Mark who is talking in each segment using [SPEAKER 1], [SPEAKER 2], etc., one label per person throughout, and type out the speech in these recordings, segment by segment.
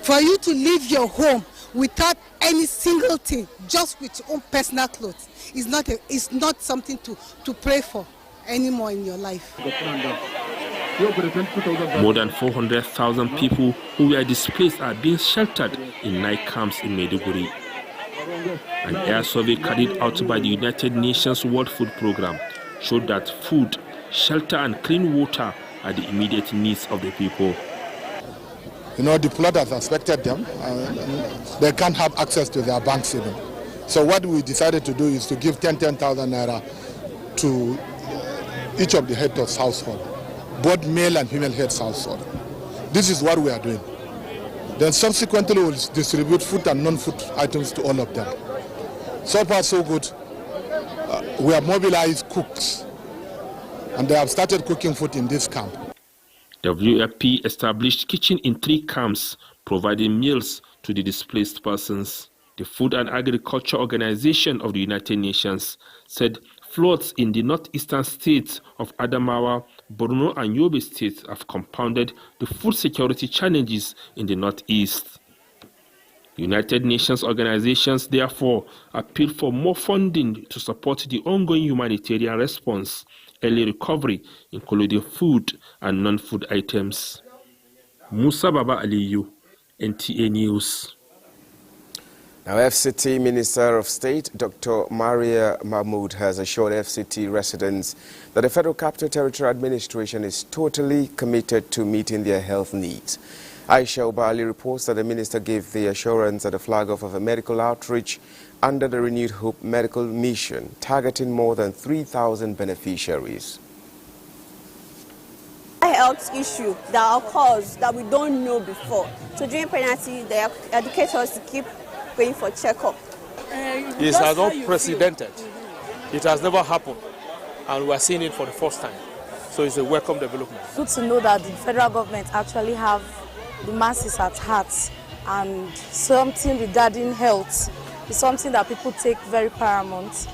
[SPEAKER 1] For you to leave your home without any single thing, just with your own personal clothes, is not something to pray for anymore in your life.
[SPEAKER 2] More than 400,000 people who were displaced are being sheltered in night camps in Maiduguri. An air survey carried out by the United Nations World Food Programme showed that food, shelter and clean water are the immediate needs of the people.
[SPEAKER 3] You know, the flood has affected them. They can't have access to their banks even. So what we decided to do is to give 10,000 naira to each of the heads of household, both male and female heads household. This is what we are doing. Then subsequently we'll distribute food and non-food items to all of them. So far so good. We have mobilized cooks and they have started cooking food in this camp.
[SPEAKER 2] WFP established kitchen in 3 camps, providing meals to the displaced persons. The Food and Agriculture Organization of the United Nations said floods in the northeastern states of Adamawa, Borno and Yobe states have compounded the food security challenges in the northeast. United Nations organizations therefore appeal for more funding to support the ongoing humanitarian response, early recovery, including food and non-food items. Musa Baba Aliyu, NTA News.
[SPEAKER 4] Now, FCT Minister of State Dr. Maria Mahmood has assured FCT residents that the Federal Capital Territory Administration is totally committed to meeting their health needs. Aisha Ubali reports that the minister gave the assurance at the flag off of a medical outreach under the Renewed Hope Medical Mission, targeting more than 3,000 beneficiaries.
[SPEAKER 5] A health issue that occurs that we don't know before. So during pregnancy, they educate us to keep going for checkup.
[SPEAKER 6] It has not precedented. It has never happened, and we are seeing it for the first time. So it's a welcome development.
[SPEAKER 7] Good to know that the federal government actually have the masses at heart, and something regarding health is something that people take very paramount.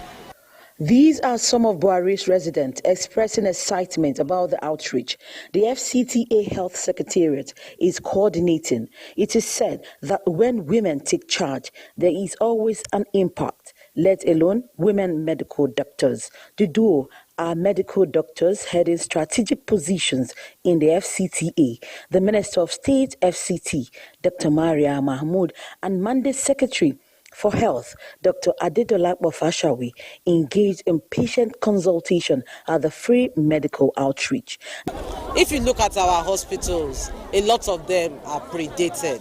[SPEAKER 8] These are some of Buhari's residents expressing excitement about the outreach the FCTA Health Secretariat is coordinating. It is said that when women take charge, there is always an impact, let alone women medical doctors. The duo are medical doctors heading strategic positions in the FCTA. The Minister of State, FCT, Dr. Maria Mahmood, and Mandate Secretary for Health, Dr. Adedola Bofashawi, engaged in patient consultation at the free medical outreach.
[SPEAKER 9] If you look at our hospitals, a lot of them are predated.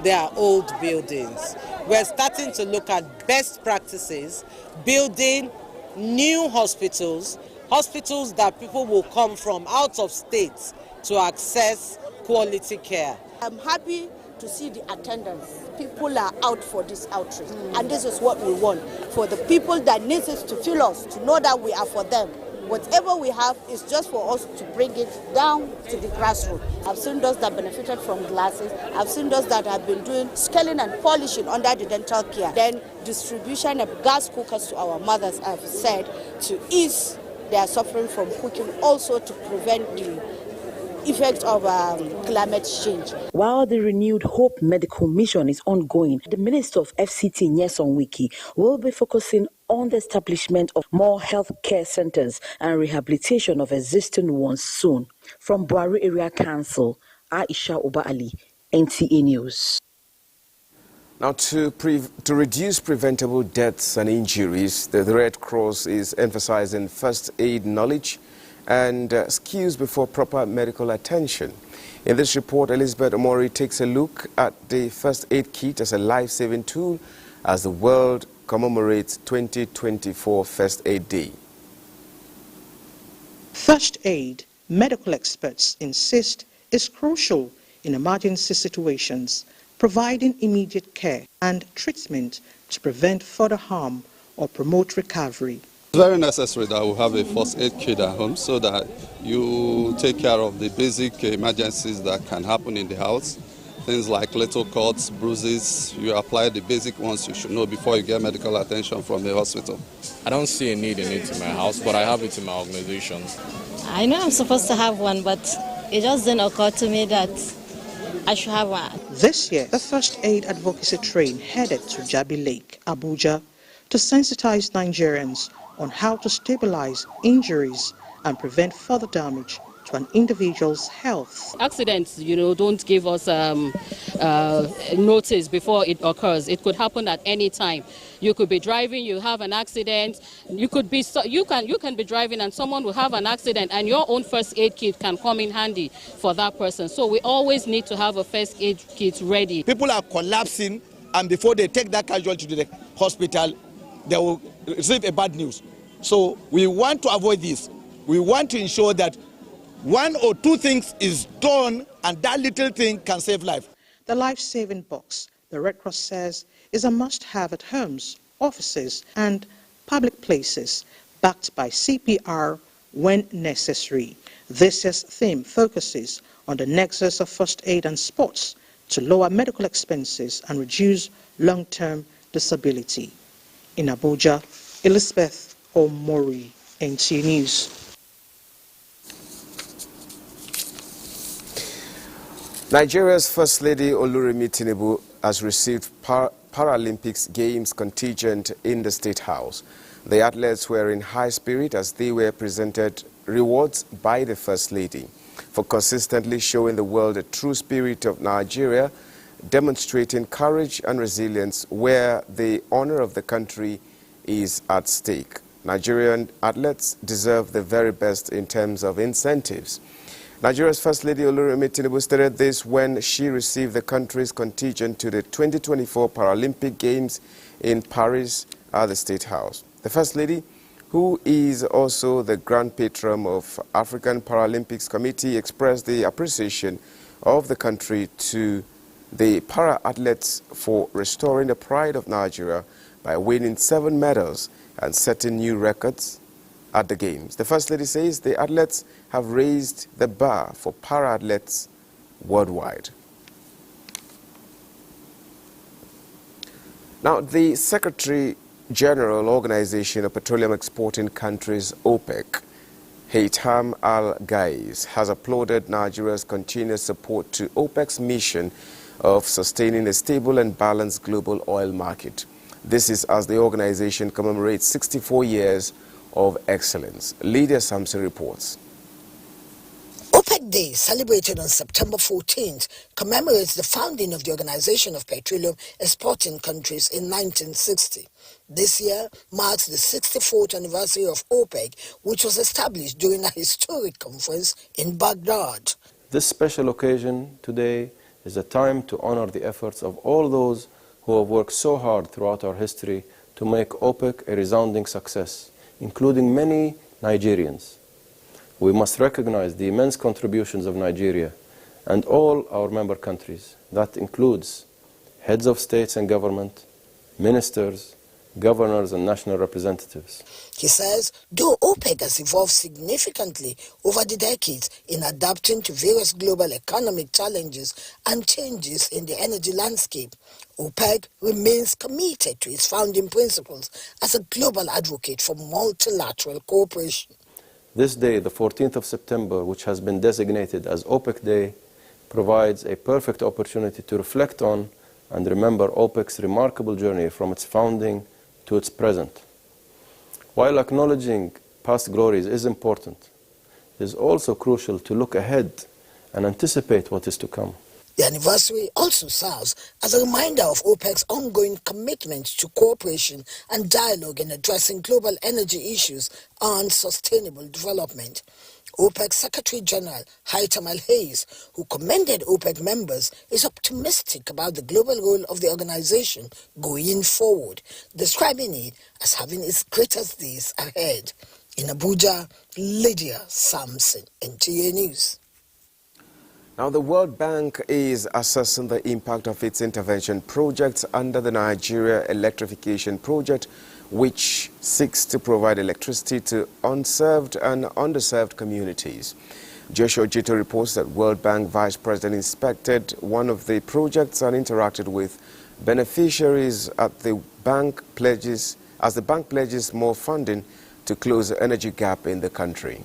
[SPEAKER 9] They are old buildings. We're starting to look at best practices, building new hospitals, hospitals that people will come from out of state to access quality care.
[SPEAKER 10] I'm happy to see the attendance. People are out for this outreach, and this is what we want for the people that need us to feel us, to know that we are for them. Whatever we have is just for us to bring it down to the grassroots. I've seen those that benefited from glasses. I've seen those that have been doing scaling and polishing under the dental care. Then distribution of gas cookers to our mothers, I've said, to ease their suffering from cooking, also to prevent the effects of climate change.
[SPEAKER 8] While the Renewed Hope Medical Mission is ongoing, the Minister of FCT, Nyesom Wiki, will be focusing on the establishment of more health care centers and rehabilitation of existing ones soon. From Buhari Area Council, Aisha Uba Ali, NTA News.
[SPEAKER 4] Now, to reduce preventable deaths and injuries, the Red Cross is emphasizing first aid knowledge and skills before proper medical attention. In this report, Elizabeth Omori takes a look at the first aid kit as a life-saving tool as the world commemorates 2024 First Aid Day.
[SPEAKER 11] First aid, medical experts insist, is crucial in emergency situations, providing immediate care and treatment to prevent further harm or promote recovery.
[SPEAKER 12] It's very necessary that we have a first aid kit at home so that you take care of the basic emergencies that can happen in the house. Things like little cuts, bruises, you apply the basic ones you should know before you get medical attention from the hospital.
[SPEAKER 6] I don't see a need in it in my house, but I have it in my organization.
[SPEAKER 13] I know I'm supposed to have one, but it just didn't occur to me that I should have one.
[SPEAKER 11] This year, the First Aid Advocacy train headed to Jabi Lake, Abuja, to sensitize Nigerians on how to stabilize injuries and prevent further damage to an individual's health.
[SPEAKER 13] Accidents, don't give us notice before it occurs. It could happen at any time. You could be driving, you have an accident. You can be driving and someone will have an accident, and your own first aid kit can come in handy for that person. So we always need to have a first aid kit ready.
[SPEAKER 14] People are collapsing, and before they take that casualty to the hospital, they will receive a bad news. So we want to avoid this. We want to ensure that one or two things is done, and that little thing can save life.
[SPEAKER 11] The life-saving box, the Red Cross says, is a must-have at homes, offices, and public places, backed by CPR when necessary. This year's theme focuses on the nexus of first aid and sports to lower medical expenses and reduce long-term disability. In Abuja, Elizabeth Omori, NTA News.
[SPEAKER 4] Nigeria's First Lady Oluremi Tinubu has received Paralympics Games contingent in the State House. The athletes were in high spirit as they were presented rewards by the First Lady for consistently showing the world the true spirit of Nigeria, demonstrating courage and resilience where the honor of the country is at stake. Nigerian athletes deserve the very best in terms of incentives. Nigeria's First Lady Oluremi Tinubu stated this when she received the country's contingent to the 2024 Paralympic Games in Paris at the State House. The First Lady, who is also the Grand Patron of African Paralympics Committee, expressed the appreciation of the country to the para-athletes for restoring the pride of Nigeria by winning 7 medals and setting new records at the Games. The First Lady says the athletes have raised the bar for para-athletes worldwide. Now, the Secretary General Organization of Petroleum Exporting Countries, OPEC, Haytham Al-Ghais, has applauded Nigeria's continuous support to OPEC's mission of sustaining a stable and balanced global oil market. This is as the organization commemorates 64 years of excellence. Lydia Sampson reports.
[SPEAKER 15] OPEC Day, celebrated on September 14th, commemorates the founding of the Organization of Petroleum Exporting Countries in 1960. This year marks the 64th anniversary of OPEC, which was established during a historic conference in Baghdad.
[SPEAKER 16] This special occasion today is a time to honor the efforts of all those who have worked so hard throughout our history to make OPEC a resounding success, including many Nigerians. We must recognize the immense contributions of Nigeria and all our member countries. That includes heads of states and government, ministers, governors and national representatives.
[SPEAKER 15] He says, though OPEC has evolved significantly over the decades in adapting to various global economic challenges and changes in the energy landscape, OPEC remains committed to its founding principles as a global advocate for multilateral cooperation.
[SPEAKER 16] This day, the 14th of September, which has been designated as OPEC Day, provides a perfect opportunity to reflect on and remember OPEC's remarkable journey from its founding to its present. While acknowledging past glories is important, it is also crucial to look ahead and anticipate what is to come.
[SPEAKER 15] The anniversary also serves as a reminder of OPEC's ongoing commitment to cooperation and dialogue in addressing global energy issues and sustainable development. OPEC Secretary General Haytham Al-Ghais, who commended OPEC members, is optimistic about the global role of the organization going forward, describing it as having its greatest days ahead. In Abuja, Lydia Sampson, NTA News.
[SPEAKER 4] Now, the World Bank is assessing the impact of its intervention projects under the Nigeria Electrification Project, which seeks to provide electricity to unserved and underserved communities. Joshua Jito reports that World Bank Vice President inspected one of the projects and interacted with beneficiaries at the bank pledges, as the bank pledges more funding to close the energy gap in the country.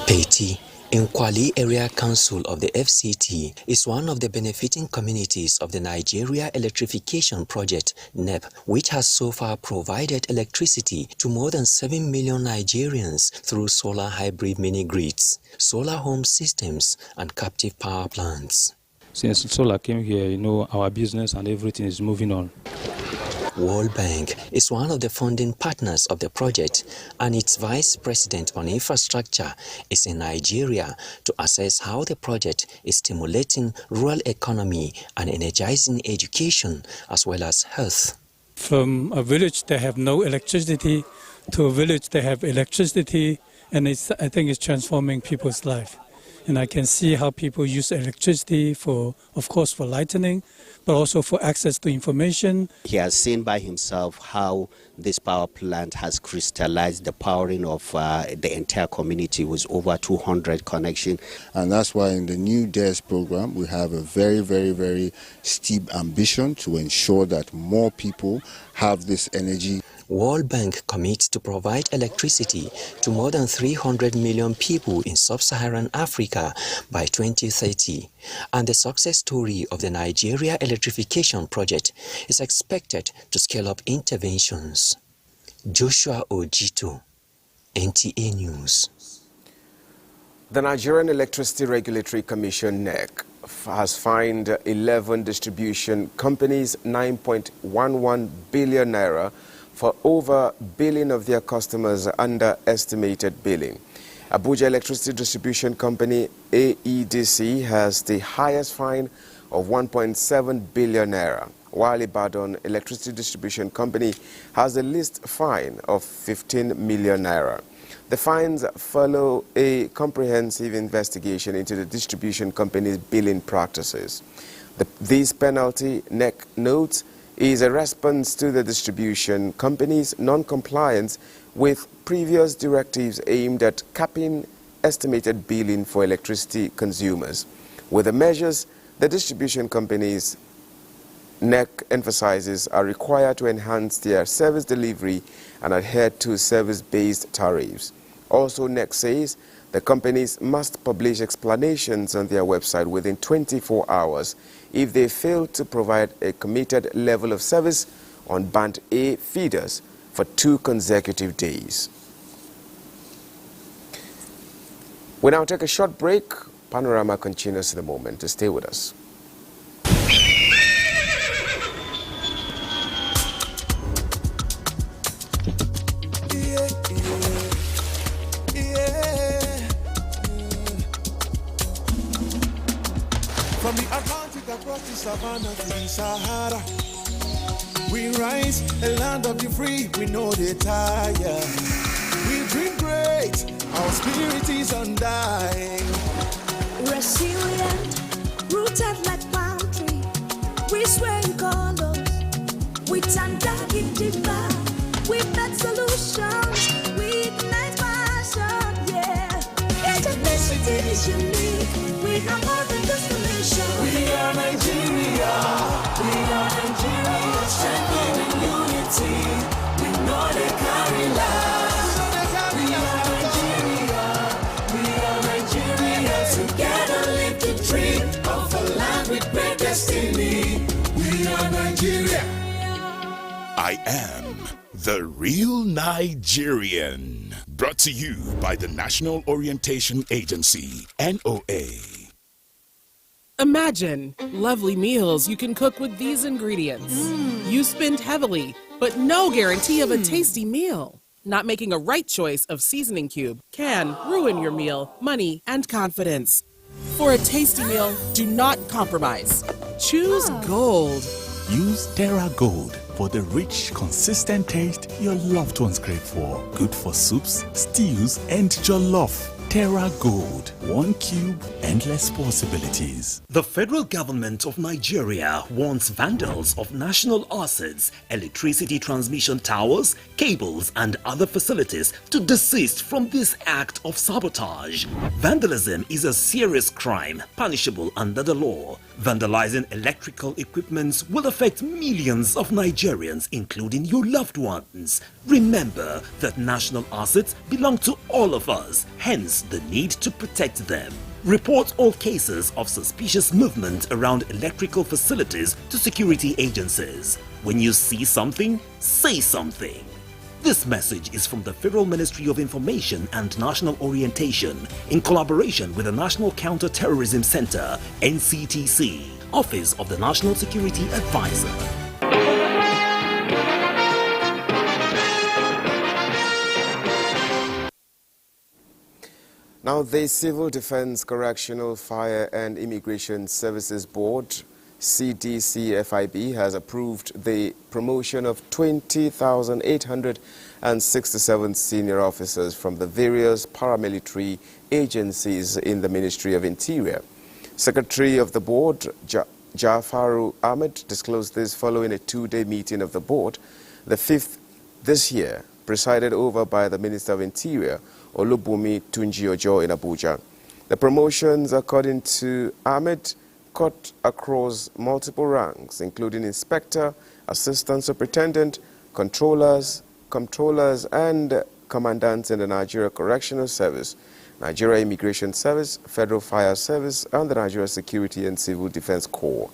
[SPEAKER 17] Petty Nkwali Area Council of the FCT is one of the benefiting communities of the Nigeria Electrification Project, NEP, which has so far provided electricity to more than 7 million Nigerians through solar hybrid mini-grids, solar home systems, and captive power plants.
[SPEAKER 18] Since solar came here, our business and everything is moving on.
[SPEAKER 17] World Bank is one of the funding partners of the project, and its vice president on infrastructure is in Nigeria to assess how the project is stimulating rural economy and energizing education as well as health.
[SPEAKER 18] From a village that have no electricity to a village that have electricity, and I think it's transforming people's life. And I can see how people use electricity of course, for lightening, but also for access to information.
[SPEAKER 19] He has seen by himself how this power plant has crystallized the powering of the entire community with over 200 connections.
[SPEAKER 20] And that's why in the new DARES program, we have a very, very, very steep ambition to ensure that more people have this energy.
[SPEAKER 17] World Bank commits to provide electricity to more than 300 million people in sub-Saharan Africa by 2030. And the success story of the Nigeria Electrification Project is expected to scale up interventions. Joshua Ojito, NTA News.
[SPEAKER 4] The Nigerian Electricity Regulatory Commission, NEC, has fined 11 distribution companies 9.11 billion naira for over billion of their customers underestimated billing. Abuja Electricity Distribution Company, AEDC, has the highest fine of 1.7 billion naira, while Ibadan Electricity Distribution Company has the least fine of 15 million naira. The fines follow a comprehensive investigation into the distribution company's billing practices. This penalty, NEC notes, is a response to the distribution company's non-compliance with previous directives aimed at capping estimated billing for electricity consumers. With the measures, the distribution companies, NEC emphasizes, are required to enhance their service delivery and adhere to service-based tariffs. Also, NEC says the companies must publish explanations on their website within 24 hours if they fail to provide a committed level of service on Band A feeders for 2 consecutive days. We now take a short break. Panorama continues in a moment. To stay with us.
[SPEAKER 21] From the Atlantic across the savannah to the Sahara, we rise, a land of the free, we know they tire. We dream great, our spirit is undying.
[SPEAKER 22] Resilient, rooted like palm tree, we sway in colors, we turn dark into light, we make solutions, we ignite passion, yeah. Diversity is unique, we have more than just a nation.
[SPEAKER 21] We are Nigeria, strengthened in unity, we know they carry lives. We are Nigeria, together live the dream of a land with great destiny. We are Nigeria.
[SPEAKER 23] I am the real Nigerian. Brought to you by the National Orientation Agency, NOA.
[SPEAKER 24] Imagine lovely meals you can cook with these ingredients. You spend heavily, but no guarantee of a tasty meal. Not making a right choice of seasoning cube can ruin your meal, money, and confidence. For a tasty meal, do not compromise. Choose Gold.
[SPEAKER 23] Use Terra Gold for the rich, consistent taste your loved ones crave for. Good for soups, stews, and jollof. Terra Gold. 1 cube, endless possibilities.
[SPEAKER 25] The federal government of Nigeria warns vandals of national assets, electricity transmission towers, cables, and other facilities to desist from this act of sabotage. Vandalism is a serious crime, punishable under the law. Vandalizing electrical equipment will affect millions of Nigerians, including your loved ones. Remember that national assets belong to all of us. Hence, hence the need to protect them. Report all cases of suspicious movement around electrical facilities to security agencies. When you see something, say something. This message is from the Federal Ministry of Information and National Orientation in collaboration with the National Counter-Terrorism Center, NCTC, Office of the National Security Advisor.
[SPEAKER 4] Now, the Civil Defense, Correctional, Fire and Immigration Services Board, CDCFIB, has approved the promotion of 20,867 senior officers from the various paramilitary agencies in the Ministry of Interior. Secretary of the board, Jafaru Ahmed, disclosed this following a two-day meeting of the board, the fifth this year, presided over by the Minister of Interior, Olubunmi Tunji-Ojo, in Abuja. The promotions, according to Ahmed, cut across multiple ranks, including inspector, assistant superintendent, controllers, and commandants in the Nigeria Correctional Service, Nigeria Immigration Service, Federal Fire Service, and the Nigeria Security and Civil Defense Corps.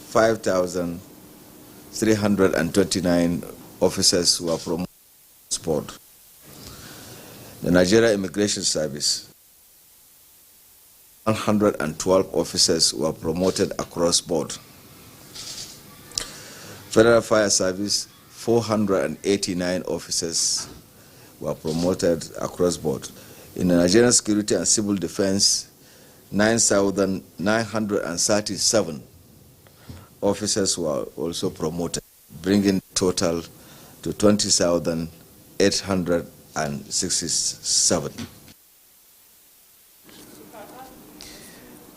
[SPEAKER 1] 5,329 officers were promoted to board. The Nigeria Immigration Service, 112 officers were promoted across board. Federal Fire Service, 489 officers were promoted across board. In the Nigerian Security and Civil Defense, 9,937 officers were also promoted, bringing total to 20,867.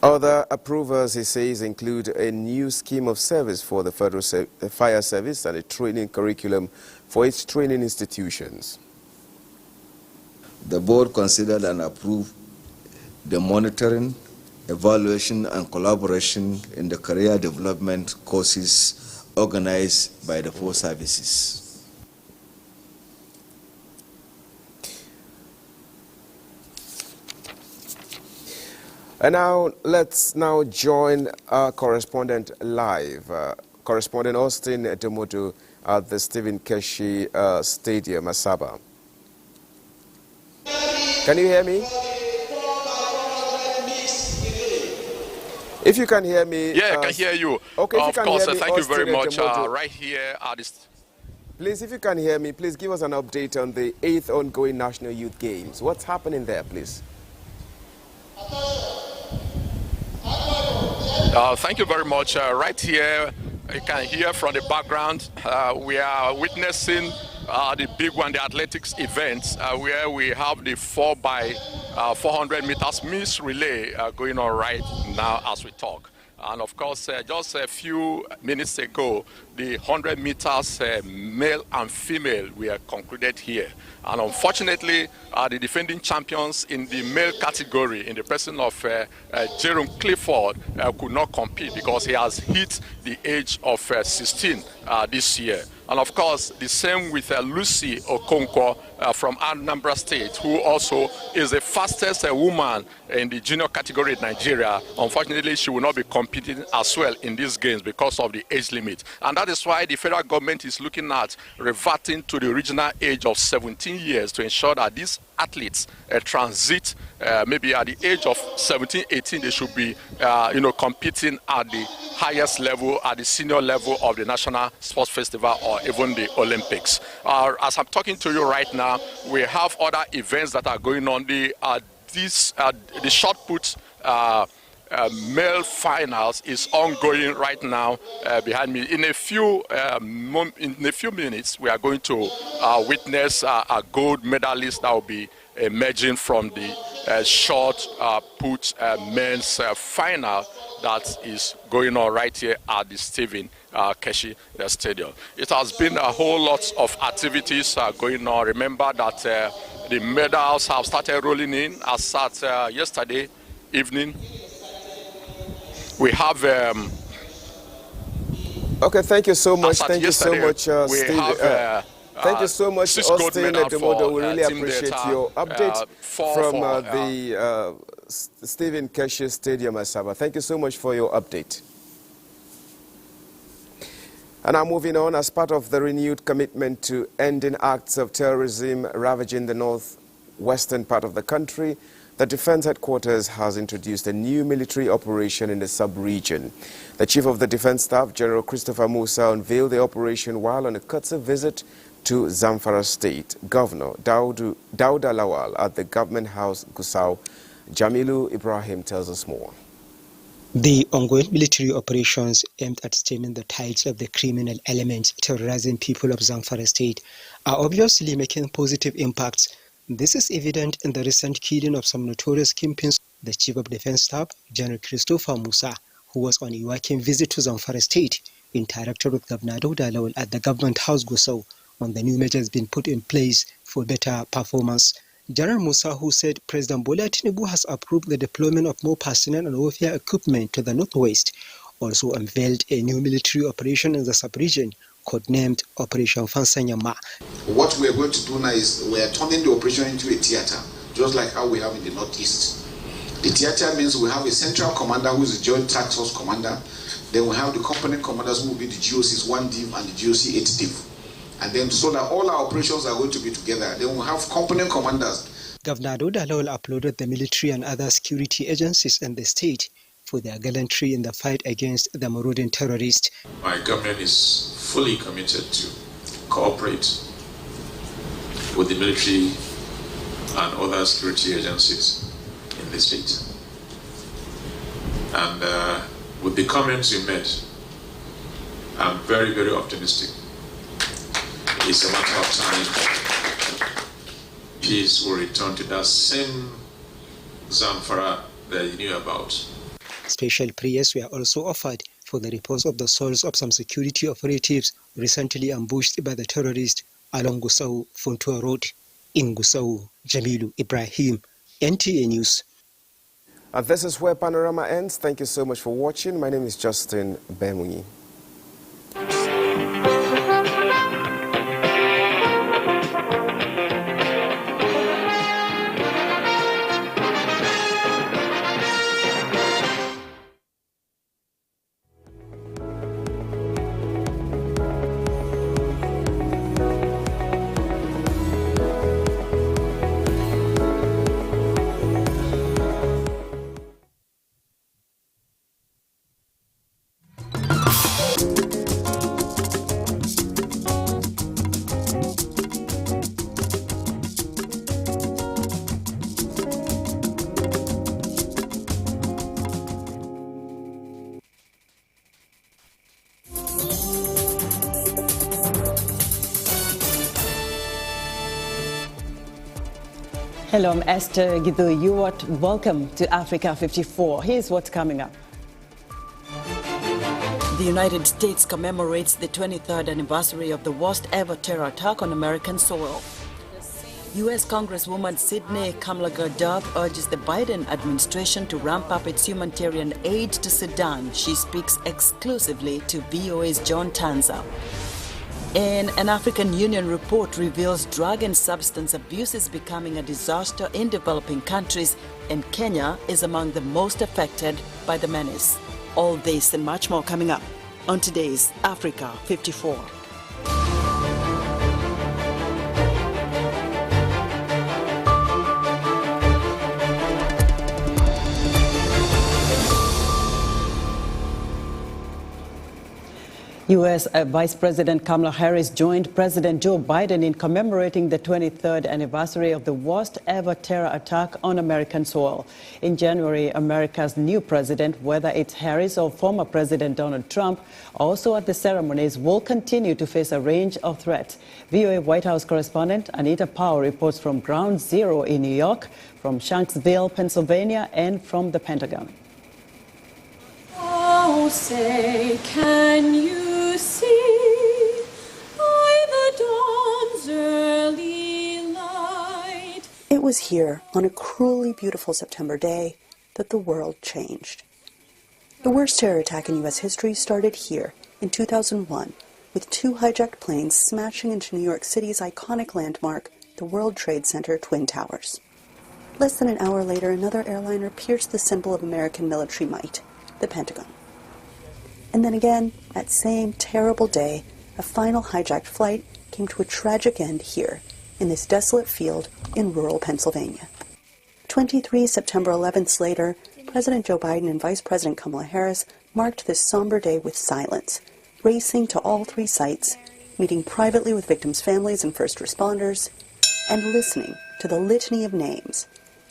[SPEAKER 4] Other approvals, he says, include a new scheme of service for the Federal Fire Service and a training curriculum for its training institutions.
[SPEAKER 1] The board considered and approved the monitoring, evaluation, and collaboration in the career development courses organized by the four services.
[SPEAKER 4] And now, let's join our correspondent live. Correspondent Austin Demodu at the Stephen Keshi Stadium, Asaba. Can you hear me? If you can hear me...
[SPEAKER 2] Yeah, I can hear you.
[SPEAKER 4] Okay,
[SPEAKER 2] of course, thank you very much.
[SPEAKER 4] Right here at this... Please, if you can hear me, please give us an update on the 8th ongoing National Youth Games. What's happening there, please?
[SPEAKER 2] Thank you very much. Right here, you can hear from the background, we are witnessing the big one, the athletics event, where we have the 4x400 meters mixed relay going on right now as we talk. And of course, just a few minutes ago, the 100 meters male and female were concluded here. And unfortunately, the defending champions in the male category, in the person of Jerome Clifford, could not compete because he has hit the age of 16 this year. And of course, the same with Lucy Okonkwo from Anambra State, who also is the fastest woman in the junior category in Nigeria. Unfortunately, she will not be competing as well in these games because of the age limit. And that is why the federal government is looking at reverting to the original age of 17 years to ensure that these athletes transit maybe at the age of 17, 18, they should be competing at the highest level, at the senior level of the National Sports Festival or even the Olympics. As I'm talking to you right now, we have other events that are going on. The shot put male finals is ongoing right now behind me. In a few minutes, we are going to witness a gold medalist that will be emerging from the shot put men's final that is going on right here at the Stephen Keshi Stadium. It has been a whole lot of activities going on. Remember that the medals have started rolling in as at yesterday evening. We have...
[SPEAKER 4] okay, thank you so much. Thank you so much,
[SPEAKER 2] we
[SPEAKER 4] Steve.
[SPEAKER 2] have
[SPEAKER 4] Thank you so much,
[SPEAKER 2] 6 gold
[SPEAKER 4] Austin
[SPEAKER 2] medal
[SPEAKER 4] Edemodo.
[SPEAKER 2] for
[SPEAKER 4] We really
[SPEAKER 2] Team
[SPEAKER 4] appreciate
[SPEAKER 2] Delta,
[SPEAKER 4] your update
[SPEAKER 2] 4
[SPEAKER 4] from
[SPEAKER 2] for,
[SPEAKER 4] the Stephen Keshi Stadium, Asaba. Thank you so much for your update. And now moving on, as part of the renewed commitment to ending acts of terrorism ravaging the northwestern part of the country, the Defense Headquarters has introduced a new military operation in the sub-region. The Chief of the Defense Staff, General Christopher Musa, unveiled the operation while on a courtesy visit to Zamfara State. Governor Dauda Lawal at the Government House, Gusau. Jamilu Ibrahim tells us more.
[SPEAKER 3] The ongoing military operations aimed at stemming the tides of the criminal elements terrorizing people of Zamfara State are obviously making positive impacts. This is evident in the recent killing of some notorious kingpins. The Chief of Defense Staff, General Christopher Musa, who was on a working visit to Zamfara State, interacted with Governor Dauda Lawal at the Government House Gusau on the new measures being put in place for better performance. General Musa, who said President Bola Tinubu has approved the deployment of more personnel and warfare equipment to the northwest, also unveiled a new military operation in the sub-region codenamed Operation Fansanyama.
[SPEAKER 5] What we are going to do now is we are turning the operation into a theater, just like how we have in the northeast. The theater means we have a central commander who is the Joint Task Force commander. Then we have the component commanders who will be the GOCs 1 div and the GOC 8 div. And then so that all our operations are going to be together. Then we'll have component commanders.
[SPEAKER 3] Governor Dauda Lawal applauded the military and other security agencies in the state for their gallantry in the fight against the marauding terrorists.
[SPEAKER 7] My government is fully committed to cooperate with the military and other security agencies in the state. And with the comments you made, I'm very, very optimistic. It's a matter of time. Peace will return to that same Zamfara that you knew about.
[SPEAKER 3] Special prayers were also offered for the repose of the souls of some security operatives recently ambushed by the terrorists along Gusau-Funtua Road. In Gusau, Jamilu Ibrahim, NTA News.
[SPEAKER 4] And this is where Panorama ends. Thank you so much for watching. My name is Justin Bemunyi.
[SPEAKER 9] Hello, I'm Esther Gidu. Welcome to Africa 54. Here's what's coming up. The United States commemorates the 23rd anniversary of the worst ever terror attack on American soil. U.S. Congresswoman Sidney Kamla-Gardab urges the Biden administration to ramp up its humanitarian aid to Sudan. She speaks exclusively to VOA's John Tanza. And an African Union report reveals drug and substance abuse is becoming a disaster in developing countries, and Kenya is among the most affected by the menace. All this and much more coming up on today's Africa 54. U.S. Vice President Kamala Harris joined President Joe Biden in commemorating the 23rd anniversary of the worst ever terror attack on American soil. In January, America's new president, whether it's Harris or former President Donald Trump, also at the ceremonies will continue to face a range of threats. VOA White House correspondent Anita Powell reports from Ground Zero in New York, from Shanksville, Pennsylvania, and from the Pentagon.
[SPEAKER 10] Oh, say, can you see by the dawn's early light?
[SPEAKER 26] It was here on a cruelly beautiful September day that the world changed. The worst terror attack in U.S. history started here in 2001 with 2 hijacked planes smashing into New York City's iconic landmark, the World Trade Center Twin Towers. Less than an hour later, another airliner pierced the symbol of American military might, the Pentagon. And then again, that same terrible day, a final hijacked flight came to a tragic end here, in this desolate field in rural Pennsylvania. 23 September 11ths later, President Joe Biden and Vice President Kamala Harris marked this somber day with silence, racing to all 3 sites, meeting privately with victims' families and first responders, and listening to the litany of names,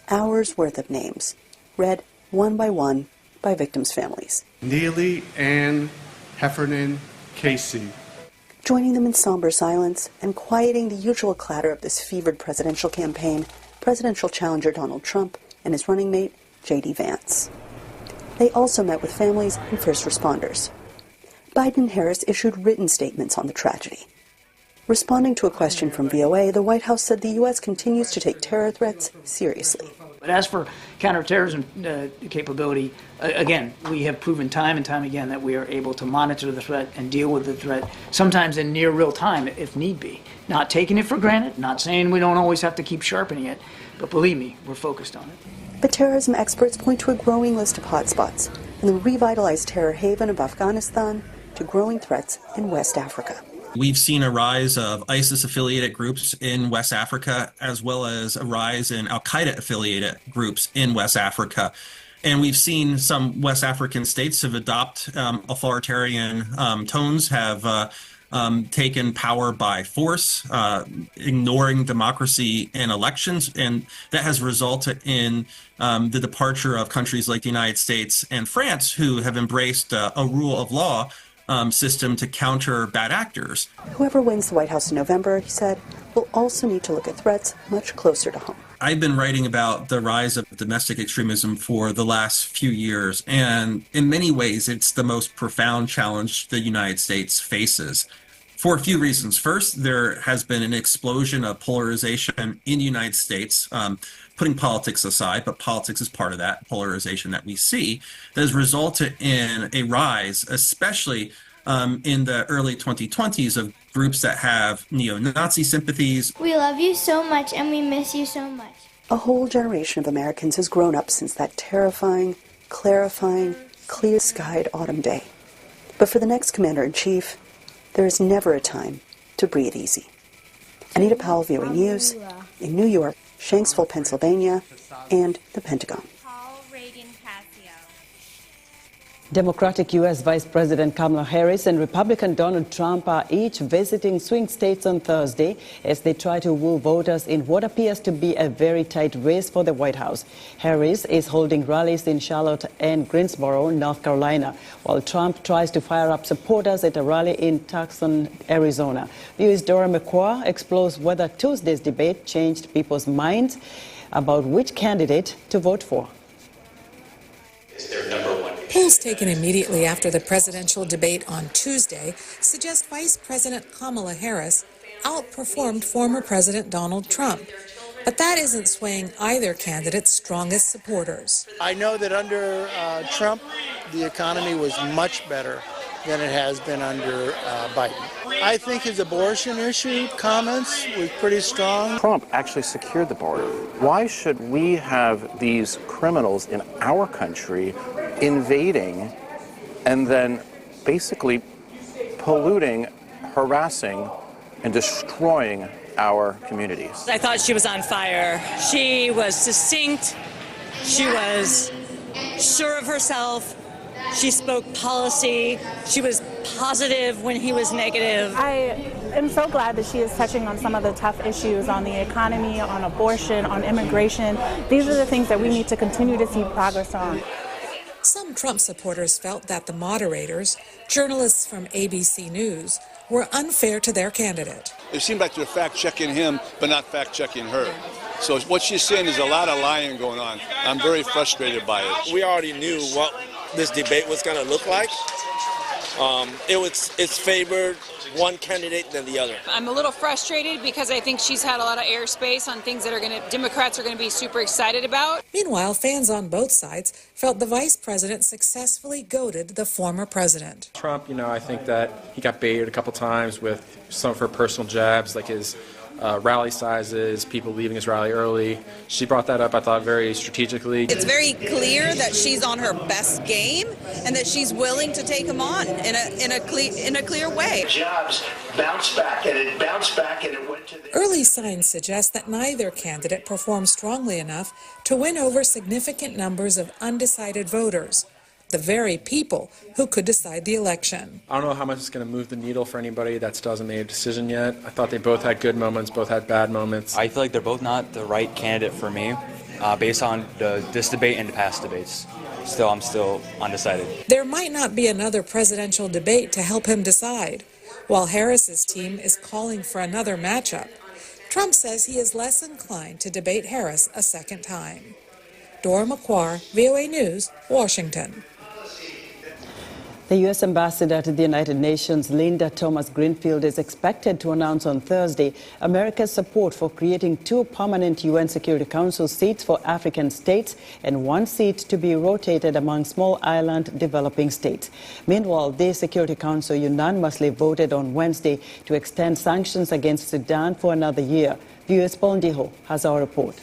[SPEAKER 26] hours worth of names, read one by victims' families.
[SPEAKER 6] Neely Ann Heffernan Casey.
[SPEAKER 26] Joining them in somber silence and quieting the usual clatter of this fevered presidential campaign, presidential challenger Donald Trump and his running mate, J.D. Vance. They also met with families and first responders. Biden and Harris issued written statements on the tragedy. Responding to a question from VOA, the White House said the U.S. continues to take terror threats seriously.
[SPEAKER 8] But as for counterterrorism capability, again, we have proven time and time again that we are able to monitor the threat and deal with the threat, sometimes in near real time if need be. Not taking it for granted, not saying we don't always have to keep sharpening it, but believe me, we're focused on it.
[SPEAKER 26] But terrorism experts point to a growing list of hotspots, from the revitalized terror haven of Afghanistan to growing threats in West Africa.
[SPEAKER 11] We've seen a rise of ISIS-affiliated groups in West Africa, as well as a rise in al-Qaeda-affiliated groups in West Africa. And we've seen some West African states have adopted authoritarian tones, have taken power by force, ignoring democracy and elections. And that has resulted in the departure of countries like the United States and France, who have embraced a rule of law system to counter bad actors.
[SPEAKER 26] Whoever wins the White House in November, he said, will also need to look at threats much closer to home.
[SPEAKER 11] I've been writing about the rise of domestic extremism for the last few years, and in many ways, it's the most profound challenge the United States faces. For a few reasons. First, there has been an explosion of polarization in the United States, putting politics aside, but politics is part of that polarization that we see, that has resulted in a rise, especially in the early 2020s, of groups that have neo-Nazi sympathies.
[SPEAKER 12] We love you so much and we miss you so much.
[SPEAKER 26] A whole generation of Americans has grown up since that terrifying, clarifying, clear-skied autumn day. But for the next Commander-in-Chief, there is never a time to breathe easy. Anita Powell, VOA News, in New York, Shanksville, Pennsylvania, and the Pentagon.
[SPEAKER 13] Democratic U.S. Vice President Kamala Harris and Republican Donald Trump are each visiting swing states on Thursday as they try to woo voters in what appears to be a very tight race for the White House. Harris is holding rallies in Charlotte and Greensboro, North Carolina, while Trump tries to fire up supporters at a rally in Tucson, Arizona. VOA's Dora McCaw explores whether Tuesday's debate changed people's minds about which candidate to vote for.
[SPEAKER 14] Polls taken immediately after the presidential debate on Tuesday suggest Vice President Kamala Harris outperformed former President Donald Trump. But that isn't swaying either candidate's strongest supporters.
[SPEAKER 27] I know that under Trump, the economy was much better than it has been under Biden. I think his abortion issue comments was pretty strong.
[SPEAKER 28] Trump actually secured the border. Why should we have these criminals in our country invading and then basically polluting, harassing, and destroying our communities?
[SPEAKER 29] I thought she was on fire. She was succinct. She was sure of herself. She spoke policy. She was positive when he was negative.
[SPEAKER 30] I am so glad that she is touching on some of the tough issues on the economy, on abortion, on immigration. These are the things that we need to continue to see progress on.
[SPEAKER 14] Some Trump supporters felt that the moderators, journalists from ABC News, were unfair to their candidate.
[SPEAKER 31] It seemed like they're fact-checking him, but not fact-checking her. So what she's saying is a lot of lying going on. I'm very frustrated by it.
[SPEAKER 32] We already knew what this debate was going to look like.
[SPEAKER 15] it's favored one candidate than the other.
[SPEAKER 16] I'm a little frustrated because I think she's had a lot of airspace on things that Democrats are going to be super excited about.
[SPEAKER 14] Meanwhile, fans on both sides felt the vice president successfully goaded the former president.
[SPEAKER 17] Trump, I think that he got baited a couple times with some of her personal jabs, like his rally sizes, people leaving his rally early. She brought that up, I thought, very strategically.
[SPEAKER 18] It's very clear that she's on her best game and that she's willing to take him on in a clear way.
[SPEAKER 19] Jobs bounced back, and it bounced back, and it went to the...
[SPEAKER 14] Early signs suggest that neither candidate performed strongly enough to win over significant numbers of undecided voters, the very people who could decide the election.
[SPEAKER 17] I don't know how much it's going to move the needle for anybody that still hasn't made a decision yet. I thought they both had good moments, both had bad moments.
[SPEAKER 20] I feel like they're both not the right candidate for me based on this debate and the past debates. I'm still undecided.
[SPEAKER 14] There might not be another presidential debate to help him decide. While Harris's team is calling for another matchup, Trump says he is less inclined to debate Harris a second time. Dora McQuarrie, VOA News, Washington.
[SPEAKER 13] The U.S. Ambassador to the United Nations, Linda Thomas-Greenfield, is expected to announce on Thursday America's support for creating 2 permanent UN Security Council seats for African states and 1 seat to be rotated among small island developing states. Meanwhile, the Security Council unanimously voted on Wednesday to extend sanctions against Sudan for another year. VOA's Paul Ndiho has our report.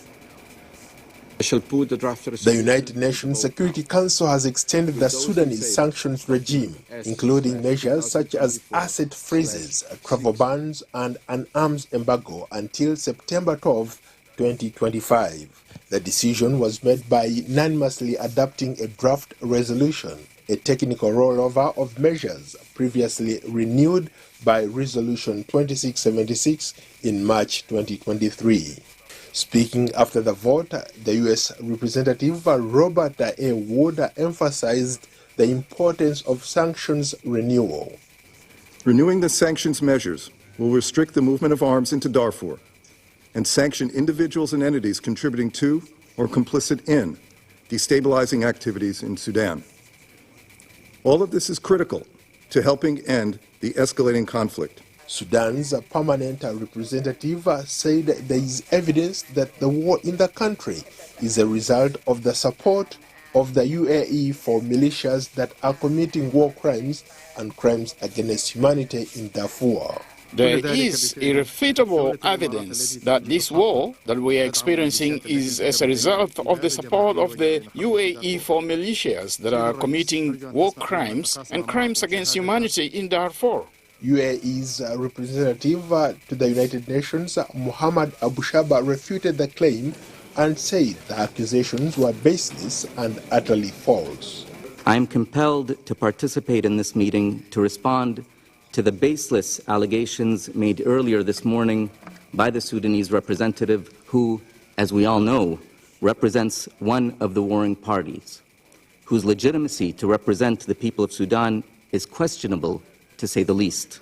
[SPEAKER 21] The United Nations Security Council has extended the Sudanese sanctions regime, including measures such as asset freezes, travel bans, and an arms embargo until September 12, 2025. The decision was made by unanimously adopting a draft resolution, a technical rollover of measures previously renewed by Resolution 2676 in March 2023. Speaking after the vote, the U.S. Representative Robert A. Wood emphasized the importance of sanctions renewal.
[SPEAKER 22] Renewing the sanctions measures will restrict the movement of arms into Darfur and sanction individuals and entities contributing to or complicit in destabilizing activities in Sudan. All of this is critical to helping end the escalating conflict.
[SPEAKER 21] Sudan's permanent representative said there is evidence that the war in the country is a result of the support of the UAE for militias that are committing war crimes and crimes against humanity in Darfur.
[SPEAKER 23] There is irrefutable evidence that this war that we are experiencing is as a result of the support of the UAE for militias that are committing war crimes and crimes against humanity in Darfur.
[SPEAKER 21] UAE's representative to the United Nations, Muhammad Abu Shaba, refuted the claim and said the accusations were baseless and utterly false.
[SPEAKER 24] I am compelled to participate in this meeting to respond to the baseless allegations made earlier this morning by the Sudanese representative who, as we all know, represents one of the warring parties, whose legitimacy to represent the people of Sudan is questionable, to say the least.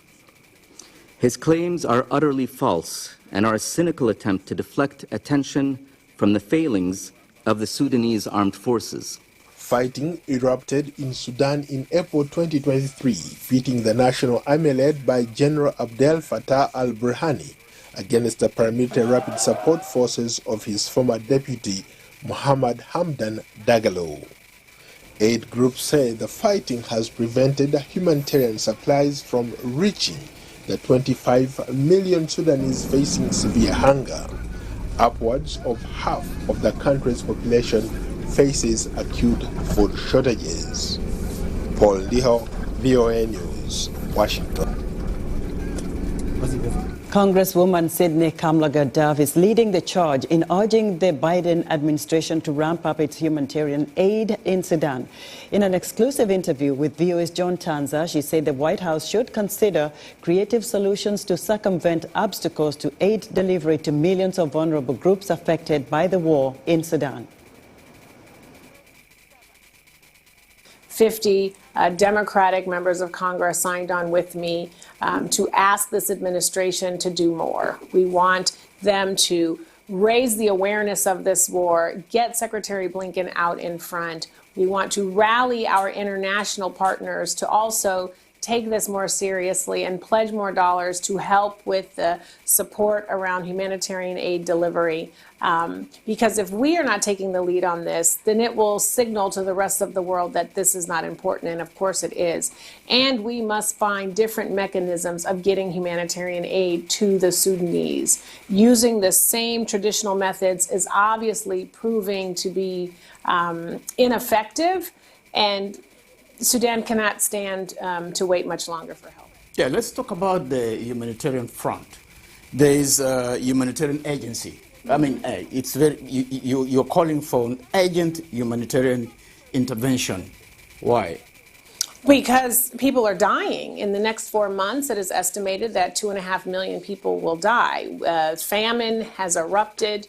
[SPEAKER 24] His claims are utterly false and are a cynical attempt to deflect attention from the failings of the Sudanese armed forces.
[SPEAKER 21] Fighting erupted in Sudan in April 2023, beating the National Army led by General Abdel Fattah al-Burhani against the paramilitary rapid support forces of his former deputy, Mohammed Hamdan Dagalo. Aid groups say the fighting has prevented humanitarian supplies from reaching the 25 million Sudanese facing severe hunger. Upwards of half of the country's population faces acute food shortages. Paul Ndiho, VOA News, Washington.
[SPEAKER 13] Congresswoman Sydney Kamla-Gaddafi is leading the charge in urging the Biden administration to ramp up its humanitarian aid in Sudan. In an exclusive interview with VOA's John Tanza, she said the White House should consider creative solutions to circumvent obstacles to aid delivery to millions of vulnerable groups affected by the war in Sudan.
[SPEAKER 25] 50 Democratic members of Congress signed on with me to ask this administration to do more. We want them to raise the awareness of this war, get Secretary Blinken out in front. We want to rally our international partners to also take this more seriously and pledge more dollars to help with the support around humanitarian aid delivery. Because if we are not taking the lead on this, then it will signal to the rest of the world that this is not important, and of course it is. And we must find different mechanisms of getting humanitarian aid to the Sudanese. Using the same traditional methods is obviously proving to be ineffective, and Sudan cannot stand to wait much longer for help.
[SPEAKER 23] Yeah, let's talk about the humanitarian front. There is a humanitarian agency. I mean, it's very, you're calling for an urgent humanitarian intervention. Why?
[SPEAKER 25] Because people are dying. In the next 4 months, it is estimated that 2.5 million people will die. Famine has erupted.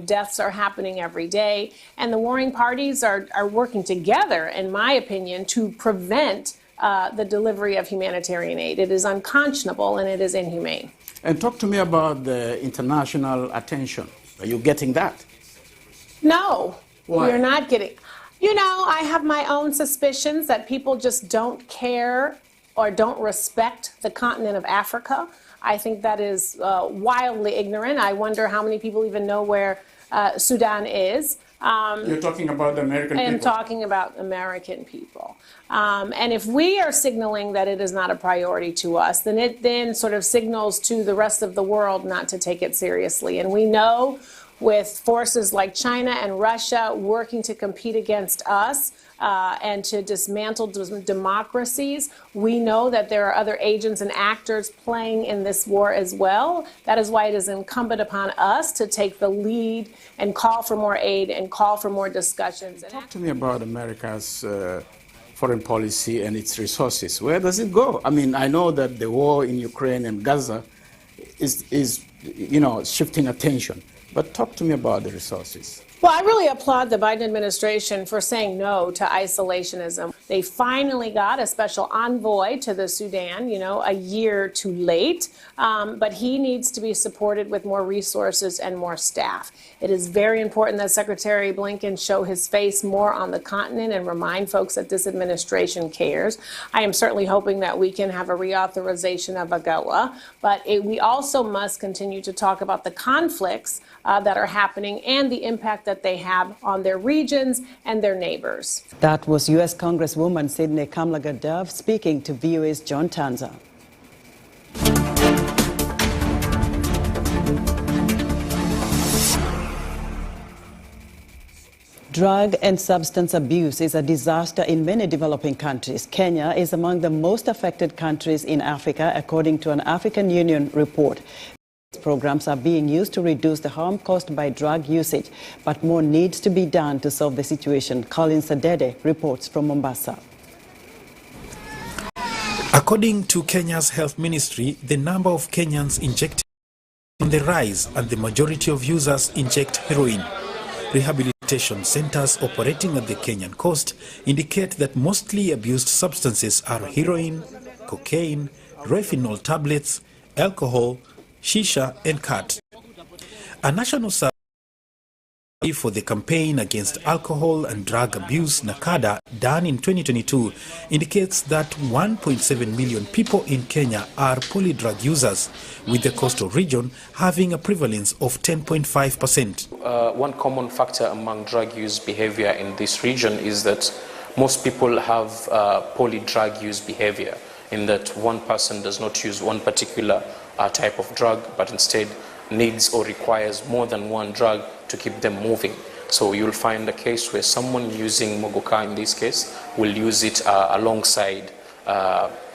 [SPEAKER 25] Deaths are happening every day. And the warring parties are working together, in my opinion, to prevent the delivery of humanitarian aid. It is unconscionable and it is inhumane.
[SPEAKER 23] And talk to me about the international attention. Are you getting that?
[SPEAKER 25] No,
[SPEAKER 23] Why?
[SPEAKER 25] we're not getting. You know, I have my own suspicions that people just don't care or don't respect the continent of Africa. I think that is wildly ignorant. I wonder how many people even know where Sudan is.
[SPEAKER 23] You're talking about the American people.
[SPEAKER 25] I am talking about American people. And if we are signaling that it is not a priority to us, then it then sort of signals to the rest of the world not to take it seriously. And we know with forces like China and Russia working to compete against us and to dismantle democracies, we know that there are other agents and actors playing in this war as well. That is why it is incumbent upon us to take the lead and call for more aid and call for more discussions.
[SPEAKER 23] Talk to me about America's foreign policy and its resources. Where does it go? I mean, I know that the war in Ukraine and Gaza is shifting attention. But talk to me about the resources.
[SPEAKER 25] Well, I really applaud the Biden administration for saying no to isolationism. They finally got a special envoy to the Sudan, a year too late. But he needs to be supported with more resources and more staff. It is very important that Secretary Blinken show his face more on the continent and remind folks that this administration cares. I am certainly hoping that we can have a reauthorization of AGOA. But we also must continue to talk about the conflicts that are happening and the impact that they have on their regions and their neighbors.
[SPEAKER 13] That was U.S. Congresswoman Sydney Kamlaga-Dove speaking to VOA's John Tanza. Drug and substance abuse is a disaster in many developing countries. Kenya is among the most affected countries in Africa, according to an African Union report. Programs are being used to reduce the harm caused by drug usage, but more needs to be done to solve the situation. Colin Sadede reports from Mombasa.
[SPEAKER 1] According to Kenya's health ministry, the number of Kenyans injecting is on the rise, and the majority of users inject heroin. Rehabilitation centers operating at the Kenyan coast indicate that mostly abused substances are heroin, cocaine, retinol tablets, alcohol, shisha and cat. A national survey for the campaign against alcohol and drug abuse, NACADA, done in 2022, indicates that 1.7 million people in Kenya are polydrug users, with the coastal region having a prevalence of 10.5%.
[SPEAKER 2] One common factor among drug use behavior in this region is that most people have polydrug use behavior, in that one person does not use one particular type of drug, but instead needs or requires more than one drug to keep them moving. So you'll find a case where someone using mogoka in this case will use it alongside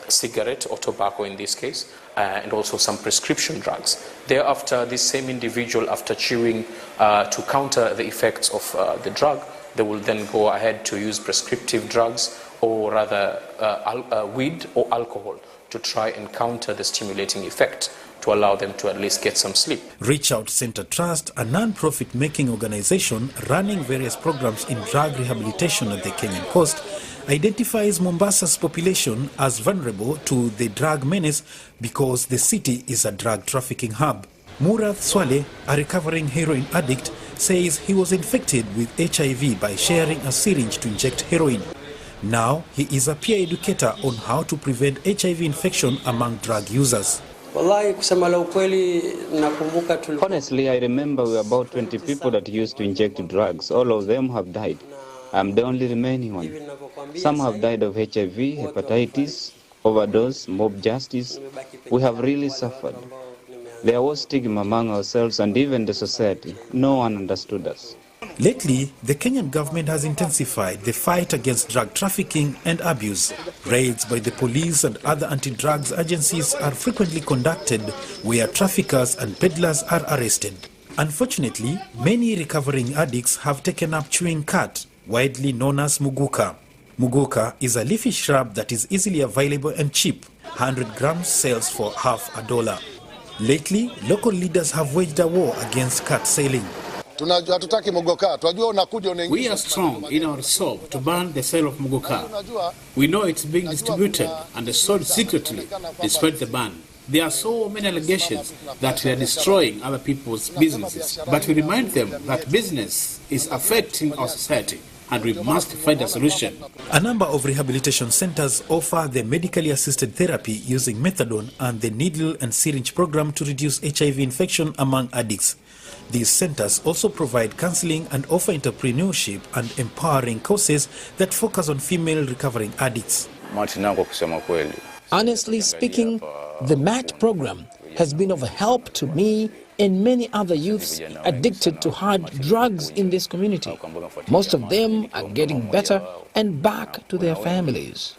[SPEAKER 2] cigarette or tobacco in this case, and also some prescription drugs. Thereafter, this same individual, after chewing to counter the effects of the drug, they will then go ahead to use prescriptive drugs, or rather weed or alcohol, to try and counter the stimulating effect, to allow them to at least get some sleep.
[SPEAKER 1] Reach Out Center Trust, a non-profit making organization running various programs in drug rehabilitation at the Kenyan coast, identifies Mombasa's population as vulnerable to the drug menace because the city is a drug trafficking hub. Murath Swale, a recovering heroin addict, says he was infected with HIV by sharing a syringe to inject heroin. Now he is a peer educator on how to prevent HIV infection among drug users.
[SPEAKER 3] Honestly, I remember we were about 20 people that used to inject drugs. All of them have died. I'm the only remaining one. Some have died of HIV, hepatitis, overdose, mob justice. We have really suffered. There was stigma among ourselves and even the society. No one understood us.
[SPEAKER 1] Lately, the Kenyan government has intensified the fight against drug trafficking and abuse. Raids by the police and other anti-drugs agencies are frequently conducted where traffickers and peddlers are arrested. Unfortunately, many recovering addicts have taken up chewing khat, widely known as muguka. Muguka is a leafy shrub that is easily available and cheap. 100 grams sells for $50. Lately, local leaders have waged a war against khat selling.
[SPEAKER 4] We are strong in our resolve to ban the sale of muguka. We know it's being distributed and sold secretly despite the ban. There are so many allegations that we are destroying other people's businesses, but we remind them that business is affecting our society and we must find a solution.
[SPEAKER 1] A number of rehabilitation centers offer the medically assisted therapy using methadone and the needle and syringe program to reduce HIV infection among addicts. These centers also provide counseling and offer entrepreneurship and empowering courses that focus on female recovering addicts.
[SPEAKER 5] Honestly speaking, the MAT program has been of help to me and many other youths addicted to hard drugs in this community. Most of them are getting better and back to their families.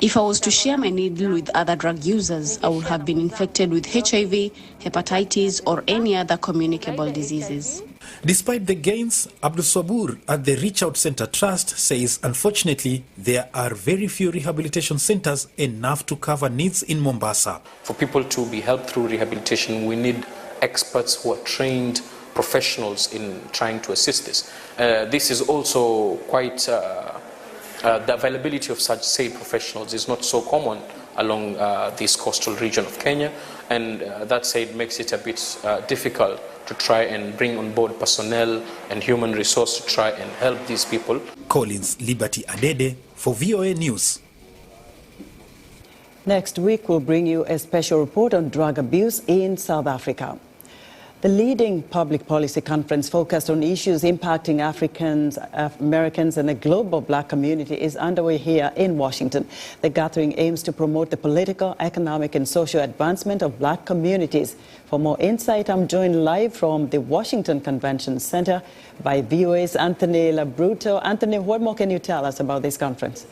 [SPEAKER 6] If I was to share my needle with other drug users, I would have been infected with HIV, hepatitis, or any other communicable diseases.
[SPEAKER 1] Despite the gains, Abdul Sabur at the Reach Out Center Trust says unfortunately there are very few rehabilitation centers enough to cover needs in Mombasa.
[SPEAKER 2] For people to be helped through rehabilitation, we need experts who are trained professionals in trying to assist this. This is also quite, the availability of such, say, professionals is not so common along this coastal region of Kenya, and that said makes it a bit difficult to try and bring on board personnel and human resource to try and help these people.
[SPEAKER 1] Collins Liberty Adede for VOA News.
[SPEAKER 13] Next week, we'll bring you a special report on drug abuse in South Africa. The leading public policy conference focused on issues impacting Africans, Americans, and the global black community is underway here in Washington. The gathering aims to promote the political, economic, and social advancement of black communities. For more insight, I'm joined live from the Washington Convention Center by VOA's Anthony Labruto. Anthony, what more can you tell us about this conference?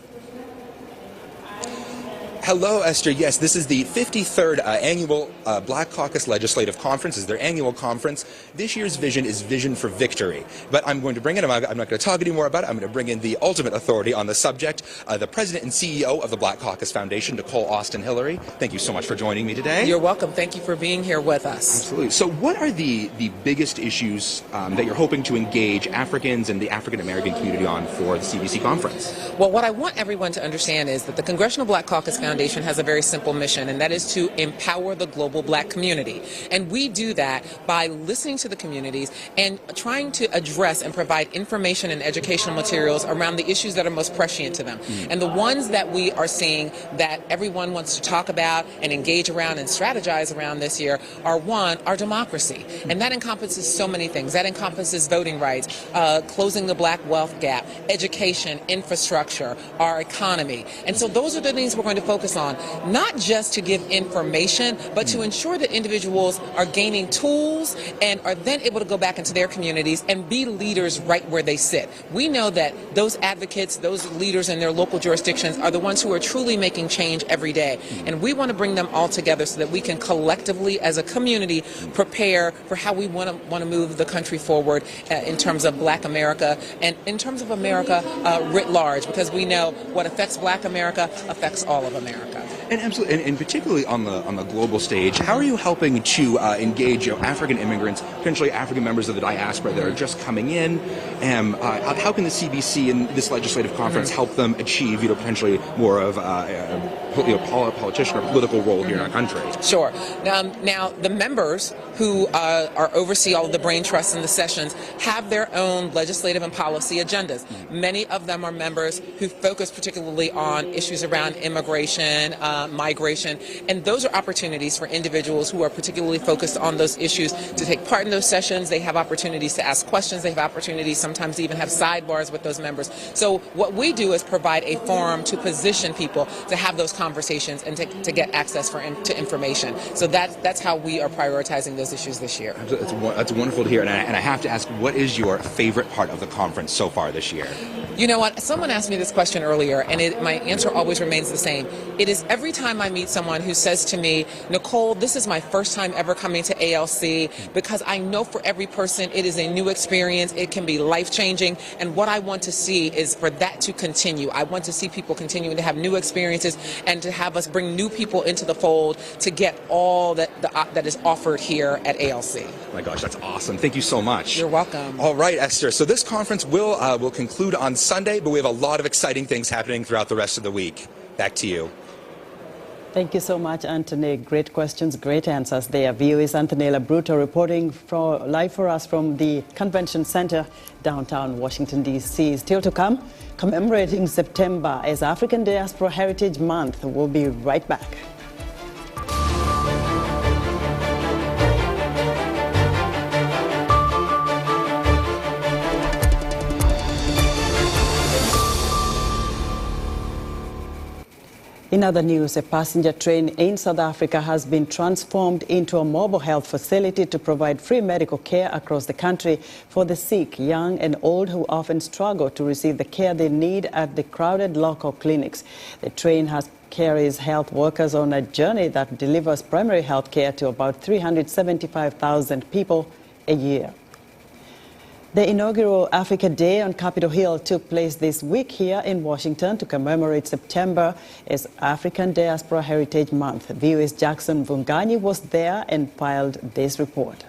[SPEAKER 7] Hello, Esther. Yes, this is the 53rd annual Black Caucus Legislative Conference. It's their annual conference. This year's vision is Vision for Victory. But I'm going to bring in, I'm not going to talk anymore about it. I'm going to bring in the ultimate authority on the subject, the President and CEO of the Black Caucus Foundation, Nicole Austin Hillary. Thank you so much for joining me today.
[SPEAKER 8] You're welcome. Thank you for being here with us.
[SPEAKER 7] Absolutely. So what are the biggest issues that you're hoping to engage Africans and the African American community on for the CBC conference?
[SPEAKER 8] Well, what I want everyone to understand is that the Congressional Black Caucus Foundation has a very simple mission, and that is to empower the global black community. And we do that by listening to the communities and trying to address and provide information and educational materials around the issues that are most prescient to them. And the ones that we are seeing that everyone wants to talk about and engage around and strategize around this year are, one, our democracy. And that encompasses so many things. That encompasses voting rights, closing the black wealth gap, education, infrastructure, our economy. And so those are the things we're going to focus on, not just to give information, but to ensure that individuals are gaining tools and are then able to go back into their communities and be leaders right where they sit. We know that those advocates, those leaders in their local jurisdictions are the ones who are truly making change every day. And we want to bring them all together so that we can collectively, as a community, prepare for how we want to move the country forward in terms of Black America and in terms of America writ large, because we know what affects Black America affects all of America. America.
[SPEAKER 7] And absolutely, and particularly on the global stage, how are you helping to engage African immigrants, potentially African members of the diaspora that are just coming in? How can the CBC and this legislative conference help them achieve, potentially more of politician or political role here in our country?
[SPEAKER 8] Sure. Now the members who oversee all of the brain trusts and the sessions have their own legislative and policy agendas. Many of them are members who focus particularly on issues around immigration, migration, and those are opportunities for individuals who are particularly focused on those issues to take part in those sessions. They have opportunities to ask questions. They have opportunities sometimes to even have sidebars with those members. So what we do is provide a forum to position people to have those conversations and to get access to information. So that's how we are prioritizing those issues this year.
[SPEAKER 7] That's wonderful to hear. And I have to ask, what is your favorite part of the conference so far this year?
[SPEAKER 8] You know what? Someone asked me this question earlier, and my answer always remains the same. It is every time I meet someone who says to me, Nicole, this is my first time ever coming to ALC, because I know for every person it is a new experience. It can be life-changing, and what I want to see is for that to continue. I want to see people continuing to have new experiences and to have us bring new people into the fold to get all that is offered here at ALC.
[SPEAKER 7] Oh my gosh, that's awesome. Thank you so much.
[SPEAKER 8] You're welcome.
[SPEAKER 7] All right, Esther. So this conference will conclude on Sunday, but we have a lot of exciting things happening throughout the rest of the week. Back to you.
[SPEAKER 13] Thank you so much, Anthony. Great questions, great answers there. VOA's Antonella Bruto reporting live for us from the Convention Center, downtown Washington, D.C. Still to come, commemorating September as African Diaspora Heritage Month. We'll be right back. In other news, a passenger train in South Africa has been transformed into a mobile health facility to provide free medical care across the country for the sick, young and old who often struggle to receive the care they need at the crowded local clinics. The train carries health workers on a journey that delivers primary health care to about 375,000 people a year. The inaugural Africa Day on Capitol Hill took place this week here in Washington to commemorate September as African Diaspora Heritage Month. VOA's Jackson Vunganyi was there and filed this report.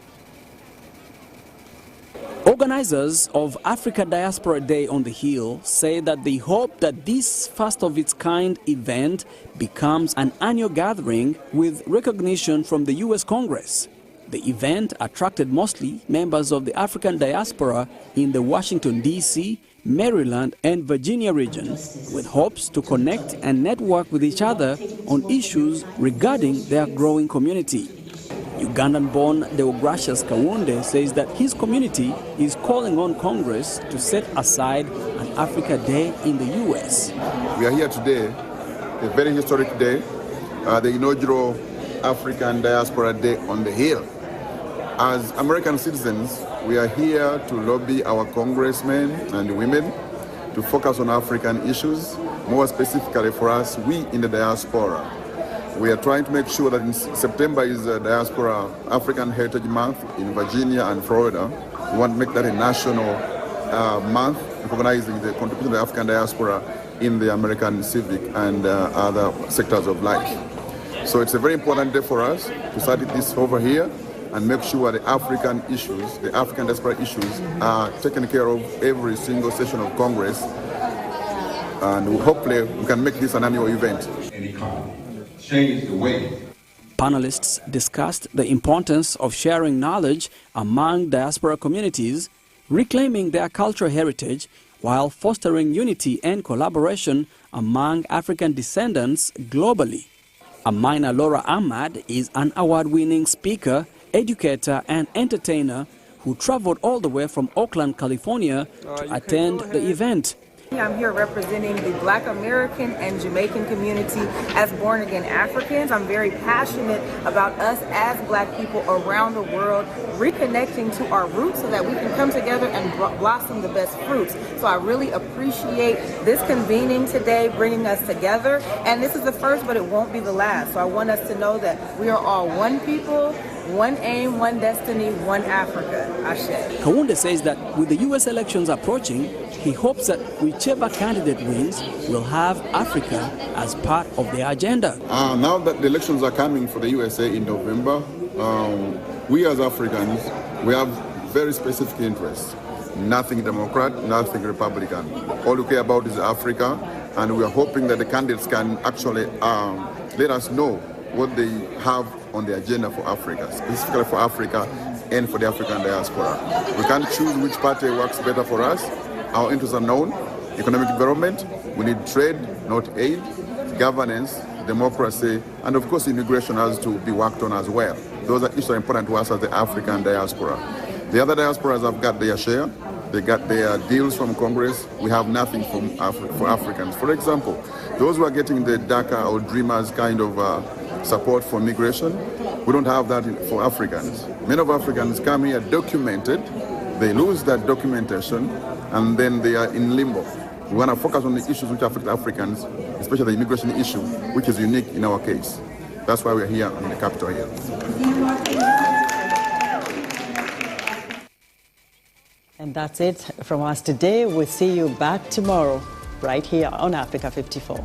[SPEAKER 9] Organizers of Africa Diaspora Day on the Hill say that they hope that this first-of-its-kind event becomes an annual gathering with recognition from the U.S. Congress. The event attracted mostly members of the African diaspora in the Washington, D.C., Maryland, and Virginia regions, with hopes to connect and network with each other on issues regarding their growing community. Ugandan-born Deogracius Kawunde says that his community is calling on Congress to set aside an Africa Day in the U.S.
[SPEAKER 10] We are here today, a very historic day, the inaugural African Diaspora Day on the Hill. As American citizens, we are here to lobby our congressmen and women to focus on African issues, more specifically for us, we in the diaspora. We are trying to make sure that in September is Diaspora African Heritage Month in Virginia and Florida. We want to make that a national month, recognizing the contribution of the African diaspora in the American civic and other sectors of life. So it's a very important day for us to start this over here and make sure the African issues, the African diaspora issues, are taken care of every single session of Congress. And hopefully we can make this an annual event.
[SPEAKER 9] Change the way. Panelists discussed the importance of sharing knowledge among diaspora communities, reclaiming their cultural heritage, while fostering unity and collaboration among African descendants globally. Amina Laura Ahmad is an award-winning speaker, educator, and entertainer who traveled all the way from Oakland, California to attend the event.
[SPEAKER 11] I'm here representing the Black American and Jamaican community as born-again Africans. I'm very passionate about us as Black people around the world reconnecting to our roots so that we can come together and blossom the best fruits. So I really appreciate this convening today, bringing us together. And this is the first, but it won't be the last. So I want us to know that we are all one people, one aim, one destiny, one Africa. Ashe.
[SPEAKER 9] Kawunde says that with the U.S. elections approaching, he hopes that whichever candidate wins will have Africa as part of their agenda.
[SPEAKER 10] Now that the elections are coming for the USA in November, we as Africans, we have very specific interests. Nothing Democrat, nothing Republican. All we care about is Africa, and we are hoping that the candidates can actually let us know what they have on the agenda for Africa, specifically for Africa and for the African diaspora. We can't choose which party works better for us. Our interests are known. Economic development, we need trade, not aid, governance, democracy, and of course immigration has to be worked on as well. Those are issues important to us as the African diaspora. The other diasporas have got their share. They got their deals from Congress. We have nothing for Africans. For example, those who are getting the DACA or Dreamers kind of support for migration, we don't have that for Africans. Many of Africans come here documented, they lose that documentation, and then they are in limbo. We want to focus on the issues which affect Africans, especially the immigration issue, which is unique in our case. That's why we're here in the capital here.
[SPEAKER 13] And that's it from us today. We'll see you back tomorrow, right here on Africa 54.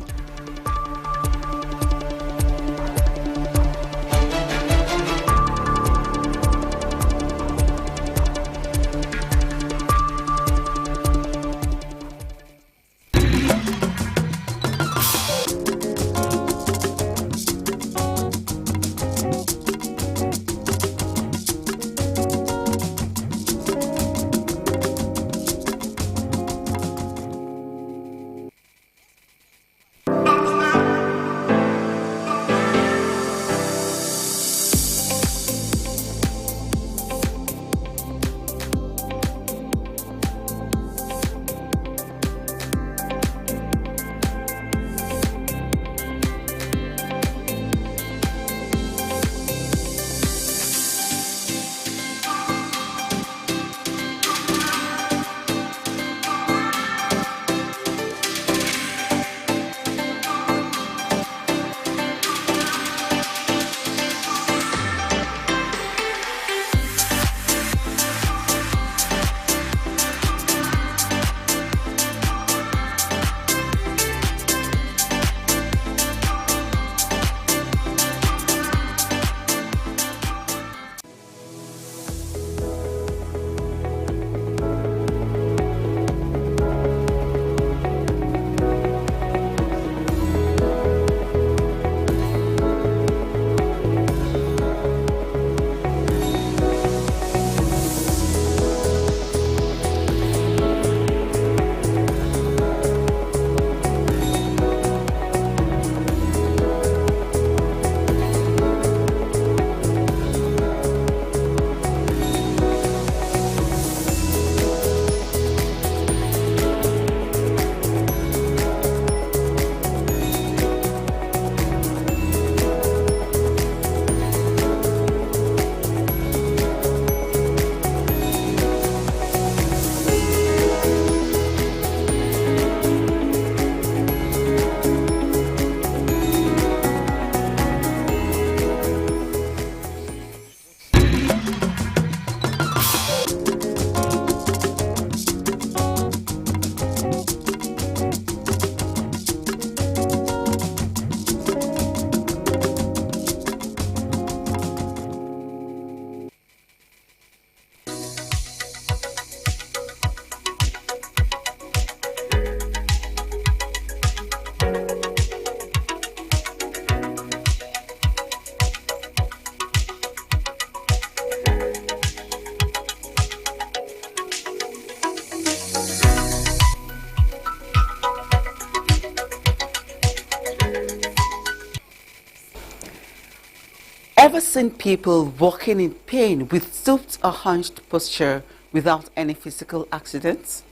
[SPEAKER 12] Ever seen people walking in pain with stooped or hunched posture without any physical accidents?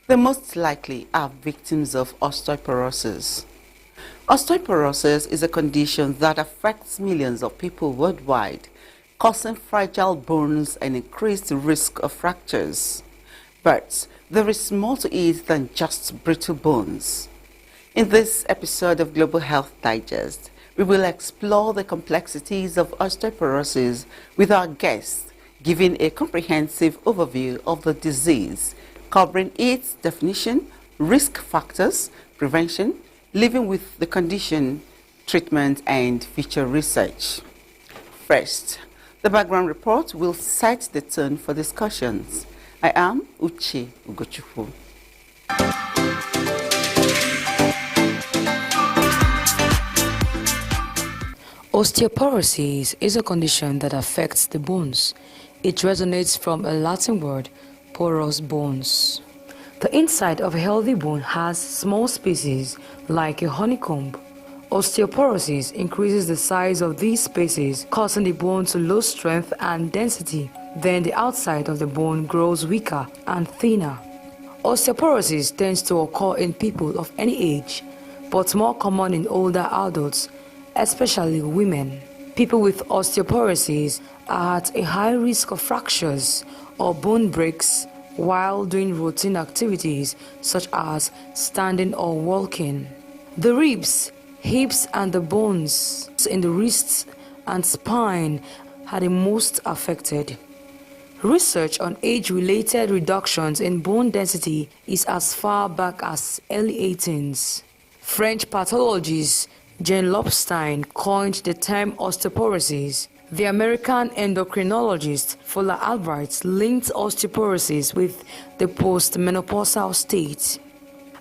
[SPEAKER 12] They most likely are victims of osteoporosis. Osteoporosis is a condition that affects millions of people worldwide, causing fragile bones and increased risk of fractures. But there is more to it than just brittle bones. In this episode of Global Health Digest, we will explore the complexities of osteoporosis with our guest, giving a comprehensive overview of the disease, covering its definition, risk factors, prevention, living with the condition, treatment, and future research. First, the background report will set the tone for discussions. I am Uche Ugochukwu.
[SPEAKER 15] Osteoporosis is a condition that affects the bones. It resonates from a Latin word, porous bones. The inside of a healthy bone has small spaces like a honeycomb. Osteoporosis increases the size of these spaces, causing the bone to lose strength and density. Then the outside of the bone grows weaker and thinner. Osteoporosis tends to occur in people of any age, but more common in older adults, especially women. People with osteoporosis are at a high risk of fractures or bone breaks while doing routine activities such as standing or walking. The ribs, hips, and the bones in the wrists and spine are the most affected. Research on age-related reductions in bone density is as far back as early 18s. French pathologist Jean Lobstein coined the term osteoporosis. The American endocrinologist Fuller Albright linked osteoporosis with the postmenopausal state.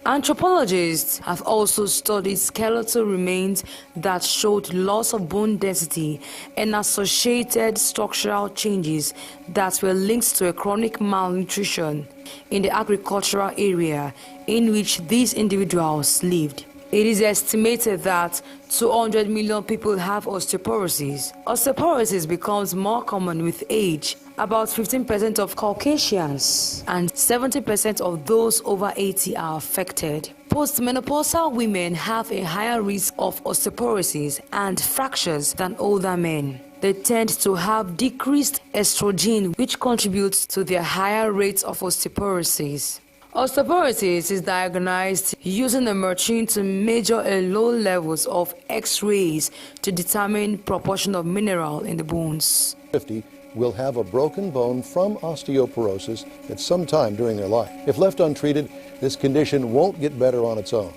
[SPEAKER 15] Anthropologists have also studied skeletal remains that showed loss of bone density and associated structural changes that were linked to a chronic malnutrition in the agricultural area in which these individuals lived. It is estimated that 200 million people have osteoporosis. Osteoporosis becomes more common with age. About 15% of Caucasians and 70% of those over 80 are affected. Postmenopausal women have a higher risk of osteoporosis and fractures than older men. They tend to have decreased estrogen, which contributes to their higher rates of osteoporosis. Osteoporosis is diagnosed using a machine to measure low levels of X-rays to determine proportion of mineral in the bones.
[SPEAKER 16] 50 will have a broken bone from osteoporosis at some time during their life. If left untreated, this condition won't get better on its own.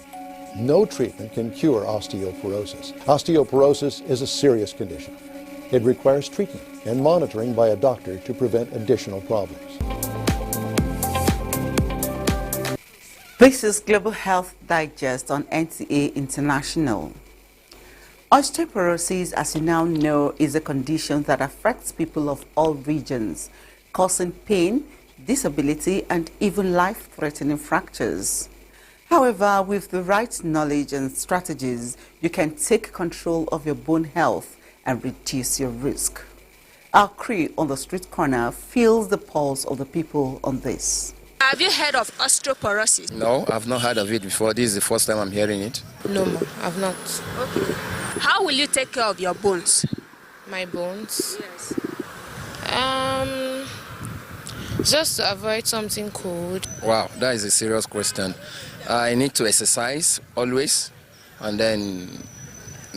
[SPEAKER 16] No treatment can cure osteoporosis. Osteoporosis is a serious condition. It requires treatment and monitoring by a doctor to prevent additional problems.
[SPEAKER 12] This is Global Health Digest on NTA International. Osteoporosis, as you now know, is a condition that affects people of all regions, causing pain, disability, and even life-threatening fractures. However, with the right knowledge and strategies, you can take control of your bone health and reduce your risk. Our crew on the street corner feels the pulse of the people on this.
[SPEAKER 17] Have you heard of osteoporosis?
[SPEAKER 18] No, I've not heard of it before. This is the first time I'm hearing it.
[SPEAKER 17] No, I've not. Okay. How will you take care of your bones?
[SPEAKER 19] My bones?
[SPEAKER 17] Yes.
[SPEAKER 19] Just to avoid something cold.
[SPEAKER 18] Wow, that is a serious question. I need to exercise always and then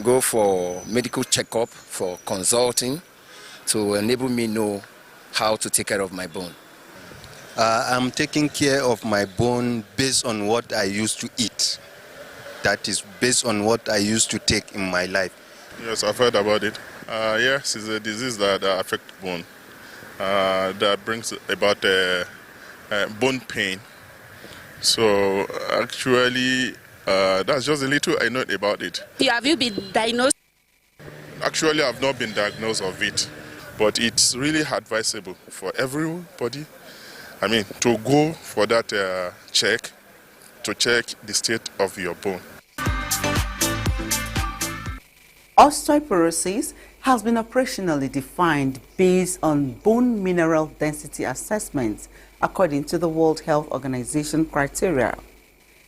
[SPEAKER 18] go for medical checkup, for consulting to enable me know how to take care of my bone.
[SPEAKER 26] I'm taking care of my bone based on what I used to eat. That is based on what I used to take in my life.
[SPEAKER 27] Yes, I've heard about it. Yes, it's a disease that affects bone. That brings about bone pain. So actually, that's just a little I know about it.
[SPEAKER 17] Have you been diagnosed?
[SPEAKER 27] Actually, I've not been diagnosed of it, but it's really advisable for everybody. I mean, to go for that check, to check the state of your bone.
[SPEAKER 12] Osteoporosis has been operationally defined based on bone mineral density assessments according to the World Health Organization criteria.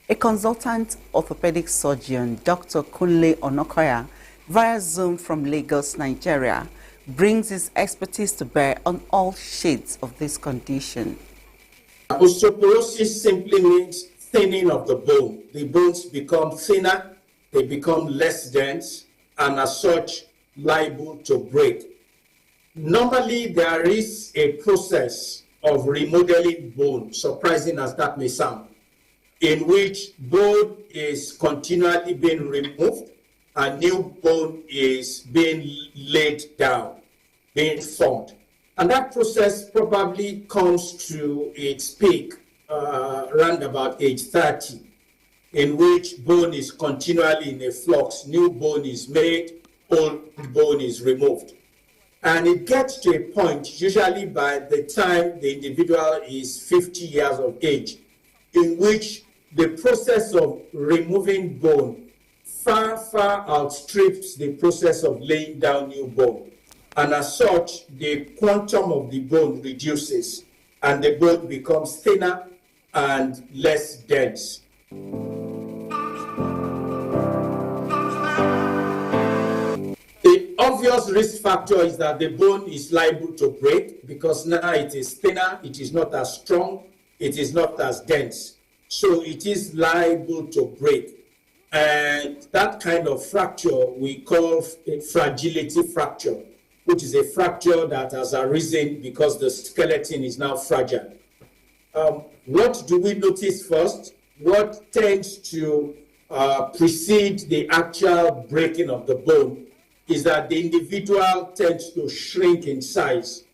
[SPEAKER 12] A consultant orthopedic surgeon, Dr. Kunle Onokoya, via Zoom from Lagos, Nigeria, brings his expertise to bear on all shades of this condition.
[SPEAKER 28] Osteoporosis simply means thinning of the bone. The bones become thinner, they become less dense, and as such, liable to break. Normally, there is a process of remodeling bone, surprising as that may sound, in which bone is continually being removed and new bone is being laid down, being formed. And that process probably comes to its peak around about age 30, in which bone is continually in a flux. New bone is made, old bone is removed. And it gets to a point, usually by the time the individual is 50 years of age, in which the process of removing bone far, far outstrips the process of laying down new bone. And as such, the quantum of the bone reduces and the bone becomes thinner and less dense. The obvious risk factor is that the bone is liable to break because now it is thinner, it is not as strong, it is not as dense. So it is liable to break. And that kind of fracture we call a fragility fracture, which is a fracture that has arisen because the skeleton is now fragile. What do we notice first? What tends to precede the actual breaking of the bone is that the individual tends to shrink in size.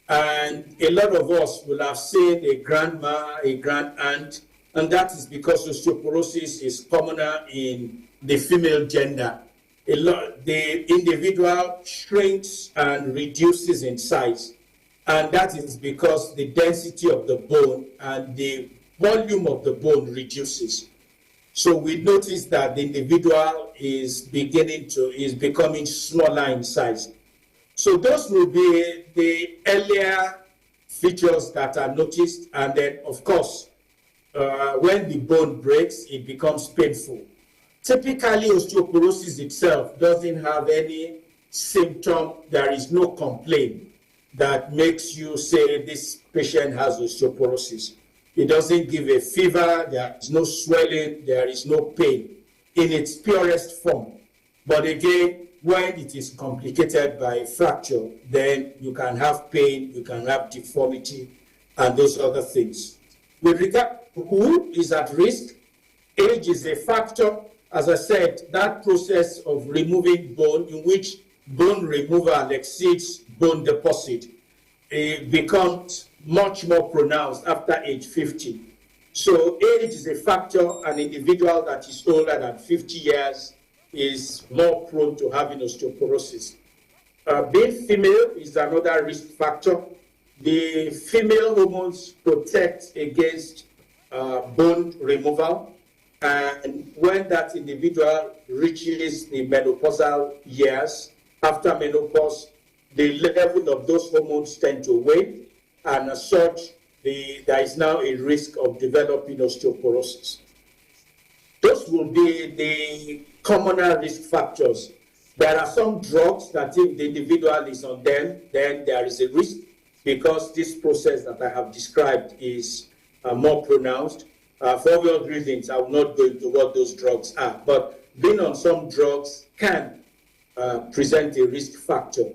[SPEAKER 28] And a lot of us will have seen a grandma, a grand-aunt, and that is because osteoporosis is commoner in the female gender. The individual shrinks and reduces in size, and that is because the density of the bone and the volume of the bone reduces. So we notice that the individual is becoming smaller in size. So those will be the earlier features that are noticed, and then of course, when the bone breaks, it becomes painful. Typically, osteoporosis itself doesn't have any symptom. There is no complaint that makes you say this patient has osteoporosis. It doesn't give a fever, there is no swelling, there is no pain in its purest form. But again, when it is complicated by fracture, then you can have pain, you can have deformity, and those other things. With regard to who is at risk, age is a factor. As I said, that process of removing bone, in which bone removal exceeds bone deposit, it becomes much more pronounced after age 50. So age is a factor. An individual that is older than 50 years is more prone to having osteoporosis. Being female is another risk factor. The female hormones protect against bone removal, and when that individual reaches the menopausal years, after menopause, the level of those hormones tend to wane, and as such, there is now a risk of developing osteoporosis. Those will be the commoner risk factors. There are some drugs that if the individual is on them, then there is a risk because this process that I have described is more pronounced. For obvious reasons, I will not go into what those drugs are, but being on some drugs can present a risk factor.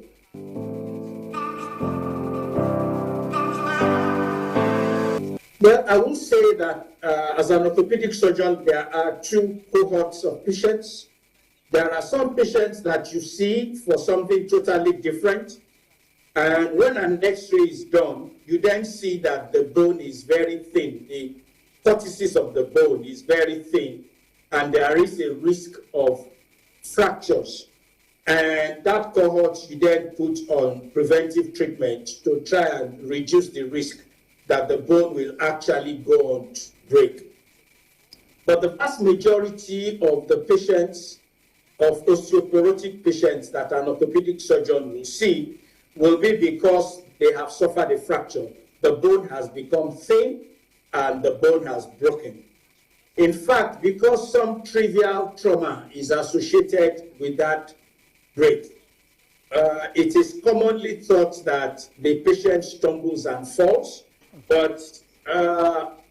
[SPEAKER 28] Well, I will say that as an orthopedic surgeon, there are two cohorts of patients. There are some patients that you see for something totally different. And when an X-ray is done, you then see that the bone is very thin. The cortices of the bone is very thin, and there is a risk of fractures. And that cohort you then put on preventive treatment to try and reduce the risk that the bone will actually go on to break. But the vast majority of the patients, of osteoporotic patients that an orthopedic surgeon will see, will be because they have suffered a fracture. The bone has become thin and the bone has broken. In fact, because some trivial trauma is associated with that break, it is commonly thought that the patient stumbles and falls, but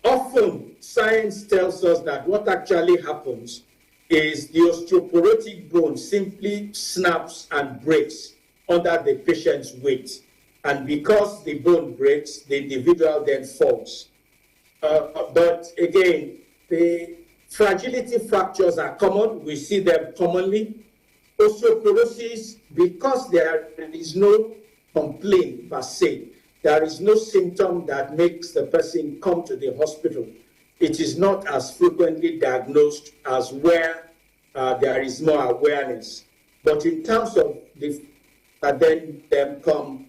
[SPEAKER 28] often science tells us that what actually happens is the osteoporotic bone simply snaps and breaks under the patient's weight. and because the bone breaks, the individual then falls. But again, the fragility fractures are common. We see them commonly. Osteoporosis, because there is no complaint per se, there is no symptom that makes the person come to the hospital. It is not as frequently diagnosed as where there is more awareness. But in terms of the then them come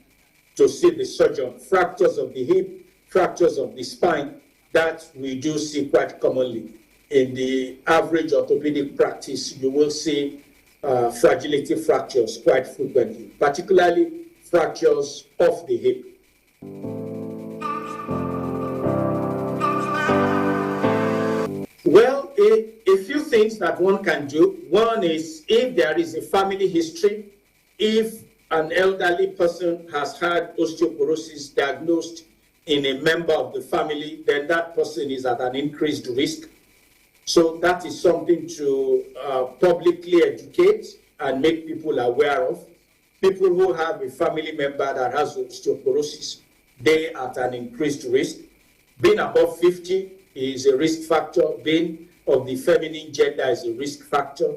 [SPEAKER 28] to see the surgeon, fractures of the hip, fractures of the spine, that we do see quite commonly. In the average orthopedic practice, you will see fragility fractures quite frequently, particularly fractures of the hip. Well, a few things that one can do. One is if there is a family history, if an elderly person has had osteoporosis diagnosed in a member of the family, then that person is at an increased risk. So that is something to publicly educate and make people aware of. People who have a family member that has osteoporosis, they are at an increased risk. Being above 50 is a risk factor. Being of the feminine gender is a risk factor.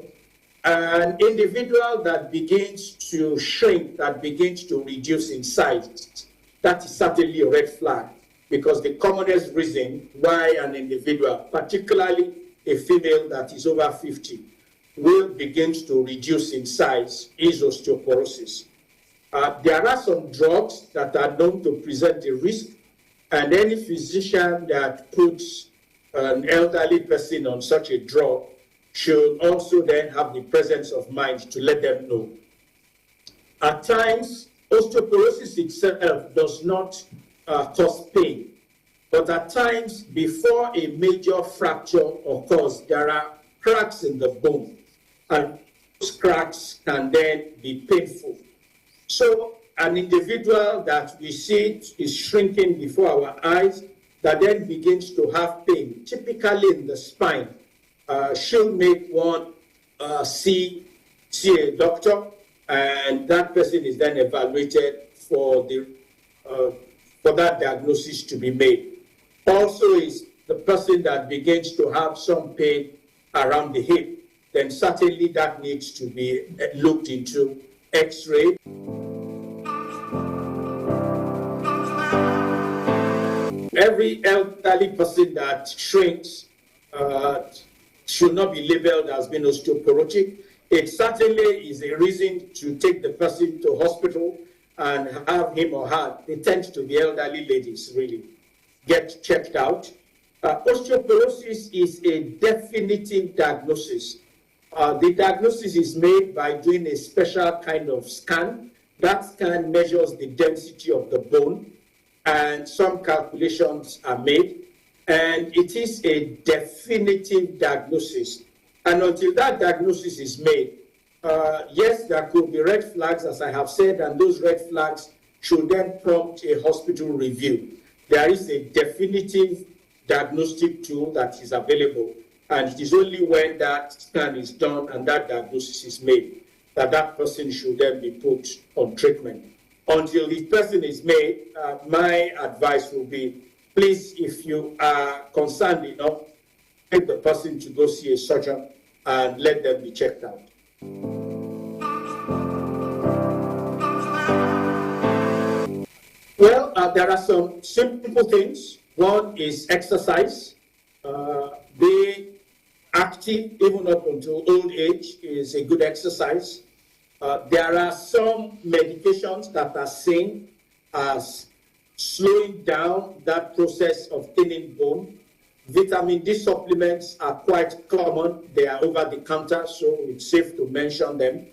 [SPEAKER 28] An individual that begins to shrink, that begins to reduce in size, that is certainly a red flag, because the commonest reason why an individual, particularly a female that is over 50, will begin to reduce in size is osteoporosis. There are some drugs that are known to present a risk, and any physician that puts an elderly person on such a drug should also then have the presence of mind to let them know. At times, osteoporosis itself does not cause pain, but at times, before a major fracture occurs, there are cracks in the bone, and those cracks can then be painful. So an individual that we see is shrinking before our eyes, that then begins to have pain, typically in the spine, should make one see a doctor, and that person is then evaluated for that diagnosis to be made. Also is the person that begins to have some pain around the hip, then certainly that needs to be looked into, X-ray. Every elderly person that shrinks should not be labeled as being osteoporotic. It certainly is a reason to take the person to hospital and have him or her, they tend to be elderly ladies really, get checked out. Osteoporosis is a definitive diagnosis. The diagnosis is made by doing a special kind of scan. That scan measures the density of the bone, and some calculations are made, and it is a definitive diagnosis. And until that diagnosis is made, yes, there could be red flags, as I have said, and those red flags should then prompt a hospital review. There is a definitive diagnostic tool that is available, and it is only when that scan is done and that diagnosis is made that that person should then be put on treatment. Until the person is made, my advice will be, please, if you are concerned enough, take the person to go see a surgeon and let them be checked out. Well, there are some simple things. One is exercise. Being active, even up until old age, is a good exercise. There are some medications that are seen as slowing down that process of thinning bone. Vitamin D supplements are quite common. They are over the counter, so it's safe to mention them.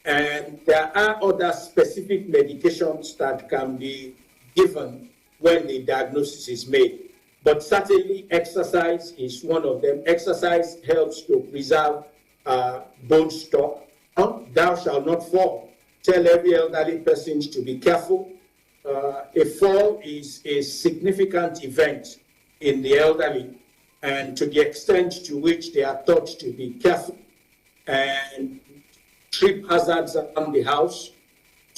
[SPEAKER 28] And there are other specific medications that can be given when the diagnosis is made. But certainly exercise is one of them. Exercise helps to preserve bone stock. Thou shalt not fall. Tell every elderly person to be careful. A fall is a significant event in the elderly, and to the extent to which they are taught to be careful and trip hazards around the house,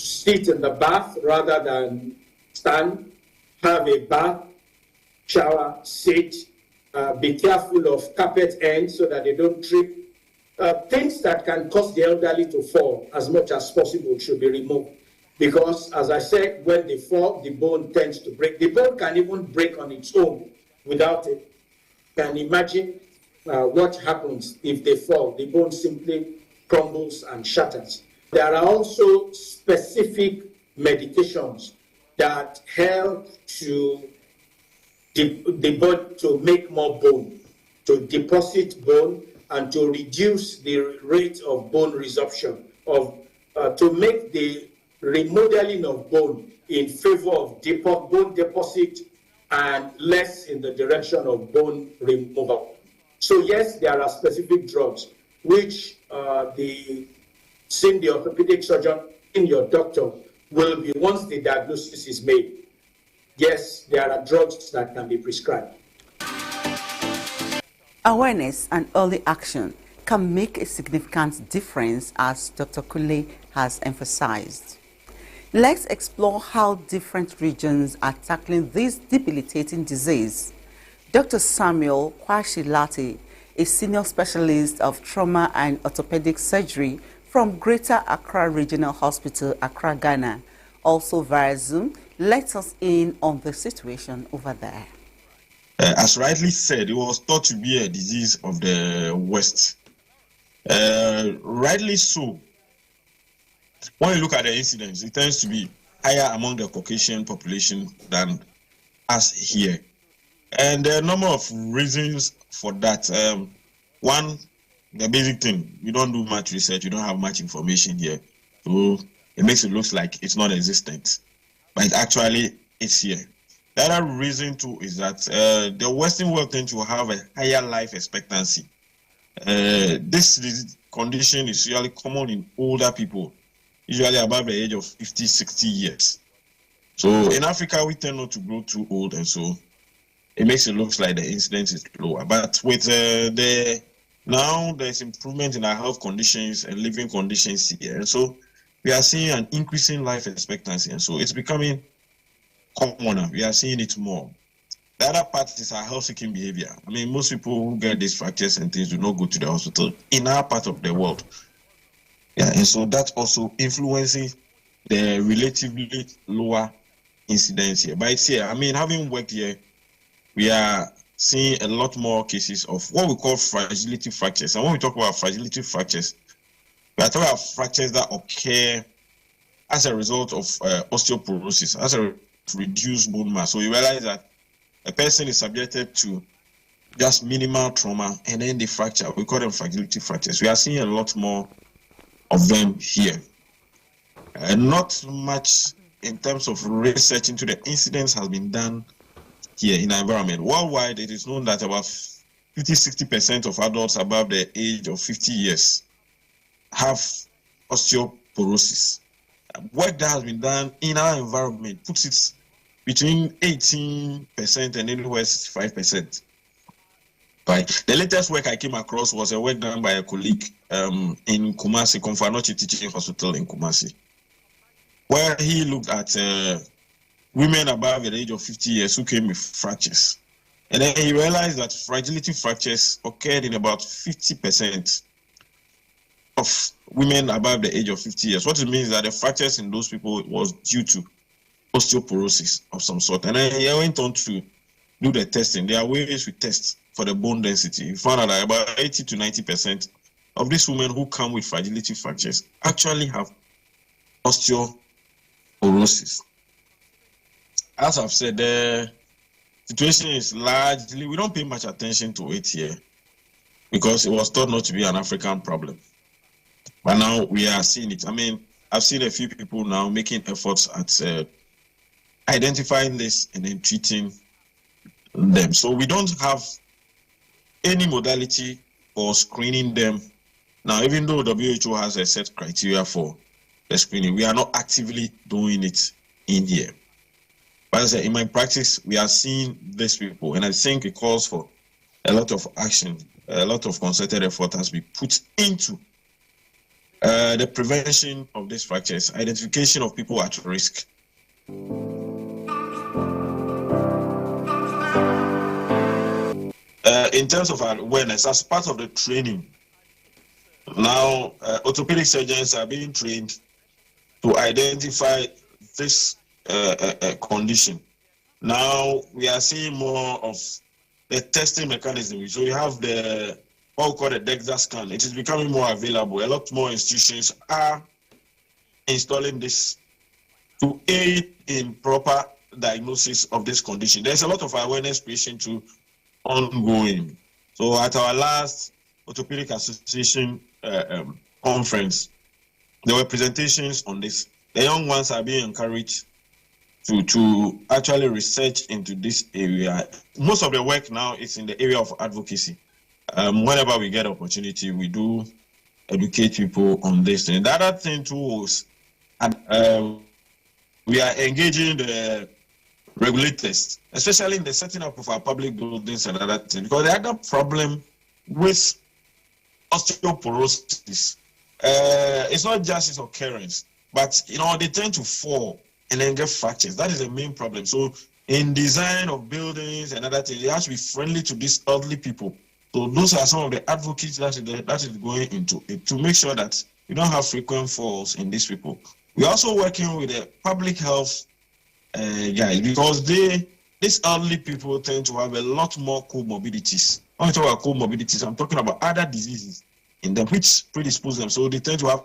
[SPEAKER 28] sit in the bath rather than stand, have a bath, shower, sit, be careful of carpet ends so that they don't trip. Things that can cause the elderly to fall as much as possible should be removed. Because, as I said, when they fall, the bone tends to break. The bone can even break on its own without it. You can imagine what happens if they fall. The bone simply crumbles and shatters. There are also specific medications that help to the bone to make more bone, to deposit bone, and to reduce the rate of bone resorption, to make the remodeling of bone in favor of bone deposit and less in the direction of bone removal. So yes, there are specific drugs which seeing the orthopedic surgeon in your doctor will be once the diagnosis is made. Yes, there are drugs that can be prescribed.
[SPEAKER 12] Awareness and early action can make a significant difference, as Dr. Kule has emphasized. Let's explore how different regions are tackling this debilitating disease. Dr. Samuel Kwashilati, a senior specialist of trauma and orthopedic surgery from Greater Accra Regional Hospital, Accra, Ghana, also via Zoom, lets us in on the situation over there.
[SPEAKER 3] As rightly said, it was thought to be a disease of the West. Rightly so. When you look at the incidence, it tends to be higher among the Caucasian population than us here. And there are a number of reasons for that. One, the basic thing, we don't do much research, we don't have much information here. So it makes it look like it's not existent, but actually it's here. The other reason too is that the Western world tends to have a higher life expectancy. This condition is usually common in older people, usually above the age of 50, 60 years. So in Africa, we tend not to grow too old, and so it makes it look like the incidence is lower. But with now there's improvement in our health conditions and living conditions here, and so we are seeing an increasing life expectancy, and so it's becoming commoner. We are seeing it more. The other part is our health-seeking behavior. I mean, most people who get these fractures and things do not go to the hospital in our part of the world. Yeah, and so that's also influencing the relatively lower incidence here. But it's here. I mean, having worked here, we are seeing a lot more cases of what we call fragility fractures. And when we talk about fragility fractures, we are talking about fractures that occur as a result of osteoporosis, as a reduced bone mass. So you realize that a person is subjected to just minimal trauma and then they fracture. We call them fragility fractures. We are seeing a lot more of them here. Not much in terms of research into the incidence has been done here in our environment. Worldwide, it is known that about 50-60% of adults above the age of 50 years have osteoporosis. Work that has been done in our environment puts it between 18% and anywhere 65%. Right. The latest work I came across was a work done by a colleague in Kumasi, Komfanochi Teaching Hospital in Kumasi, where he looked at women above the age of 50 years who came with fractures. And then he realized that fragility fractures occurred in about 50% of women above the age of 50 years. What it means is that the fractures in those people was due to osteoporosis of some sort. And then he went on to do the testing. There are ways we test for the bone density. He found out that about 80 to 90% of these women who come with fragility fractures actually have osteoporosis. As I've said, the situation is largely, we don't pay much attention to it here because it was thought not to be an African problem. But now we are seeing it. I mean, I've seen a few people now making efforts at identifying this and then treating them. So we don't have any modality for screening them. Now, even though WHO has a set criteria for the screening, we are not actively doing it in here. But as I said, in my practice, we are seeing these people, and I think it calls for a lot of action, a lot of concerted effort has been put into the prevention of these fractures, identification of people at risk. In terms of awareness, as part of the training, now orthopedic surgeons are being trained to identify this condition. Now we are seeing more of the testing mechanism. So you have the what we call the DEXA scan. It is becoming more available. A lot more institutions are installing this to aid in proper diagnosis of this condition. There's a lot of awareness creation too ongoing. So at our last Orthopedic Association conference, there were presentations on this. The young ones are being encouraged to actually research into this area. Most of the work now is in the area of advocacy. Whenever we get opportunity, we do educate people on this. And the other thing too is we are engaging the regulators, especially in the setting up of our public buildings and other things, because the other problem with osteoporosis, it's not just its occurrence, but they tend to fall and then get fractures. That is the main problem. So in design of buildings and other things, it has to be friendly to these elderly people. So those are some of the advocates that is going into it to make sure that you don't have frequent falls in these people. We're also working with the public health guys, because these elderly people tend to have a lot more comorbidities. When I talk about comorbidities, I'm talking about other diseases in them which predispose them. So they tend to have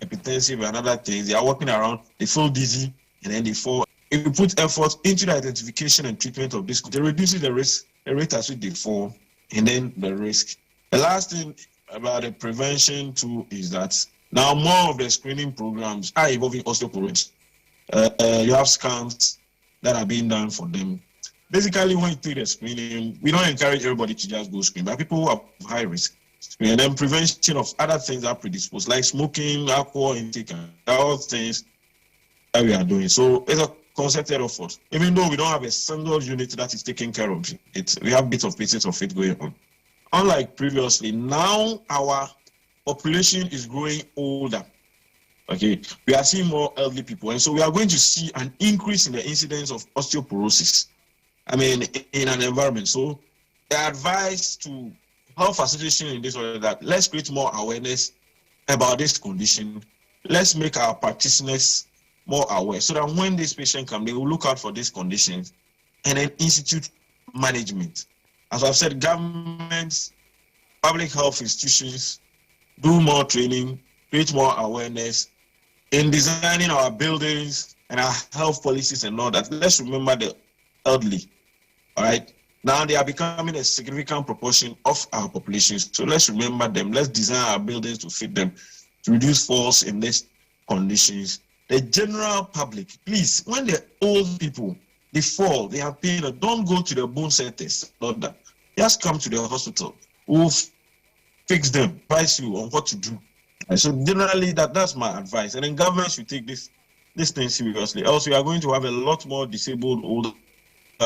[SPEAKER 3] hypertensive and other things. They are walking around, they feel dizzy, and then they fall. If you put effort into the identification and treatment of this, they reduces the risk, the rate at which they fall, and then the risk. The last thing about the prevention too is that now more of the screening programs are involving osteoporosis. You have scans that are being done for them. Basically, when you do the screening, we don't encourage everybody to just go screen, but people who have high risk. And then prevention of other things that are predisposed, like smoking, alcohol intake, and all things that we are doing. So it's a concerted effort. Even though we don't have a single unit that is taking care of it, we have bits of pieces of it going on. Unlike previously, now our population is growing older. Okay, we are seeing more elderly people, and so we are going to see an increase in the incidence of osteoporosis. In an environment. So the advice to health association in this way that let's create more awareness about this condition. Let's make our practitioners more aware so that when this patient comes, they will look out for these conditions and then institute management. As I've said, governments, public health institutions do more training, create more awareness in designing our buildings and our health policies and all that. Let's remember the elderly. All right. Now they are becoming a significant proportion of our population. So let's remember them. Let's design our buildings to fit them, to reduce falls in these conditions. The general public, please, when the old people, they fall, they have pain, don't go to the bone centers. Not that. Just come to the hospital. We'll fix them, advise you on what to do. So generally, that's my advice. And then government should take this thing seriously. Also, we are going to have a lot more disabled older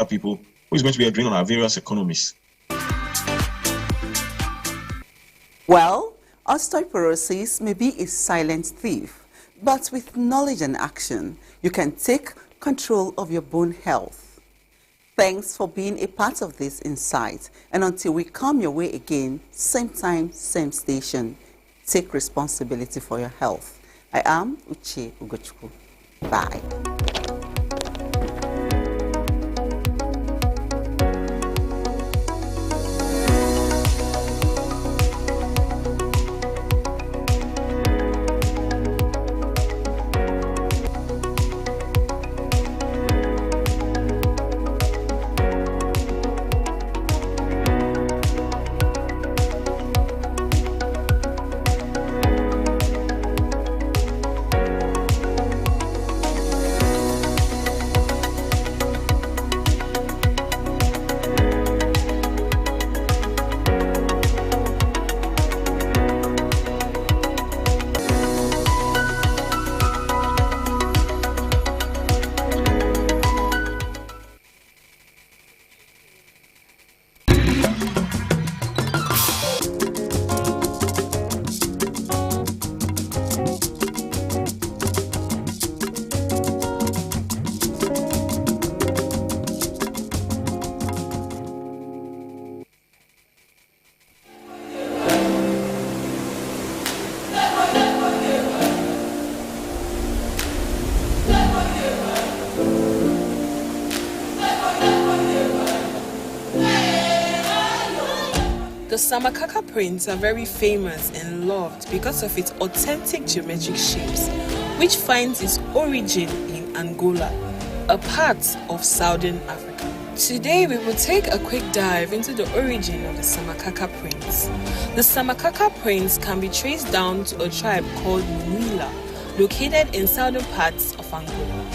[SPEAKER 3] people who is going to be a drain on our various economies.
[SPEAKER 12] Well, osteoporosis may be a silent thief, but with knowledge and action, you can take control of your bone health. Thanks for being a part of this insight. And until we come your way again, same time, same station, take responsibility for your health. I am Uche Ugochukwu. Bye.
[SPEAKER 17] The Samakaka prints are very famous and loved because of its authentic geometric shapes, which finds its origin in Angola, a part of southern Africa. Today we will take a quick dive into the origin of the Samakaka prints. The Samakaka prints can be traced down to a tribe called Mumila, located in southern parts of Angola.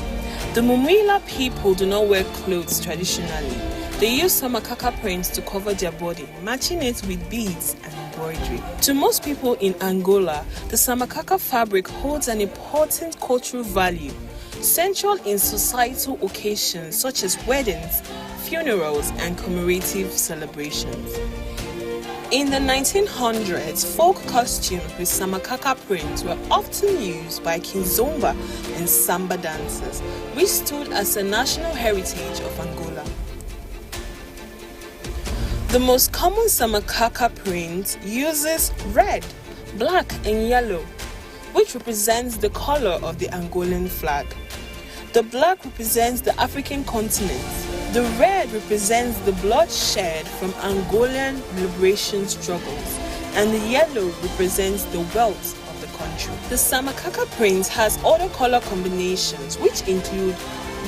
[SPEAKER 17] The Mumila people do not wear clothes traditionally. They use Samakaka prints to cover their body, matching it with beads and embroidery. To most people in Angola, the Samakaka fabric holds an important cultural value, central in societal occasions such as weddings, funerals, and commemorative celebrations. In the 1900s, folk costumes with Samakaka prints were often used by Kizomba and Samba dancers, which stood as a national heritage of Angola. The most common Samakaka print uses red, black, and yellow, which represents the color of the Angolan flag. The black represents the African continent. The red represents the bloodshed from Angolan liberation struggles, and the yellow represents the wealth of the country. The Samakaka print has other color combinations, which include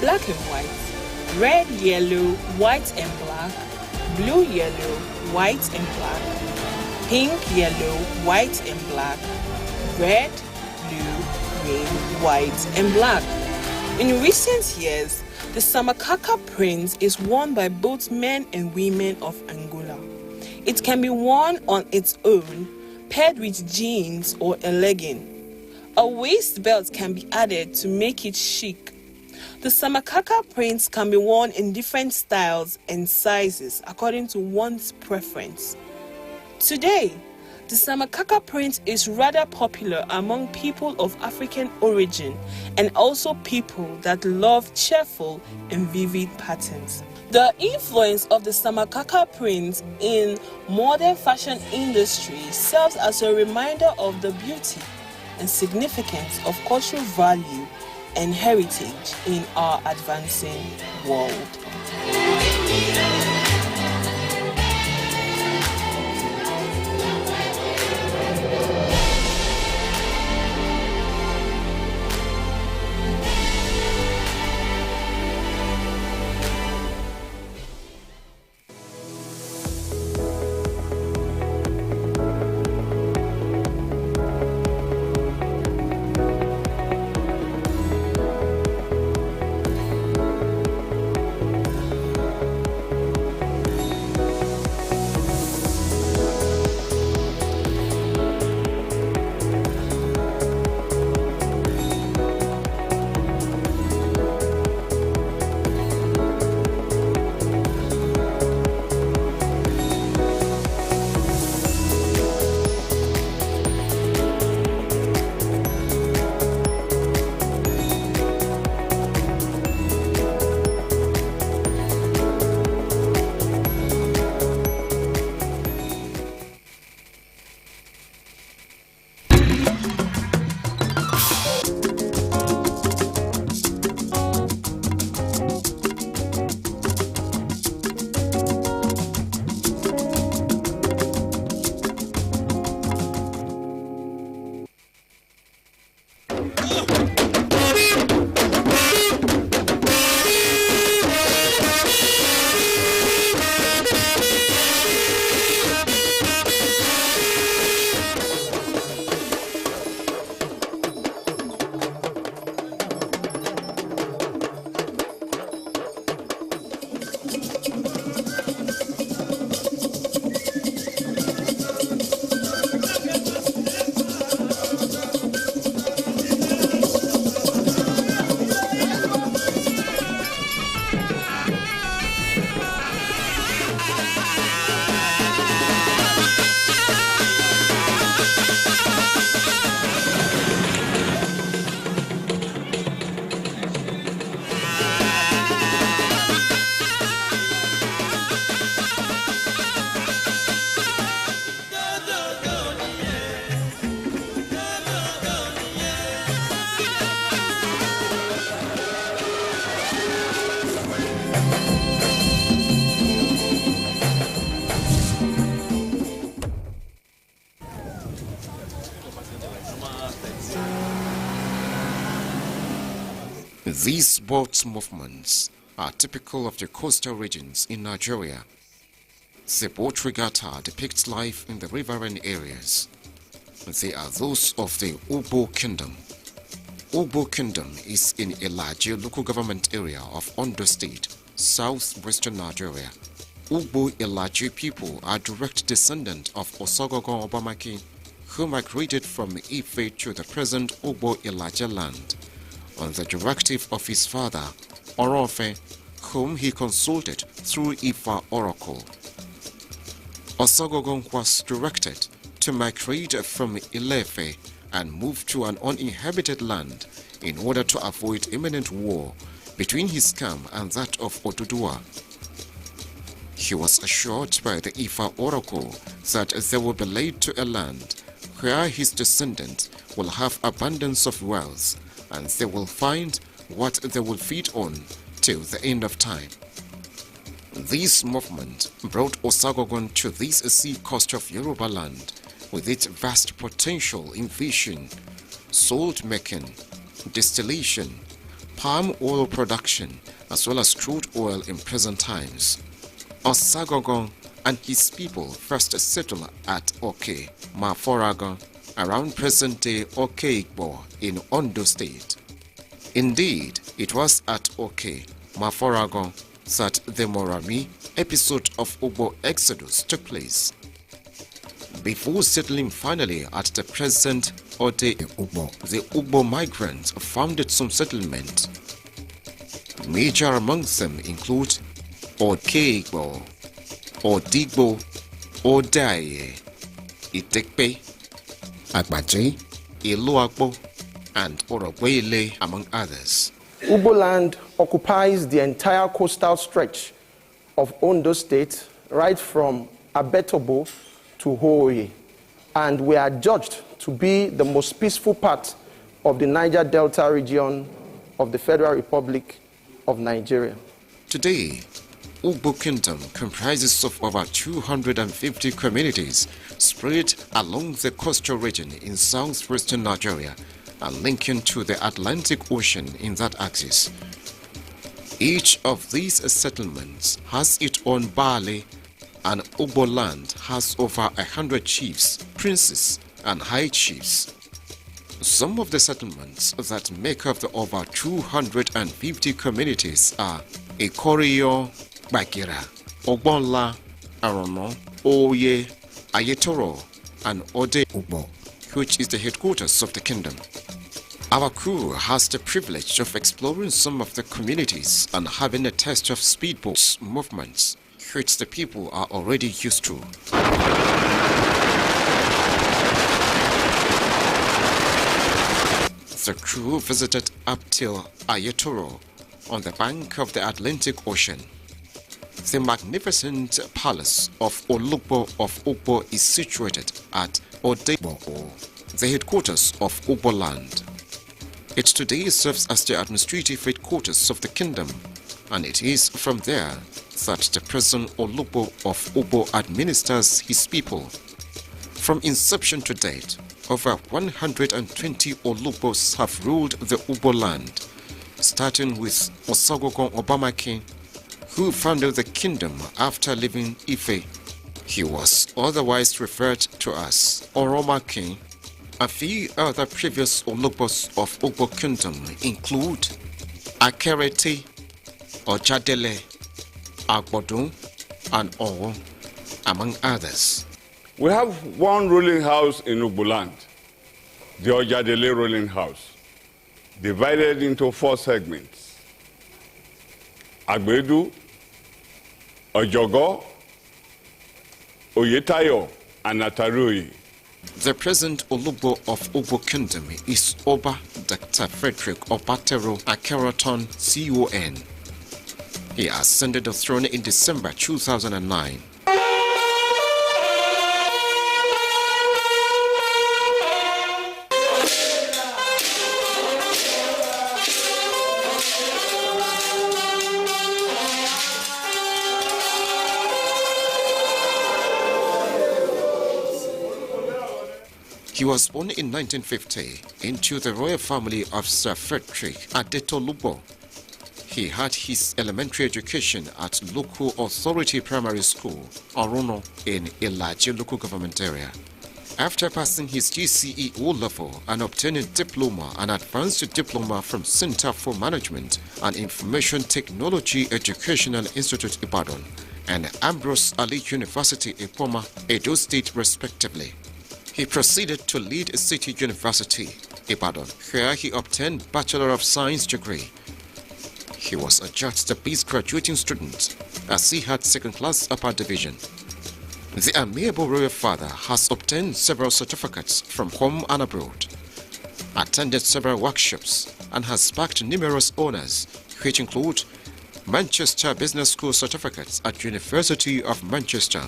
[SPEAKER 17] black and white, red, yellow, white and black, blue, yellow, white and black, pink, yellow, white and black, red, blue, green, white and black. In recent years, the Samakaka print is worn by both men and women of Angola. It can be worn on its own, paired with jeans or a legging. A waist belt can be added to make it chic. The Samakaka prints can be worn in different styles and sizes according to one's preference. Today, the Samakaka print is rather popular among people of African origin and also people that love cheerful and vivid patterns. The influence of the Samakaka print in modern fashion industry serves as a reminder of the beauty and significance of cultural value and heritage in our advancing world.
[SPEAKER 4] These boat movements are typical of the coastal regions in Nigeria. The boat regatta depicts life in the riverine areas. They are those of the Ugbo Kingdom. Ugbo Kingdom is in a larger local government area of Ondo State, southwestern Nigeria. Ugbo Ilaji people are direct descendants of Osogogon Obamaki, who migrated from Ife to the present Ugbo Ilaji land on the directive of his father, Orofe, whom he consulted through Ifa Oracle. Osogogon was directed to migrate from Ilefe and move to an uninhabited land in order to avoid imminent war between his camp and that of Oduduwa. He was assured by the Ifa Oracle that they will be laid to a land where his descendants will have abundance of wealth and they will find what they will feed on till the end of time. This movement brought Osagogon to this sea coast of Yoruba land with its vast potential in fishing, salt making, distillation, palm oil production, as well as crude oil in present times. Osagogon and his people first settled at Oke, Maforagon, around present-day Oke-Igbo in Ondo State. Indeed, it was at Oke, Maforagon, that the Morami episode of Ugbo Exodus took place. Before settling finally at the present Ode Ugbo, the Ugbo migrants founded some settlements. Major among them include Oke-Igbo, Odigbo, Odaye, Itekpe, Agbaje, Iluagbo, and Orogwele, among others.
[SPEAKER 14] Ugbo land occupies the entire coastal stretch of Ondo State, right from Abetobo to Hoye, and we are judged to be the most peaceful part of the Niger Delta region of the Federal Republic of Nigeria.
[SPEAKER 4] Today, Ugbo Kingdom comprises of over 250 communities spread along the coastal region in southwestern Nigeria and linking to the Atlantic Ocean in that axis. Each of these settlements has its own Bali, and Ugbo land has over 100 chiefs, princes, and high chiefs. Some of the settlements that make up the over 250 communities are Ikorio, Bakira, Ogbonla, Arono, Oye, Ayetoro, and Ode Ugbo, which is the headquarters of the kingdom. Our crew has the privilege of exploring some of the communities and having a taste of speedboat movements, which the people are already used to. The crew visited up till Ayetoro on the bank of the Atlantic Ocean. The magnificent palace of Olugbo of Ugbo is situated at Odebo, the headquarters of Ugbo land. It today serves as the administrative headquarters of the kingdom, and it is from there that the present Olugbo of Ugbo administers his people. From inception to date, over 120 Olugbos have ruled the Ugbo land, starting with Osagogon Obamaki, who founded the kingdom after leaving Ife. He was otherwise referred to as Oromaki. A few other previous Olugbos of Ugbo Kingdom include Akerete, Ojadele, Agbodun, and Owo, among others.
[SPEAKER 20] We have one ruling house in Ugbo land, the Ojadele ruling house, divided into 4 segments: Agbedu, Ojogo, Oyetayo, and Atarui.
[SPEAKER 4] The present Olugbo of Ugbo Kingdom is Oba Dr. Frederick Obatero Akeroton CON. He ascended the throne in December 2009. He was born in 1950 into the royal family of Sir Frederick Adetolubo. He had his elementary education at local authority primary school, Orono, in Ilaji local government area. After passing his GCE O-level and obtaining diploma and advanced diploma from Center for Management and Information Technology Educational Institute Ibadan and Ambrose Ali University Ipoma, Edo State respectively, he proceeded to Lead City University, Ibadan, where he obtained Bachelor of Science degree. He was adjudged the best graduating student as he had second-class upper division. The amiable royal father has obtained several certificates from home and abroad, attended several workshops, and has backed numerous honors, which include Manchester Business School certificates at University of Manchester,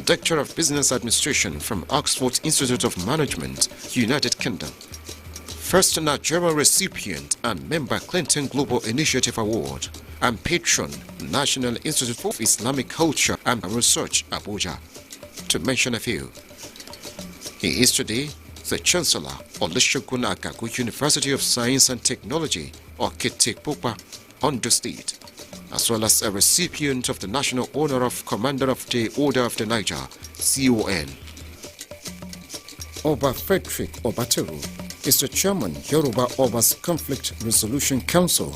[SPEAKER 4] Doctor of Business Administration from Oxford Institute of Management, United Kingdom, first Nigerian recipient and member Clinton Global Initiative Award, and patron National Institute for Islamic Culture and Research, Abuja, to mention a few. He is today the Chancellor of Olusegun Agagu University of Science and Technology, Okitipupa, Ondo State, as well as a recipient of the National Honor of Commander of the Order of the Niger, CON. Oba Frederick Obateru is the chairman Yoruba Oba's Conflict Resolution Council,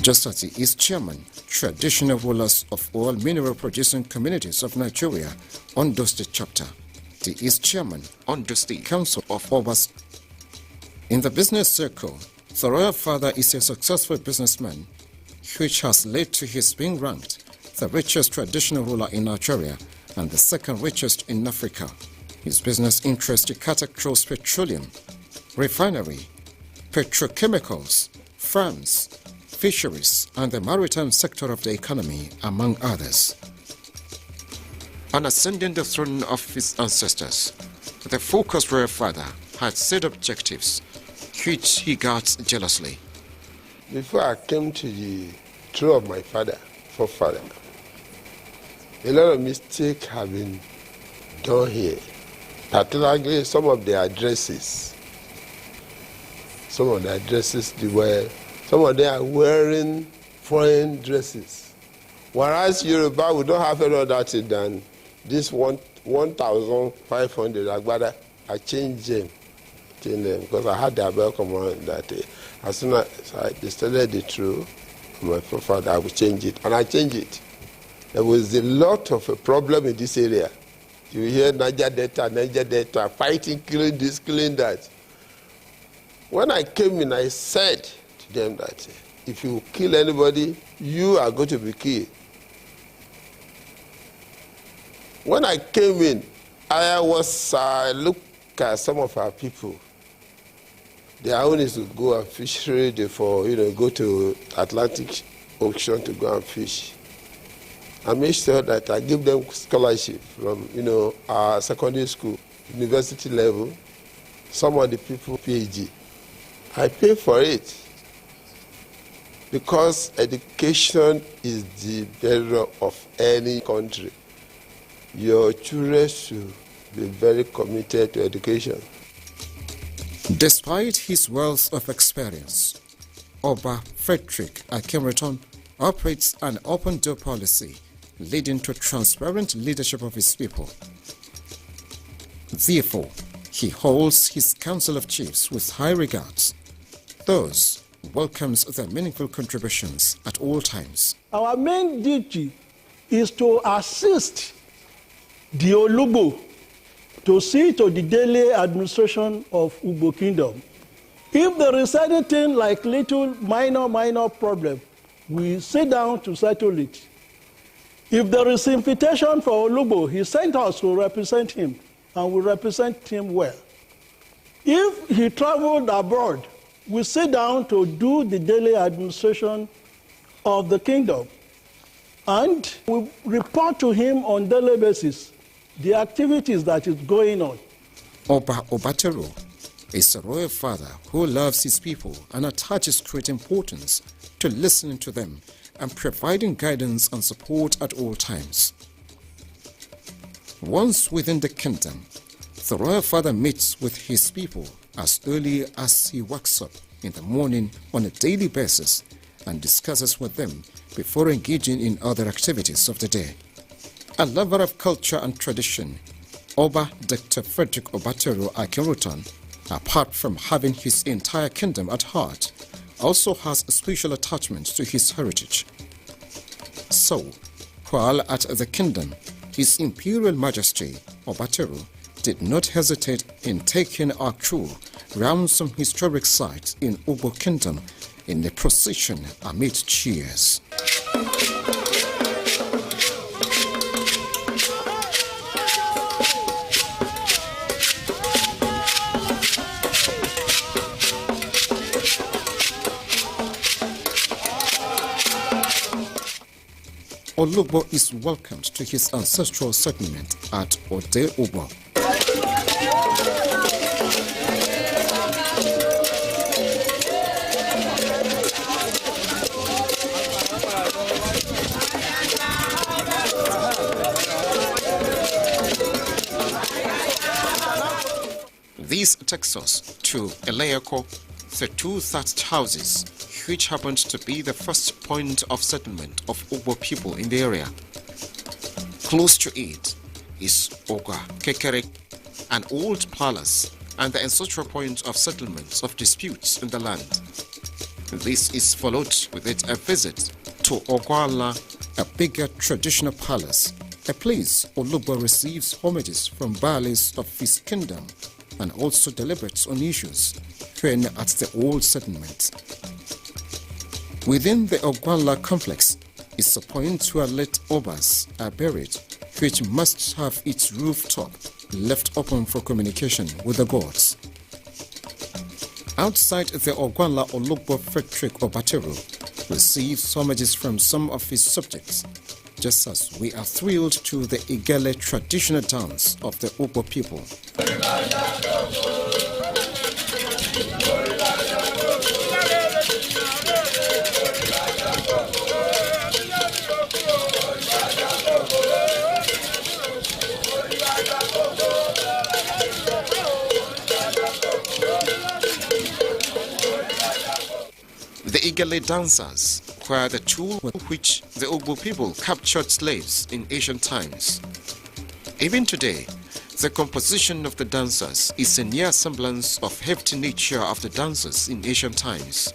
[SPEAKER 4] just as he is chairman, traditional rulers of all mineral-producing communities of Nigeria, Ondo State Chapter. He is chairman, Ondo State Council of Obas. In the business circle, the royal father is a successful businessman, which has led to his being ranked the richest traditional ruler in Nigeria and the second richest in Africa. His business interests caterpillars petroleum, refinery, petrochemicals, farms, fisheries, and the maritime sector of the economy, among others. On ascending the throne of his ancestors, the focused royal father had set objectives, which he guards jealously.
[SPEAKER 2] Before I came to the throne of my forefather, a lot of mistakes have been done here, particularly some of the addresses. Some of them are wearing foreign dresses. Whereas Yoruba, we don't have any other thing than this 1,500 agbada. I changed them because I had the Abel command that as soon as I started the truth of my forefather, I would change it. And I changed it. There was a lot of a problem in this area. You hear Niger Delta, fighting, killing this, killing that. When I came in, I said to them that if you kill anybody, you are going to be killed. When I came in, I looked at some of our people. Their own is to go and fish go to Atlantic Ocean to go and fish. I made sure that I give them scholarship from, our secondary school, university level, some of the people PhD. I pay for it because education is the bedrock of any country. Your children should be very committed to education.
[SPEAKER 4] Despite his wealth of experience, Oba Frederick Akinreton operates an open-door policy leading to transparent leadership of his people. Therefore, he holds his Council of Chiefs with high regards. Thus, welcomes their meaningful contributions at all times.
[SPEAKER 5] Our main duty is to assist the Olugbo to see to the daily administration of Ugbo Kingdom. If there is anything like little minor problem, we sit down to settle it. If there is invitation for Olugbo, he sent us to represent him, and we represent him well. If he traveled abroad, we sit down to do the daily administration of the kingdom, and we report to him on daily basis the activities that is going on.
[SPEAKER 4] Oba Obateru is a royal father who loves his people and attaches great importance to listening to them and providing guidance and support at all times. Once within the kingdom, The royal father meets with his people as early as he wakes up in the morning on a daily basis and discusses with them before engaging in other activities of the day. A lover of culture and tradition, Oba Dr. Frederick Obatero Akinrutan, apart from having his entire kingdom at heart, also has a special attachment to his heritage. So, while at the kingdom, His Imperial Majesty Obatero did not hesitate in taking our crew round some historic sites in Ugbo Kingdom in a procession amid cheers. Olugbo is welcomed to his ancestral settlement at Ode Ugbo. This takes us to Eleako, the two thatched houses, which happened to be the first point of settlement of Ugbo people in the area. Close to it is Oga Kekere, an old palace and the ancestral point of settlements of disputes in the land. This is followed with it a visit to Ogwala, a bigger traditional palace, a place Olugbo receives homages from Baales of his kingdom and also deliberates on issues when at the old settlement. Within the Ogwala complex is a point where late Obas are buried, which must have its rooftop left open for communication with the gods. Outside the Ogwala, Olugbo Frederick Obatero receives homages from some of his subjects, just as we are thrilled to the Igele traditional dance of the Ugbo people. The Igele dancers were the tool with which the Ugbo people captured slaves in ancient times. Even today, the composition of the dancers is a near semblance of hefty nature of the dancers in ancient times.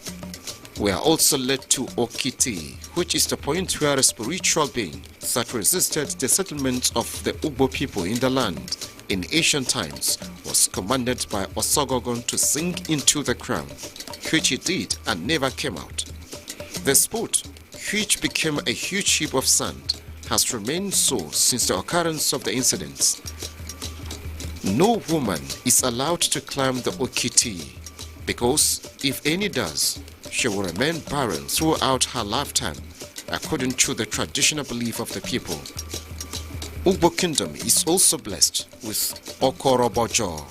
[SPEAKER 4] We are also led to Okiti, which is the point where a spiritual being that resisted the settlement of the Ugbo people in the land in ancient times was commanded by Osogogon to sink into the crown, which he did and never came out. The spot, which became a huge heap of sand, has remained so since the occurrence of the incidents. No woman is allowed to climb the Okiti because if any does, she will remain barren throughout her lifetime, according to the traditional belief of the people. Ugbo Kingdom is also blessed with Okorobojo.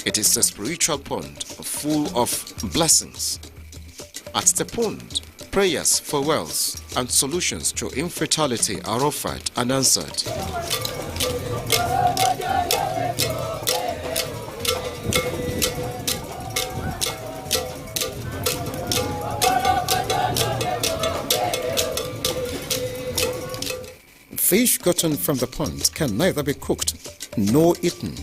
[SPEAKER 4] It is a spiritual pond full of blessings. At the pond, prayers for wealth and solutions to infertility are offered and answered. Fish gotten from the pond can neither be cooked nor eaten,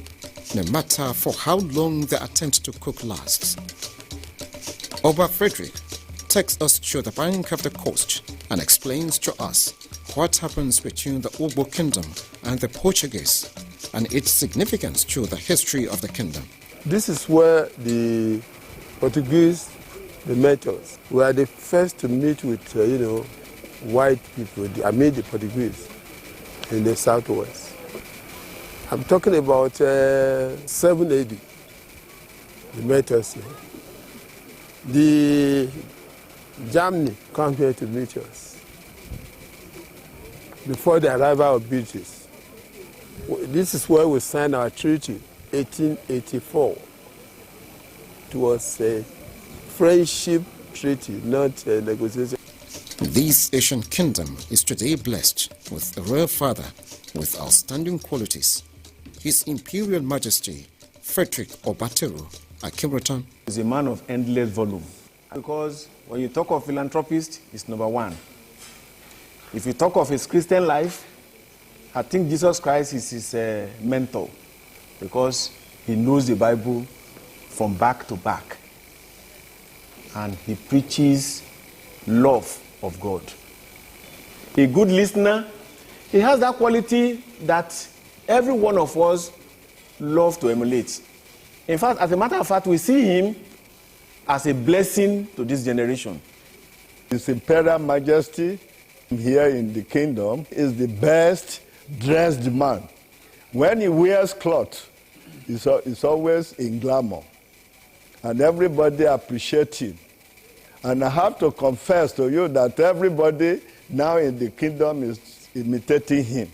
[SPEAKER 4] no matter for how long the attempt to cook lasts. Oba Frederick takes us to the bank of the coast and explains to us what happens between the Ugbo Kingdom and the Portuguese and its significance to the history of the kingdom.
[SPEAKER 2] This is where the Portuguese, they met us. We are the first to meet with, white people, the Portuguese in the southwest. I'm talking about 7 AD. They met us here. The Germany come here to meet us before the arrival of British. This is where we signed our treaty, 1884. It was a friendship treaty, not a negotiation.
[SPEAKER 4] This ancient kingdom is today blessed with a royal father with outstanding qualities. His Imperial Majesty Frederick Obatero Akinruntan
[SPEAKER 1] is a man of endless volume, because when you talk of philanthropist, he's number one. If you talk of his Christian life, I think Jesus Christ is his mentor, because he knows the Bible from back to back, and he preaches love of God. A good listener, he has that quality that every one of us love to emulate. In fact, as a matter of fact, we see him as a blessing to this generation.
[SPEAKER 6] His Imperial Majesty here in the kingdom is the best dressed man. When he wears cloth, it's always in glamour, and everybody appreciates him. And I have to confess to you that everybody now in the kingdom is imitating him.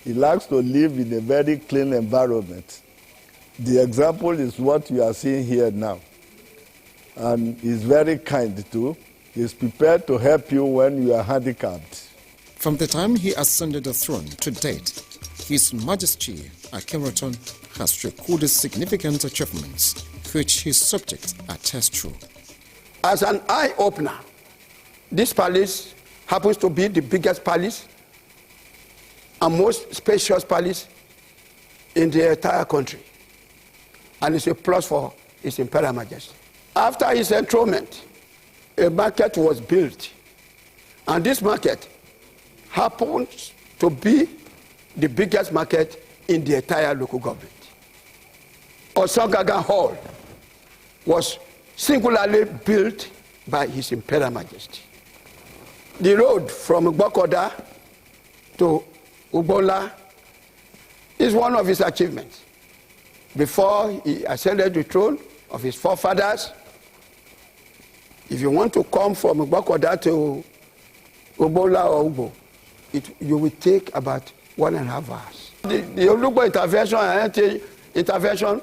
[SPEAKER 6] He likes to live in a very clean environment. The example is what you are seeing here now. And he's very kind too. He's prepared to help you when you are handicapped.
[SPEAKER 4] From the time he ascended the throne to date, His Majesty Akinruntan has recorded significant achievements which his subjects attest to.
[SPEAKER 28] As an eye-opener, this palace happens to be the biggest palace and most spacious palace in the entire country. And it's a plus for His Imperial Majesty. After his enthronement, a market was built. And this market happens to be the biggest market in the entire local government. Osangaga Hall was singularly built by His Imperial Majesty. The road from Gbokoda to Ubola is one of his achievements. Before he ascended the throne of his forefathers, if you want to come from Gbokoda to Ubola or Ubo, you will take about 1.5 hours. The Olugbo intervention and NTA intervention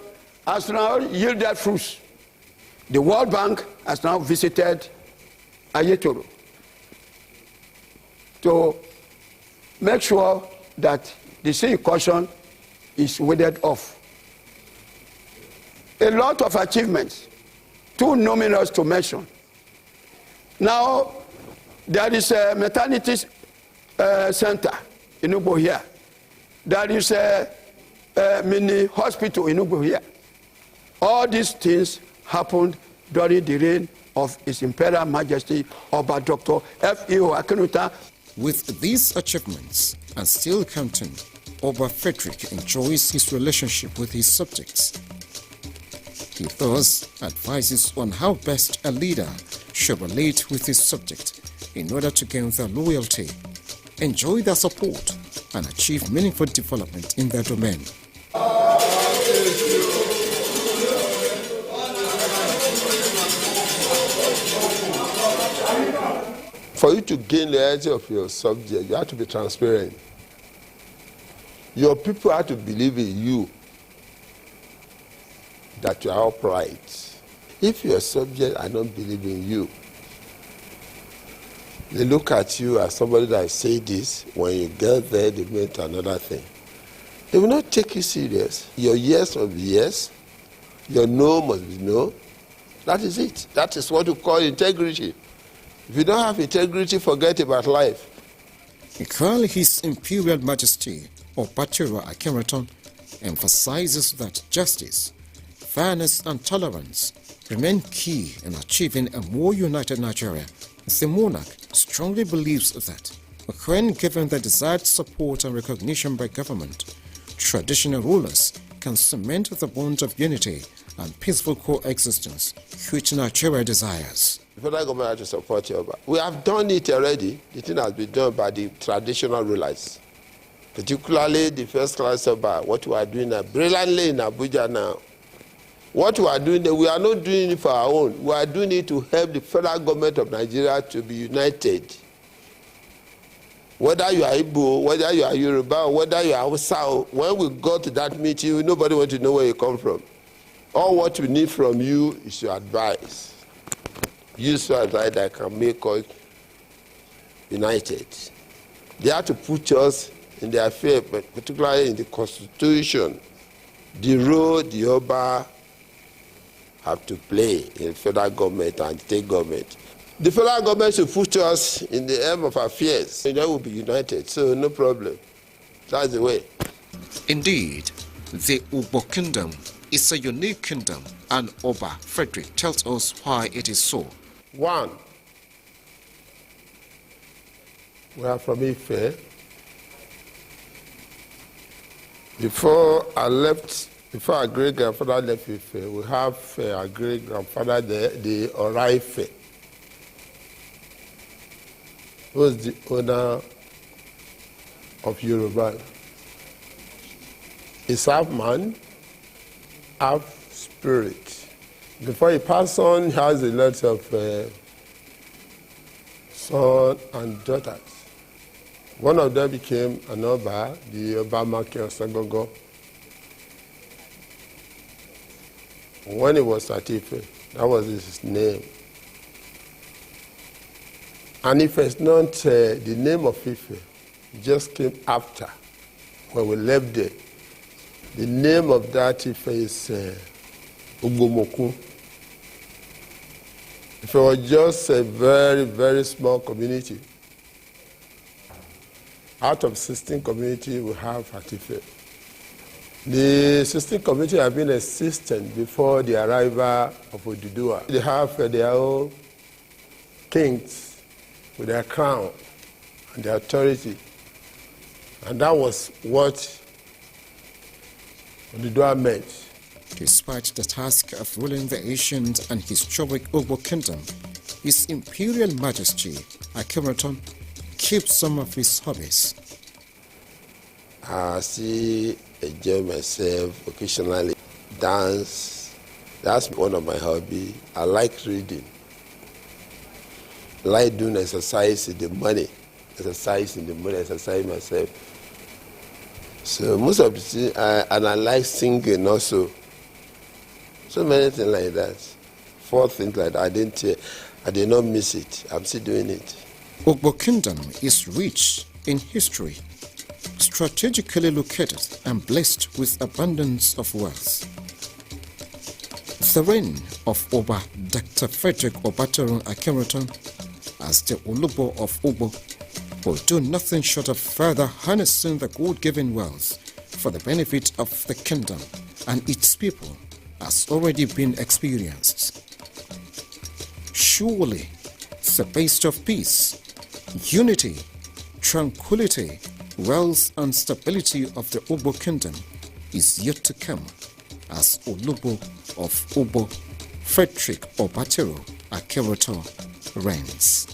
[SPEAKER 28] has now yielded fruits. The World Bank has now visited Ayetoro to make sure that the sea incursion is weeded off. A lot of achievements, too numerous to mention. Now, there is a maternity center in Ugbo here. There is a mini hospital in Ugbo here. All these things happened during the reign of His Imperial Majesty Oba Dr. F.E.O. Akinruntan.
[SPEAKER 4] With these achievements, and still counting, Oba Frederick enjoys his relationship with his subjects. He thus advises on how best a leader should relate with his subject in order to gain their loyalty, enjoy their support, and achieve meaningful development in their domain.
[SPEAKER 2] For you to gain the loyalty of your subject, you have to be transparent. Your people have to believe in you, that you are upright. If your subject are not believing in you, they look at you as somebody that say this, when you get there, they go into another thing. They will not take you serious. Your yes must be yes, your no must be no. That is it. That is what you call integrity. If you don't have integrity, forget about life.
[SPEAKER 4] While His Imperial Majesty Obatero Akinruntan emphasizes that justice, fairness and tolerance remain key in achieving a more united Nigeria, the monarch strongly believes that when given the desired support and recognition by government, traditional rulers can cement the bond of unity and peaceful coexistence which Nigeria desires.
[SPEAKER 2] The federal government has to support you. We have done it already. The thing has been done by the traditional rulers, particularly the first class Oba. What we are doing brilliantly in Abuja now. What we are doing, we are not doing it for our own. We are doing it to help the federal government of Nigeria to be united. Whether you are Igbo, whether you are Yoruba, whether you are Hausa, when we go to that meeting, nobody wants to know where you come from. All what we need from you is your advice. Use your advice that can make us united. They have to put us in their affair, but particularly in the Constitution. the role the Oba have to play in federal government and state government. The federal government should put us in the aim of affairs. Then we'll be united, so no problem. That's the way.
[SPEAKER 4] Indeed, the Ugbo kingdom is a unique kingdom, and Oba Frederick tells us why it is so.
[SPEAKER 2] One, we are from Ife. Before our great-grandfather left Ife, we have our great-grandfather there, the Oraife, who was the owner of Yoruba. He's half man, half spirit. Before he passed on, he has a lot of sons and daughters. One of them became an Oba, the Obama Osagogo. When he was at Ife, that was his name. And Ife is not the name of Ife, it just came after, when we left there. The name of that Ife is Ugbomoku. Ife was just a very, very small community. Out of 16 communities we have at Ife. The 16 communities have been existent before the arrival of Oduduwa. They have their own kings with their crown and their authority. And that was what Oduduwa meant.
[SPEAKER 4] Despite the task of ruling the ancient and historic Ugbo kingdom, His Imperial Majesty Akhenaton keeps some of his hobbies.
[SPEAKER 2] I enjoy myself occasionally. Dance, that's one of my hobbies. I like reading. I like doing exercise in the morning. Exercise myself. So most of the things, and I like singing also. So many things like that. 4 things like that. I did not miss it. I'm still doing it.
[SPEAKER 4] Ugbo Kingdom is rich in history, strategically located and blessed with abundance of wealth. The reign of Oba Dr. Frederick Obatoro Akhenaton as the Ulubo of Ugbo will do nothing short of further harnessing the God-given wealth for the benefit of the kingdom and its people has already been experienced. Surely, the base of peace, unity, tranquility, wealth and stability of the Ugbo kingdom is yet to come as Ulubo of Ugbo Frederick Obatoro Akhenaton reigns.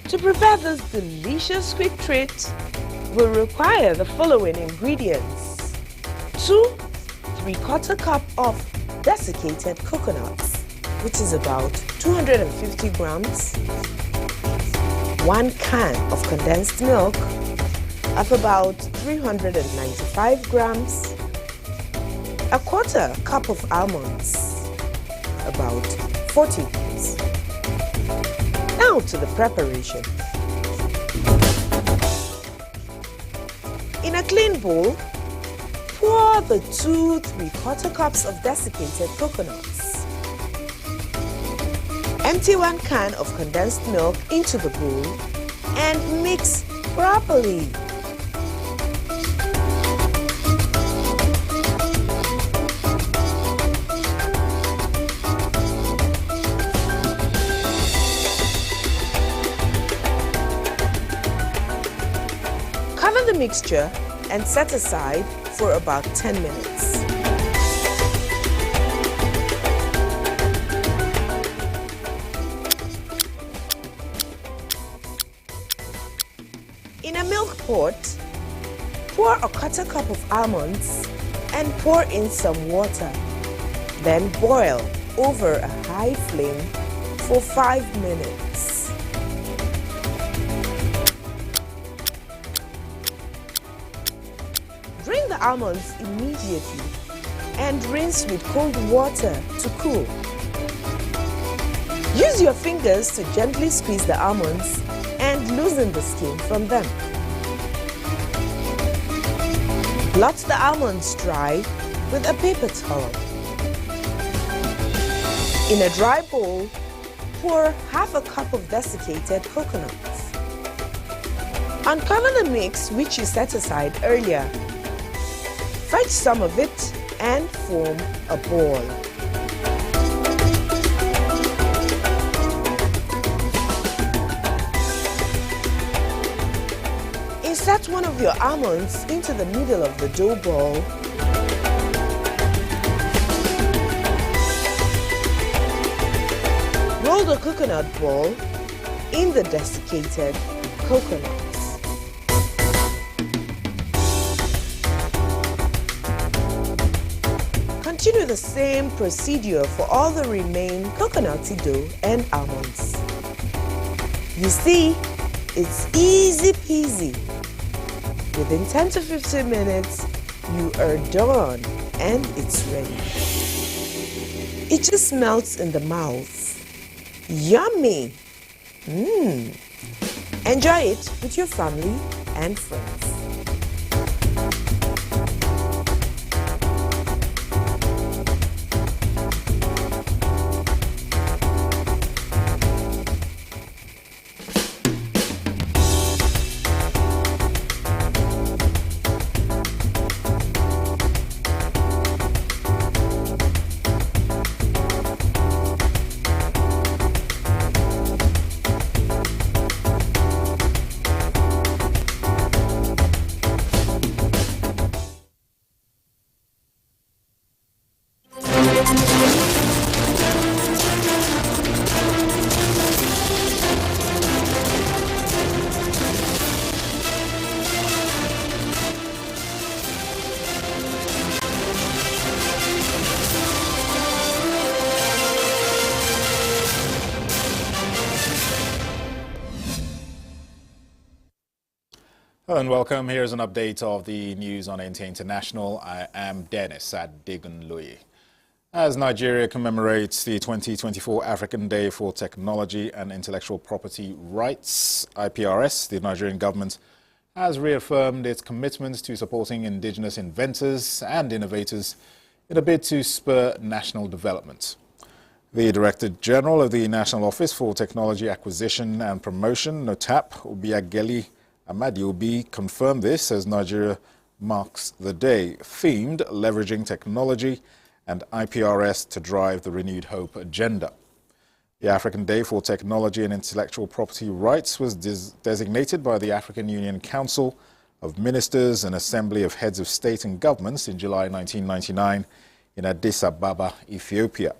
[SPEAKER 17] To prepare this delicious quick treat, we'll require the following ingredients: 2 3/4 cup of desiccated coconuts, which is about 250 grams, 1 can of condensed milk of about 395 grams, 1/4 cup of almonds, about 40 grams. Now to the preparation. In a clean bowl, pour the 2 3/4 cups of desiccated coconuts. Empty 1 can of condensed milk into the bowl and mix properly. Cover the mixture and set aside for about 10 minutes. In a milk pot, pour 1/4 cup of almonds and pour in some water. Then boil over a high flame for 5 minutes. Drain the almonds immediately and rinse with cold water to cool. Use your fingers to gently squeeze the almonds and loosen the skin from them. Blot the almonds dry with a paper towel. In a dry bowl, pour 1/2 cup of desiccated coconuts. Uncover the mix which you set aside earlier. Fetch some of it and form a ball. Insert one of your almonds into the middle of the dough ball. Roll the coconut ball in the desiccated coconuts. Continue the same procedure for all the remaining coconutty dough and almonds. You see, it's easy peasy. Within 10 to 15 minutes, you are done and it's ready. It just melts in the mouth. Yummy! Enjoy it with your family and friends.
[SPEAKER 7] Hello and welcome. Here's an update of the news on NTA International. I am Dennis Adegunloye. As Nigeria commemorates the 2024 African Day for Technology and Intellectual Property Rights, IPRS, the Nigerian government has reaffirmed its commitment to supporting indigenous inventors and innovators in a bid to spur national development. The Director General of the National Office for Technology Acquisition and Promotion, NOTAP, Obiageli Amadiobi, confirmed this as Nigeria marks the day, themed Leveraging Technology and IPRS to Drive the Renewed Hope Agenda. The African Day for Technology and Intellectual Property Rights was designated by the African Union Council of Ministers and Assembly of Heads of State and Governments in July 1999 in Addis Ababa, Ethiopia.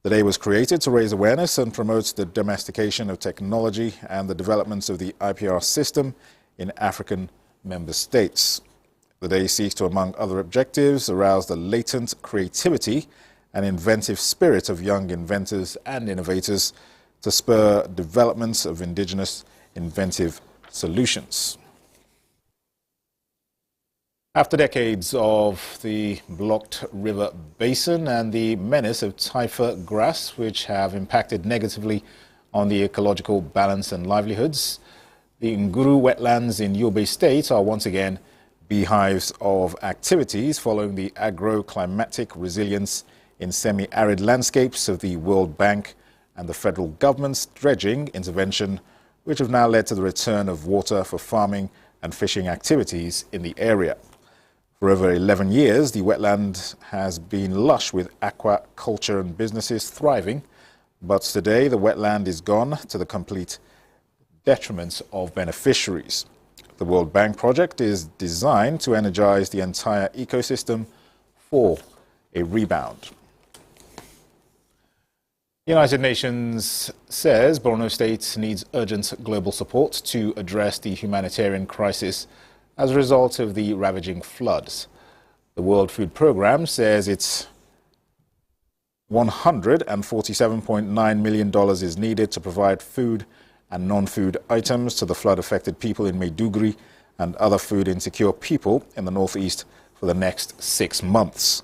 [SPEAKER 7] The day was created to raise awareness and promote the domestication of technology and the developments of the IPR system in African member states. The day seeks to, among other objectives, arouse the latent creativity and inventive spirit of young inventors and innovators to spur development of indigenous inventive solutions. After decades of the blocked river basin and the menace of Taifa grass, which have impacted negatively on the ecological balance and livelihoods, the Nguru wetlands in Yobe State are once again beehives of activities following the agro-climatic resilience in semi-arid landscapes of the World Bank and the federal government's dredging intervention, which have now led to the return of water for farming and fishing activities in the area. For over 11 years, the wetland has been lush with aquaculture and businesses thriving, but today the wetland is gone to the complete detriment of beneficiaries. The World Bank project is designed to energize the entire ecosystem for a rebound. The United Nations says Borno State needs urgent global support to address the humanitarian crisis as a result of the ravaging floods. The World Food Programme says its $147.9 million is needed to provide food and non-food items to the flood-affected people in Maiduguri and other food-insecure people in the northeast for the next 6 months.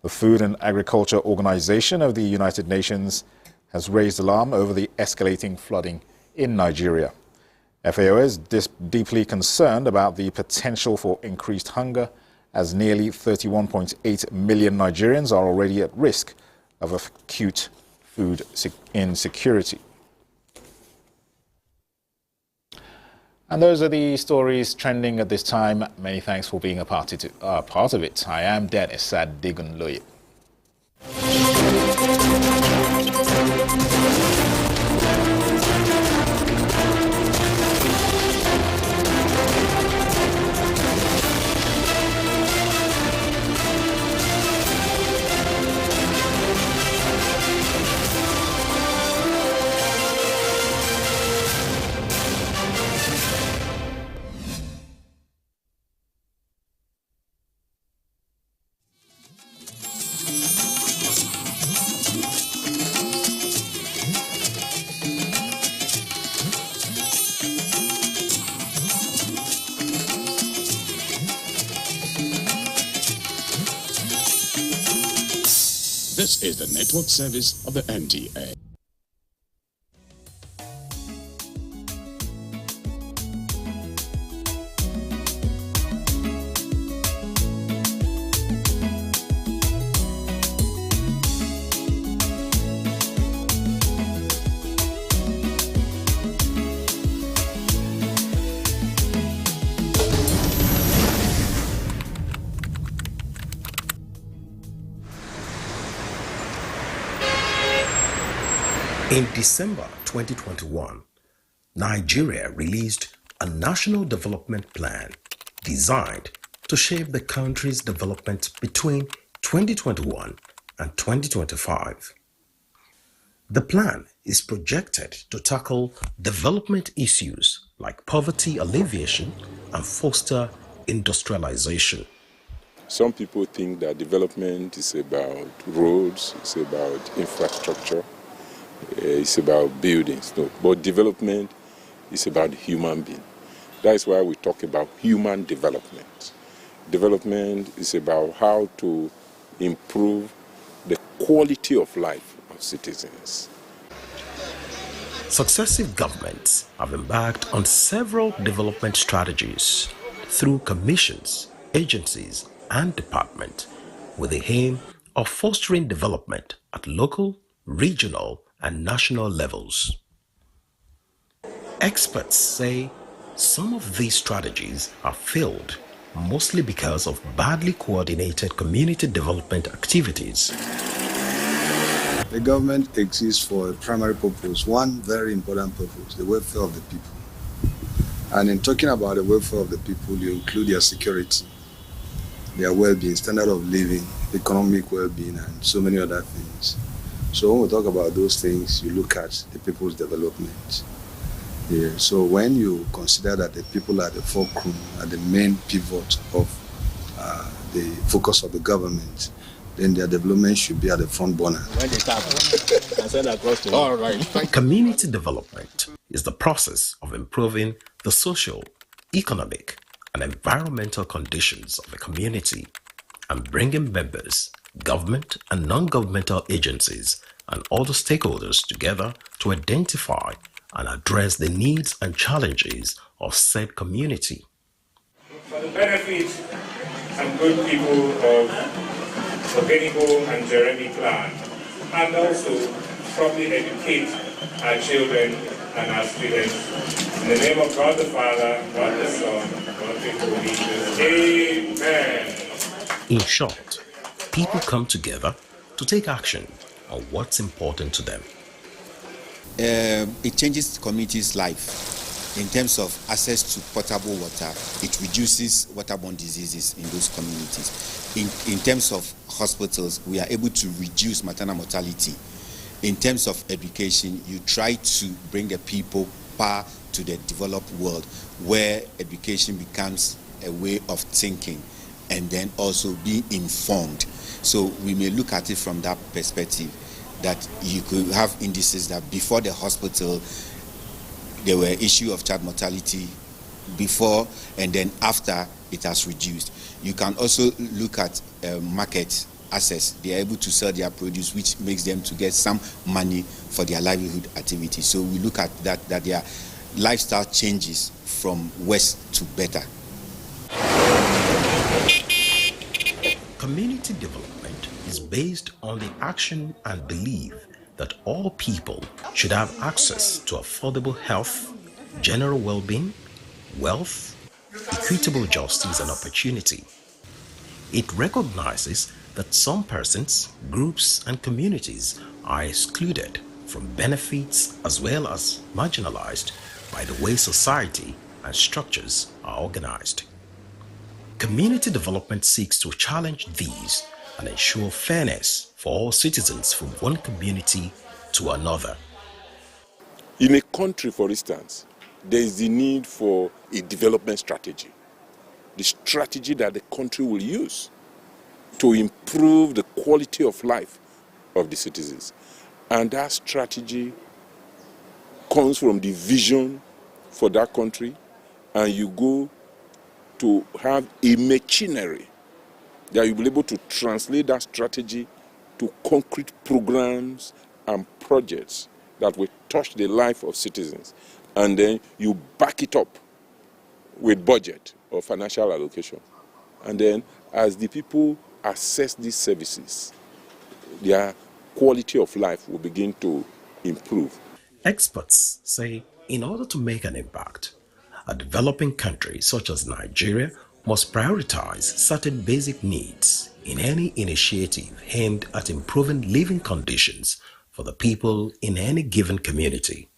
[SPEAKER 7] The Food and Agriculture Organization of the United Nations has raised alarm over the escalating flooding in Nigeria. FAO is deeply concerned about the potential for increased hunger, as nearly 31.8 million Nigerians are already at risk of acute food insecurity. And those are the stories trending at this time. Many thanks for being a part of it. I am Dennis Adigunloye.
[SPEAKER 8] This is the network service of the NTA.
[SPEAKER 9] In December 2021, Nigeria released a national development plan designed to shape the country's development between 2021 and 2025. The plan is projected to tackle development issues like poverty alleviation and foster industrialization.
[SPEAKER 11] Some people think that development is about roads, it's about infrastructure, it's about buildings. No, but development is about human being. That is why we talk about human development. Development is about how to improve the quality of life of citizens.
[SPEAKER 9] Successive governments have embarked on several development strategies through commissions, agencies, and departments with the aim of fostering development at local, regional, and national levels. Experts say some of these strategies have failed, mostly because of badly coordinated community development activities.
[SPEAKER 21] The government exists for a primary purpose, one very important purpose, the welfare of the people. And in talking about the welfare of the people, you include their security, their well-being, standard of living, economic well-being, and so many other things. So when we talk about those things, you look at the people's development. Yeah. So when you consider that the people are the fulcrum, are the main pivot of the focus of the government, then their development should be at the front burner.
[SPEAKER 9] All right. Community development is the process of improving the social, economic, and environmental conditions of a community and bringing members, government and non-governmental agencies, and other stakeholders together to identify and address the needs and challenges of said community.
[SPEAKER 10] For the benefit and good people of Ogenibo and Jeremy Clan, and also properly educate our children and our students. In the name of God the Father, God the Son, God the Holy Spirit. Amen.
[SPEAKER 9] In short, people come together to take action on what's important to them.
[SPEAKER 13] It changes the community's life in terms of access to potable water. It reduces waterborne diseases in those communities. In terms of hospitals, we are able to reduce maternal mortality. In terms of education, you try to bring the people back to the developed world where education becomes a way of thinking and then also being informed. So we may look at it from that perspective, that you could have indices that before the hospital there were issue of child mortality before, and then after it has reduced. You can also look at market access. They are able to sell their produce, which makes them to get some money for their livelihood activity. So we look at that their lifestyle changes from worse to better.
[SPEAKER 9] Community development is based on the action and belief that all people should have access to affordable health, general well-being, wealth, equitable justice and opportunity. It recognizes that some persons, groups and communities are excluded from benefits as well as marginalized by the way society and structures are organized. Community development seeks to challenge these and ensure fairness for all citizens from one community to another.
[SPEAKER 11] In a country, for instance, there is the need for a development strategy. The strategy that the country will use to improve the quality of life of the citizens. And that strategy comes from the vision for that country, and you go to have a machinery that you'll be able to translate that strategy to concrete programs and projects that will touch the life of citizens. And then you back it up with budget or financial allocation. And then as the people access these services, their quality of life will begin to improve.
[SPEAKER 9] Experts say in order to make an impact, a developing country such as Nigeria must prioritize certain basic needs in any initiative aimed at improving living conditions for the people in any given community.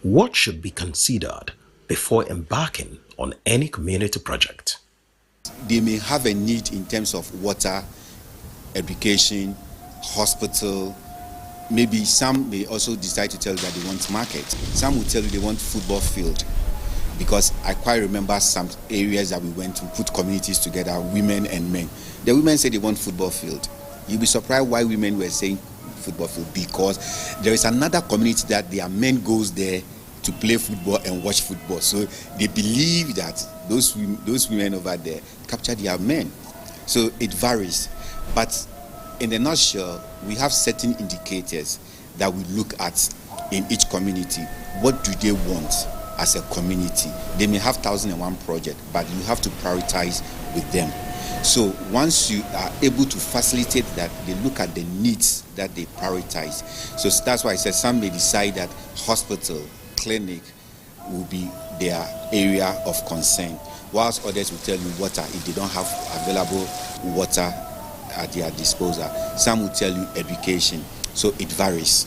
[SPEAKER 9] What should be considered before embarking on any community project?
[SPEAKER 13] They may have a need in terms of water, education, hospital. Maybe some may also decide to tell you that they want market. Some will tell you they want football field. Because I quite remember some areas that we went to put communities together, women and men. The women said they want football field. You'll be surprised why women were saying football field, because there is another community that their men goes there to play football and watch football. So they believe that those women over there capture their men. So it varies. But in a nutshell, we have certain indicators that we look at in each community. What do they want as a community? They may have 1,001 projects, but you have to prioritize with them. So once you are able to facilitate that, they look at the needs that they prioritize. So that's why I said some may decide that hospital, clinic will be their area of concern, whilst others will tell you water if they don't have available water at their disposal. Some will tell you education. So it varies.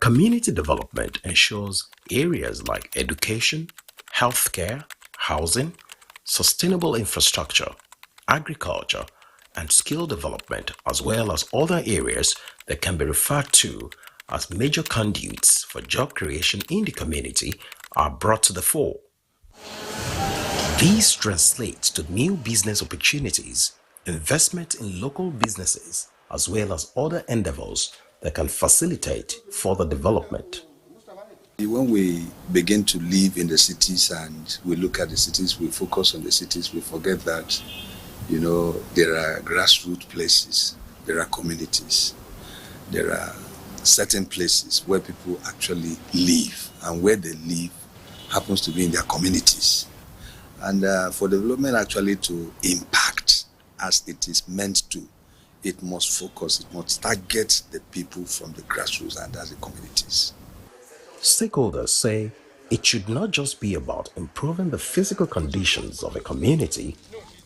[SPEAKER 9] Community development ensures areas like education, healthcare, housing, sustainable infrastructure, agriculture, and skill development, as well as other areas that can be referred to as major conduits for job creation in the community, are brought to the fore. These translate to new business opportunities, investment in local businesses, as well as other endeavors that can facilitate further development.
[SPEAKER 21] When we begin to live in the cities and we look at the cities, we focus on the cities, we forget that, there are grassroots places, there are communities, there are certain places where people actually live, and where they live happens to be in their communities. And for development actually to impact as it is meant to, it must focus, it must target the people from the grassroots, and that's the communities.
[SPEAKER 9] Stakeholders say it should not just be about improving the physical conditions of a community,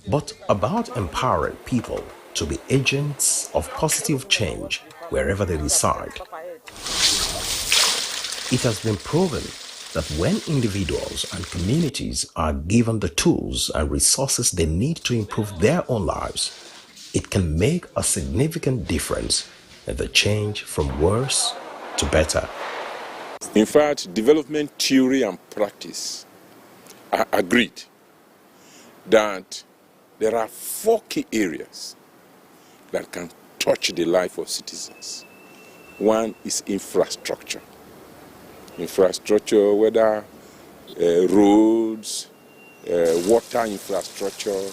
[SPEAKER 9] but about empowering people to be agents of positive change wherever they reside. It has been proven that when individuals and communities are given the tools and resources they need to improve their own lives, it can make a significant difference in the change from worse to better.
[SPEAKER 11] In fact, development theory and practice are agreed that there are 4 key areas that can touch the life of citizens. One is infrastructure. Infrastructure, whether roads, water infrastructure,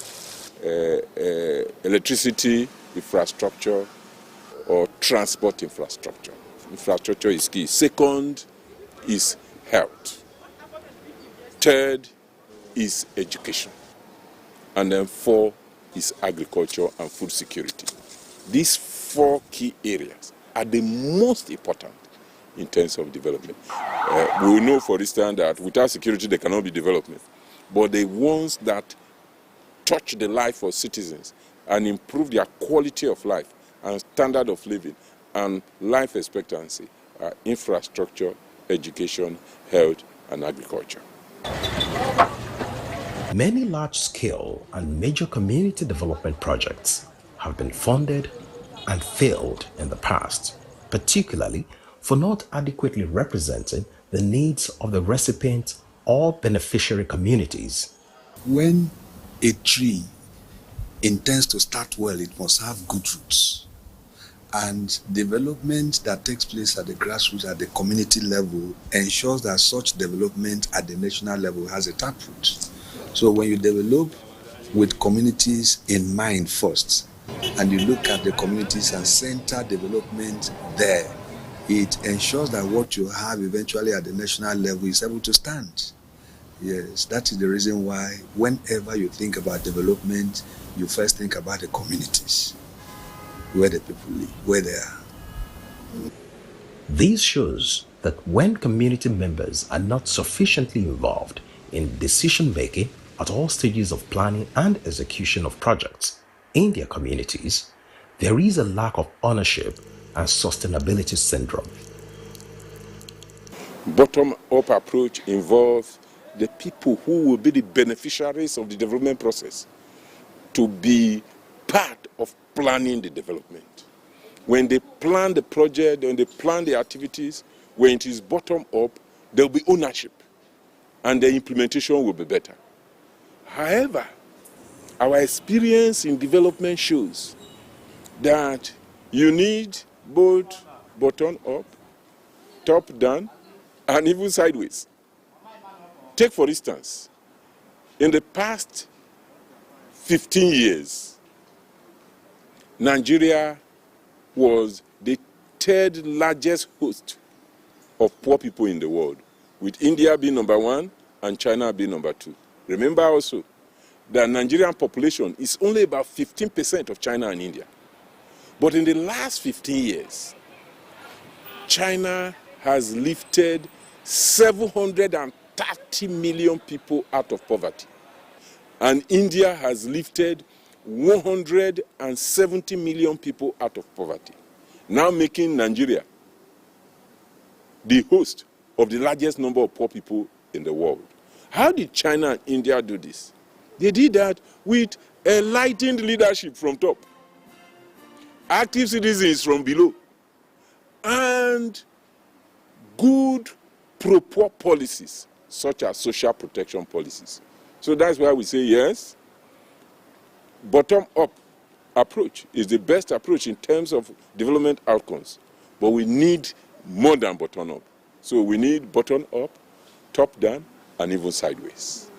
[SPEAKER 11] electricity infrastructure, or transport infrastructure. Infrastructure is key. Second is health. Third is education. And then 4 is agriculture and food security. These 4 key areas are the most important in terms of development. We know, for instance, that without security there cannot be development. But the ones that touch the life of citizens and improve their quality of life and standard of living and life expectancy are infrastructure, education, health, and agriculture.
[SPEAKER 9] Many large-scale and major community development projects have been funded and failed in the past, particularly for not adequately representing the needs of the recipient or beneficiary communities.
[SPEAKER 21] When a tree intends to start well, it must have good roots. And development that takes place at the grassroots, at the community level, ensures that such development at the national level has a taproot. So when you develop with communities in mind first, and you look at the communities and center development there, it ensures that what you have eventually at the national level is able to stand. Yes, that is the reason why whenever you think about development, you first think about the communities, where the people live, where they are.
[SPEAKER 9] This shows that when community members are not sufficiently involved in decision-making at all stages of planning and execution of projects in their communities, there is a lack of ownership and sustainability syndrome.
[SPEAKER 11] Bottom-up approach involves the people who will be the beneficiaries of the development process to be part of planning the development. When they plan the project, when they plan the activities, when it is bottom-up, there will be ownership and the implementation will be better. However, our experience in development shows that you need both bottom-up, top-down, and even sideways. Take, for instance, in the past 15 years, Nigeria was the 3rd largest host of poor people in the world, with India being number 1 and China being number 2. Remember also that Nigerian population is only about 15% of China and India. But in the last 15 years, China has lifted 730 million people out of poverty. And India has lifted 170 million people out of poverty, now making Nigeria the host of the largest number of poor people in the world. How did China and India do this? They did that with enlightened leadership from top, active citizens from below, and good pro-poor policies such as social protection policies. So that's why we say yes, bottom-up approach is the best approach in terms of development outcomes. But we need more than bottom-up. So we need bottom-up, top-down, and even sideways.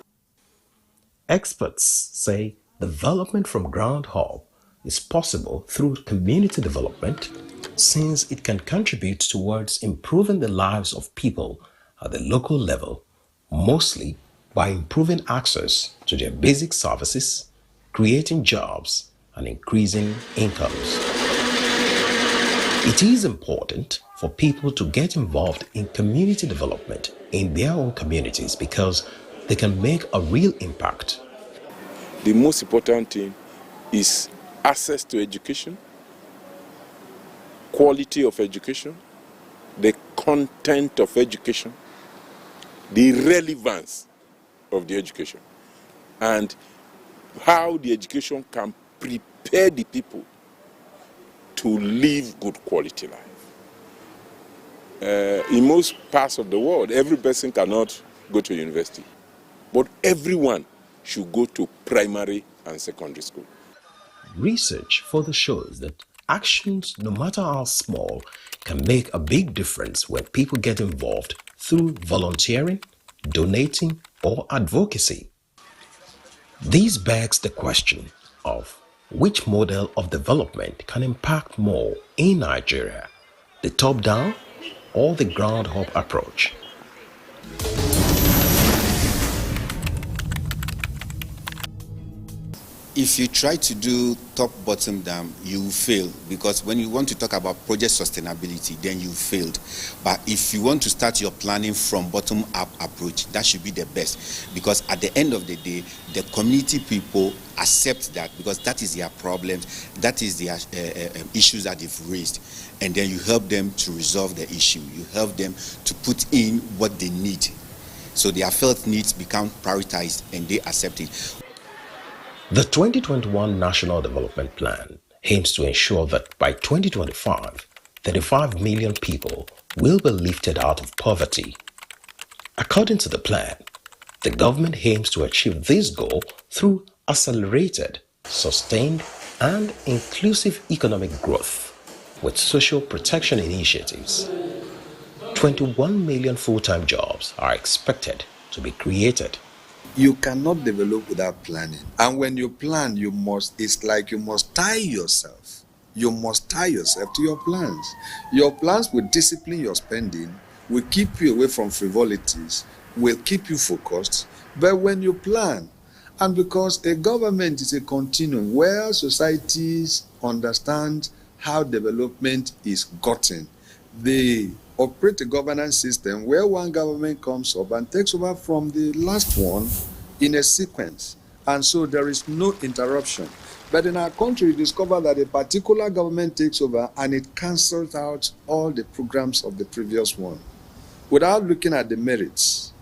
[SPEAKER 9] Experts say development from ground up is possible through community development, since it can contribute towards improving the lives of people at the local level, mostly by improving access to their basic services, creating jobs, and increasing incomes. It is important for people to get involved in community development in their own communities because they can make a real impact.
[SPEAKER 11] The most important thing is access to education, quality of education, the content of education, the relevance of the education, and how the education can prepare the people to live good quality life. In most parts of the world, every person cannot go to university, but everyone should go to primary and secondary school.
[SPEAKER 9] Research further shows that actions, no matter how small, can make a big difference when people get involved through volunteering, donating, or advocacy. This begs the question of which model of development can impact more in Nigeria, the top-down or the ground-up approach.
[SPEAKER 13] If you try to do top bottom down, you will fail, because when you want to talk about project sustainability, then you failed. But if you want to start your planning from bottom up approach, that should be the best, because at the end of the day, the community people accept that, because that is their problems, that is their issues that they've raised, and then you help them to resolve the issue. You help them to put in what they need, so their felt needs become prioritized and they accept it.
[SPEAKER 9] The 2021 National Development Plan aims to ensure that by 2025, 35 million people will be lifted out of poverty. According to the plan, the government aims to achieve this goal through accelerated, sustained, and inclusive economic growth with social protection initiatives. 21 million full-time jobs are expected to be created.
[SPEAKER 21] You cannot develop without planning. And when you plan, it's like you must tie yourself. You must tie yourself to your plans. Your plans will discipline your spending, will keep you away from frivolities, will keep you focused. But when you plan, and because a government is a continuum where societies understand how development is gotten, they operate a governance system where one government comes up and takes over from the last one in a sequence. And so there is no interruption. But in our country, we discover that a particular government takes over and it cancels out all the programs of the previous one without looking at the merits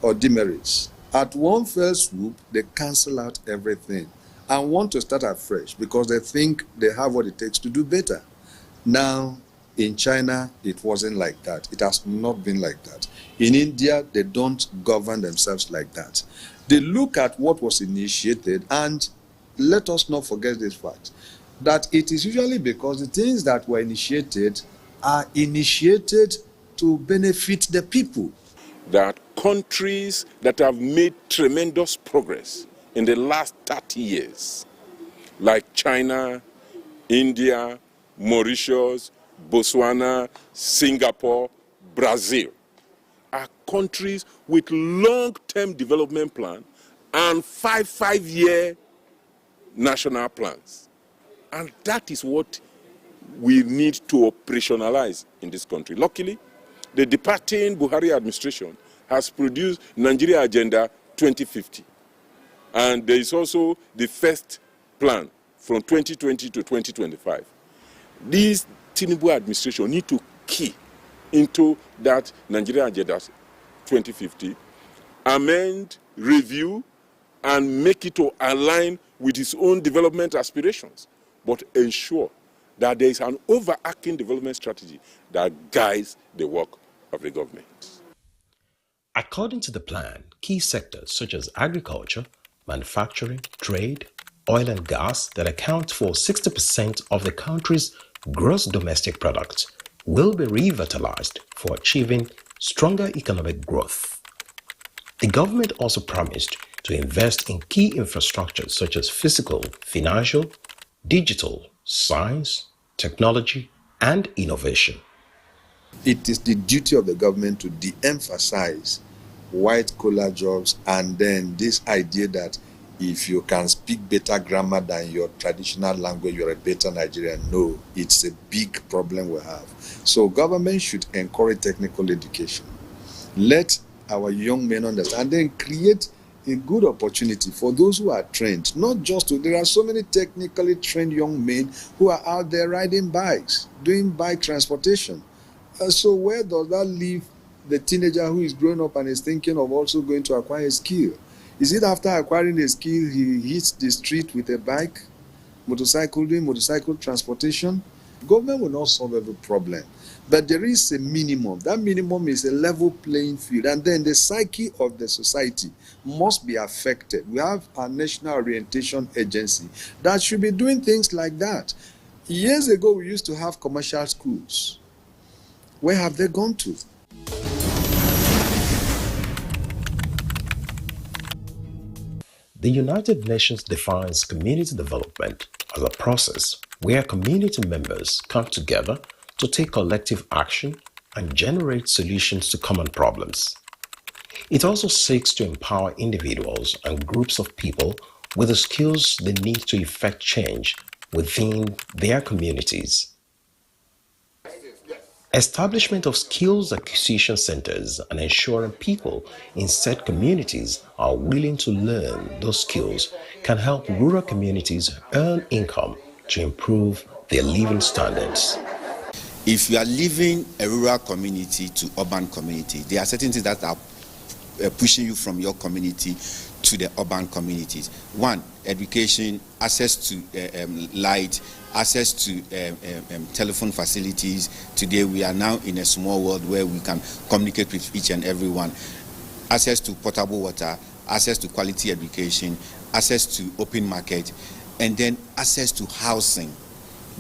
[SPEAKER 21] or demerits. At one fell swoop, they cancel out everything and want to start afresh because they think they have what it takes to do better. Now, in China, it wasn't like that. It has not been like that. In India, they don't govern themselves like that. They look at what was initiated, and let us not forget this fact, that it is usually because the things that were initiated are initiated to benefit the people.
[SPEAKER 11] That countries that have made tremendous progress in the last 30 years, like China, India, Mauritius, Botswana, Singapore, Brazil, are countries with long-term development plan and five-year national plans. And that is what we need to operationalize in this country. Luckily, the departing Buhari administration has produced Nigeria Agenda 2050. And there is also the first plan from 2020 to 2025. These Tinubu administration need to key into that Nigeria Agenda 2050, amend, review, and make it to align with its own development aspirations, but ensure that there is an overarching development strategy that guides the work of the government.
[SPEAKER 9] According to the plan, key sectors such as agriculture, manufacturing, trade, oil and gas that account for 60% of the country's gross domestic product will be revitalized for achieving stronger economic growth. The government also promised to invest in key infrastructures such as physical, financial, digital, science, technology, and innovation.
[SPEAKER 21] It is the duty of the government to de-emphasize white-collar jobs and then this idea that if you can speak better grammar than your traditional language, you're a better Nigerian. No, it's a big problem we have. So government should encourage technical education. Let our young men understand and then create a good opportunity for those who are trained. Not just to, there are so many technically trained young men who are out there riding bikes, doing bike transportation. So where does that leave the teenager who is growing up and is thinking of also going to acquire a skill? Is it after acquiring a skill he hits the street with a bike, motorcycle, doing motorcycle transportation? Government will not solve every problem. But there is a minimum. That minimum is a level playing field. And then the psyche of the society must be affected. We have our National Orientation Agency that should be doing things like that. Years ago, we used to have commercial schools. Where have they gone to?
[SPEAKER 9] The United Nations defines community development as a process where community members come together to take collective action and generate solutions to common problems. It also seeks to empower individuals and groups of people with the skills they need to effect change within their communities. Establishment of skills acquisition centers and ensuring people in said communities are willing to learn those skills can help rural communities earn income to improve their living standards.
[SPEAKER 13] If you are leaving a rural community to urban community, there are certain things that are pushing you from your community to the urban communities. One, education, access to light, access to telephone facilities. Today we are now in a small world where we can communicate with each and everyone. Access to potable water, access to quality education, access to open market, and then access to housing,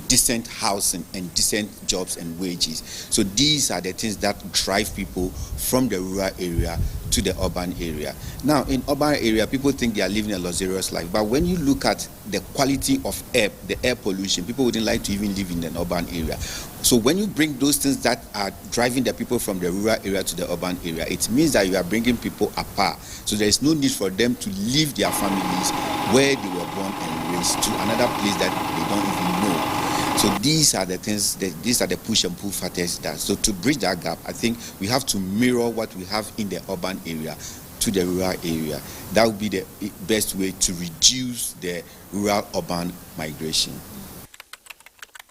[SPEAKER 13] decent housing and decent jobs and wages. So these are the things that drive people from the rural area to the urban area. Now, in urban area, people think they are living a luxurious life, but when you look at the quality of air, the air pollution, people wouldn't like to even live in an urban area. So when you bring those things that are driving the people from the rural area to the urban area, it means that you are bringing people apart. So there is no need for them to leave their families where they were born and raised to another place that they don't even know. So these are the things, these are the push and pull factors that. So to bridge that gap, I think we have to mirror what we have in the urban area to the rural area. That would be the best way to reduce the rural-urban migration.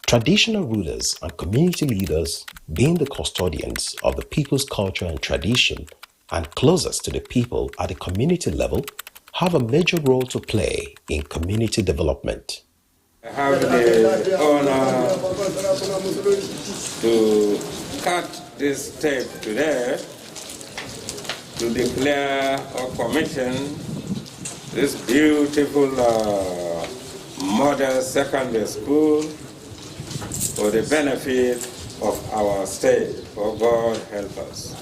[SPEAKER 9] Traditional rulers and community leaders, being the custodians of the people's culture and tradition and closest to the people at the community level, have a major role to play in community development.
[SPEAKER 10] I have the honor to cut this tape today to declare or commission this beautiful model secondary school for the benefit of our state. For God help us.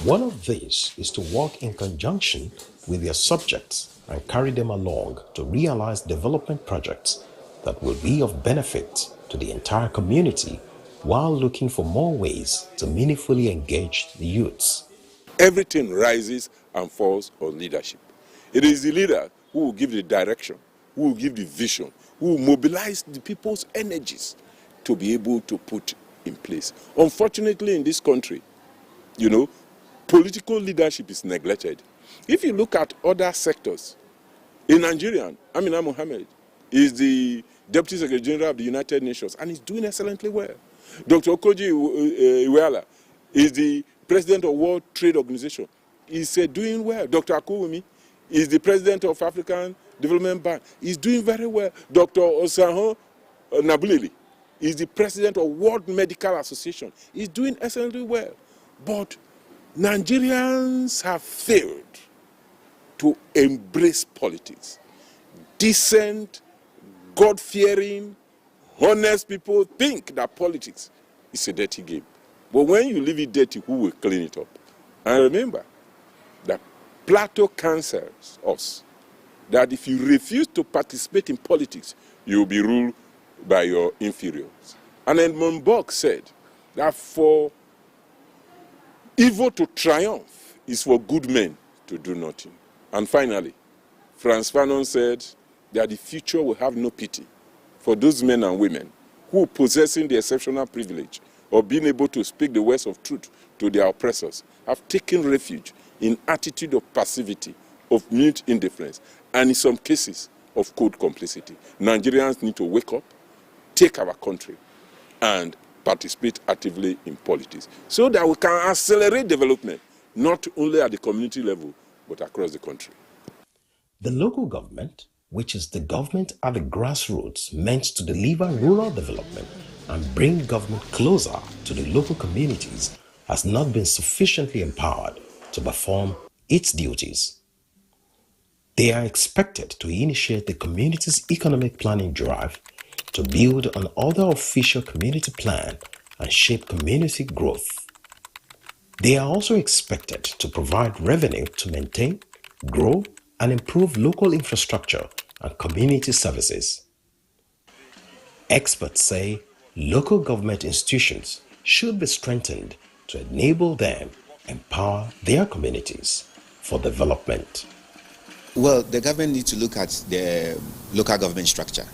[SPEAKER 9] One of these is to work in conjunction with their subjects and carry them along to realize development projects that will be of benefit to the entire community while looking for more ways to meaningfully engage the youths.
[SPEAKER 11] Everything rises and falls on leadership. It is the leader who will give the direction, who will give the vision, who will mobilize the people's energies to be able to put in place. Unfortunately, in this country, political leadership is neglected. If you look at other sectors, in Nigeria, Amina Mohammed is the Deputy Secretary General of the United Nations and is doing excellently well. Dr. Okoji Iweala is the President of World Trade Organization. He's doing well. Dr. Akuwumi is the President of African Development Bank. He's doing very well. Dr. Osaho Nabulili He's the president of World Medical Association. He's doing excellently well. But Nigerians have failed to embrace politics. Decent, God-fearing, honest people think that politics is a dirty game. But when you leave it dirty, who will clean it up? And remember that Plato counsels us that if you refuse to participate in politics, you will be ruled by your inferiors. And Edmund Burke said that for evil to triumph is for good men to do nothing. And finally, Frantz Fanon said that the future will have no pity for those men and women who, possessing the exceptional privilege of being able to speak the words of truth to their oppressors, have taken refuge in attitude of passivity, of mute indifference, and in some cases of cold complicity. Nigerians need to wake up, take our country, and participate actively in politics so that we can accelerate development, not only at the community level, but across the country.
[SPEAKER 9] The local government, which is the government at the grassroots meant to deliver rural development and bring government closer to the local communities, has not been sufficiently empowered to perform its duties. They are expected to initiate the community's economic planning drive, to build on other official community plan and shape community growth. They are also expected to provide revenue to maintain, grow, and improve local infrastructure and community services. Experts say local government institutions should be strengthened to enable them empower their communities for development.
[SPEAKER 13] Well, the government needs to look at the local government structure.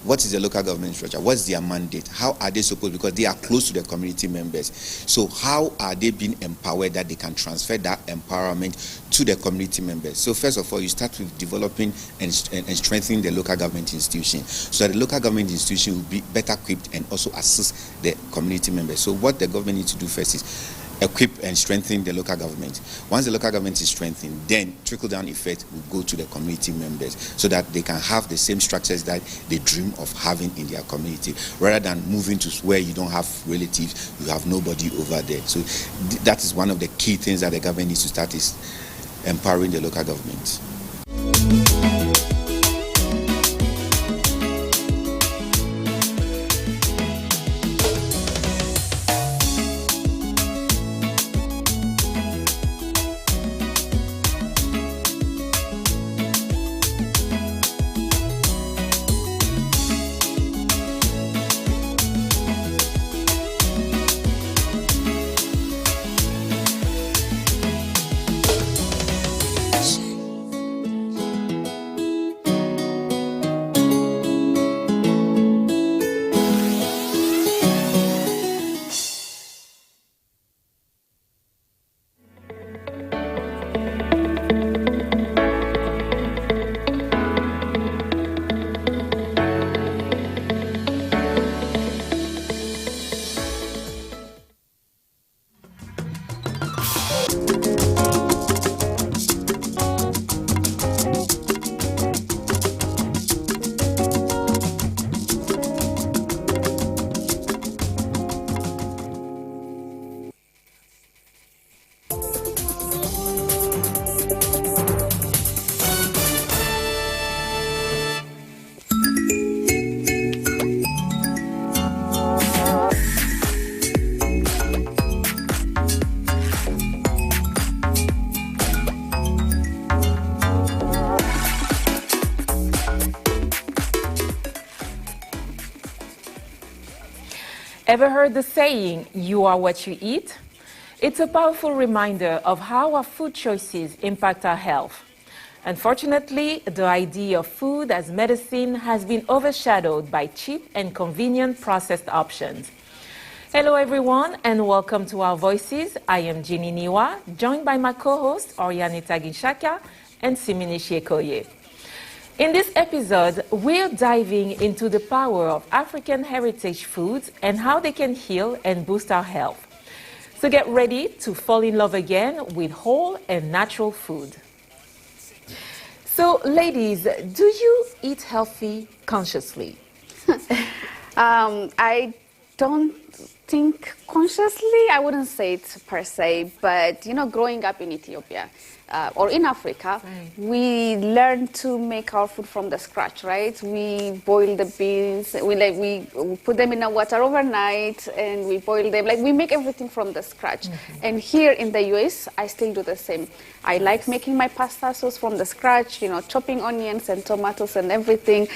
[SPEAKER 13] What is the local government structure? What's their mandate? How are they supposed, because they are close to the community members. So how are they being empowered that they can transfer that empowerment to the community members? So first of all, you start with developing and strengthening the local government institution, so that the local government institution will be better equipped and also assist the community members. So what the government needs to do first is equip and strengthen the local government. Once the local government is strengthened, then trickle-down effect will go to the community members so that they can have the same structures that they dream of having in their community, rather than moving to where you don't have relatives, you have nobody over there. So that is one of the key things that the government needs to start, is empowering the local government.
[SPEAKER 15] Ever heard the saying, "You are what you eat"? It's a powerful reminder of how our food choices impact our health. Unfortunately, the idea of food as medicine has been overshadowed by cheap and convenient processed options. Hello everyone, and welcome to Our Voices. I am Ginny Niwa, joined by my co-hosts Oriane Taginshaka and Simini Shiekoye. In this episode, we're diving into the power of African heritage foods and how they can heal and boost our health. So get ready to fall in love again with whole and natural food. So ladies, do you eat healthy consciously?
[SPEAKER 16] I don't think consciously, I wouldn't say it per se, but growing up in Ethiopia or in Africa, we learn to make our food from the scratch, right? We boil the beans, we put them in the water overnight, and we boil them. Like, we make everything from the scratch. And here in the US, I still do the same. I like making my pasta sauce from the scratch, chopping onions and tomatoes and everything.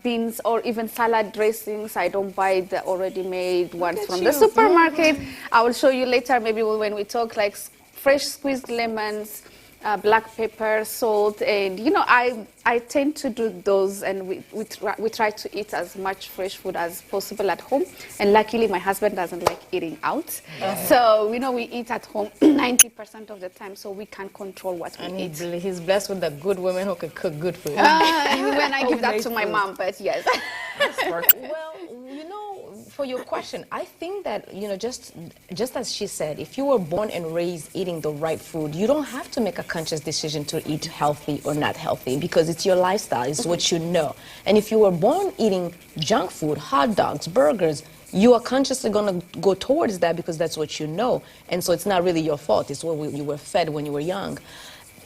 [SPEAKER 16] Beans or even salad dressings, I don't buy the already made ones from the supermarket. I will show you later, maybe when we talk, like fresh squeezed lemons, black pepper, salt, and I tend to do those, and we try to eat as much fresh food as possible at home. And luckily, my husband doesn't like eating out, so we eat at home 90% of the time, so we can control what we eat.
[SPEAKER 18] He's blessed with the good women who can cook good food.
[SPEAKER 16] When I give that to my mom, but yes.
[SPEAKER 18] Well, for your question, I think that, just as she said, if you were born and raised eating the right food, you don't have to make a conscious decision to eat healthy or not healthy, because it's your lifestyle, it's what you know. And if you were born eating junk food, hot dogs, burgers, you are consciously going to go towards that because that's what you know. And so it's not really your fault. It's what you were fed when you were young.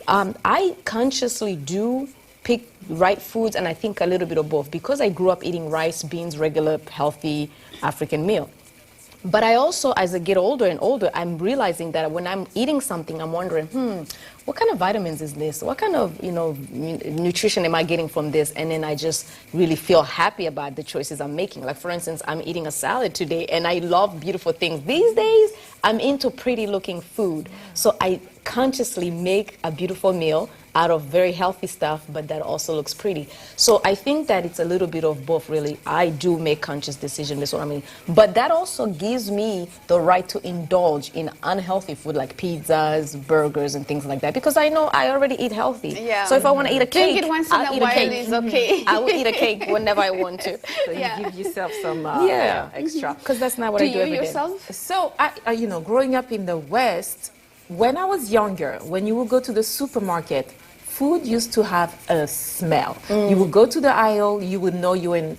[SPEAKER 18] I consciously do pick right foods, and I think a little bit of both, because I grew up eating rice, beans, regular, healthy African meal. But I also, as I get older and older, I'm realizing that when I'm eating something, I'm wondering, what kind of vitamins is this? What kind of, nutrition am I getting from this? And then I just really feel happy about the choices I'm making. Like, for instance, I'm eating a salad today, and I love beautiful things. These days, I'm into pretty looking food. So I consciously make a beautiful meal out of very healthy stuff, but that also looks pretty. So I think that it's a little bit of both, really. I do make conscious decisions, that's what I mean. But that also gives me the right to indulge in unhealthy food like pizzas, burgers, and things like that, because I know I already eat healthy.
[SPEAKER 16] Yeah.
[SPEAKER 18] So if I want to eat a cake,
[SPEAKER 16] Drink it once in a while is okay.
[SPEAKER 18] I will eat a cake whenever I want to.
[SPEAKER 15] So you give yourself some
[SPEAKER 18] extra, because that's not what I do every day.
[SPEAKER 16] yourself?
[SPEAKER 15] So, growing up in the West, when I was younger, when you would go to the supermarket, food used to have a smell. You would go to the aisle, you would know you're in,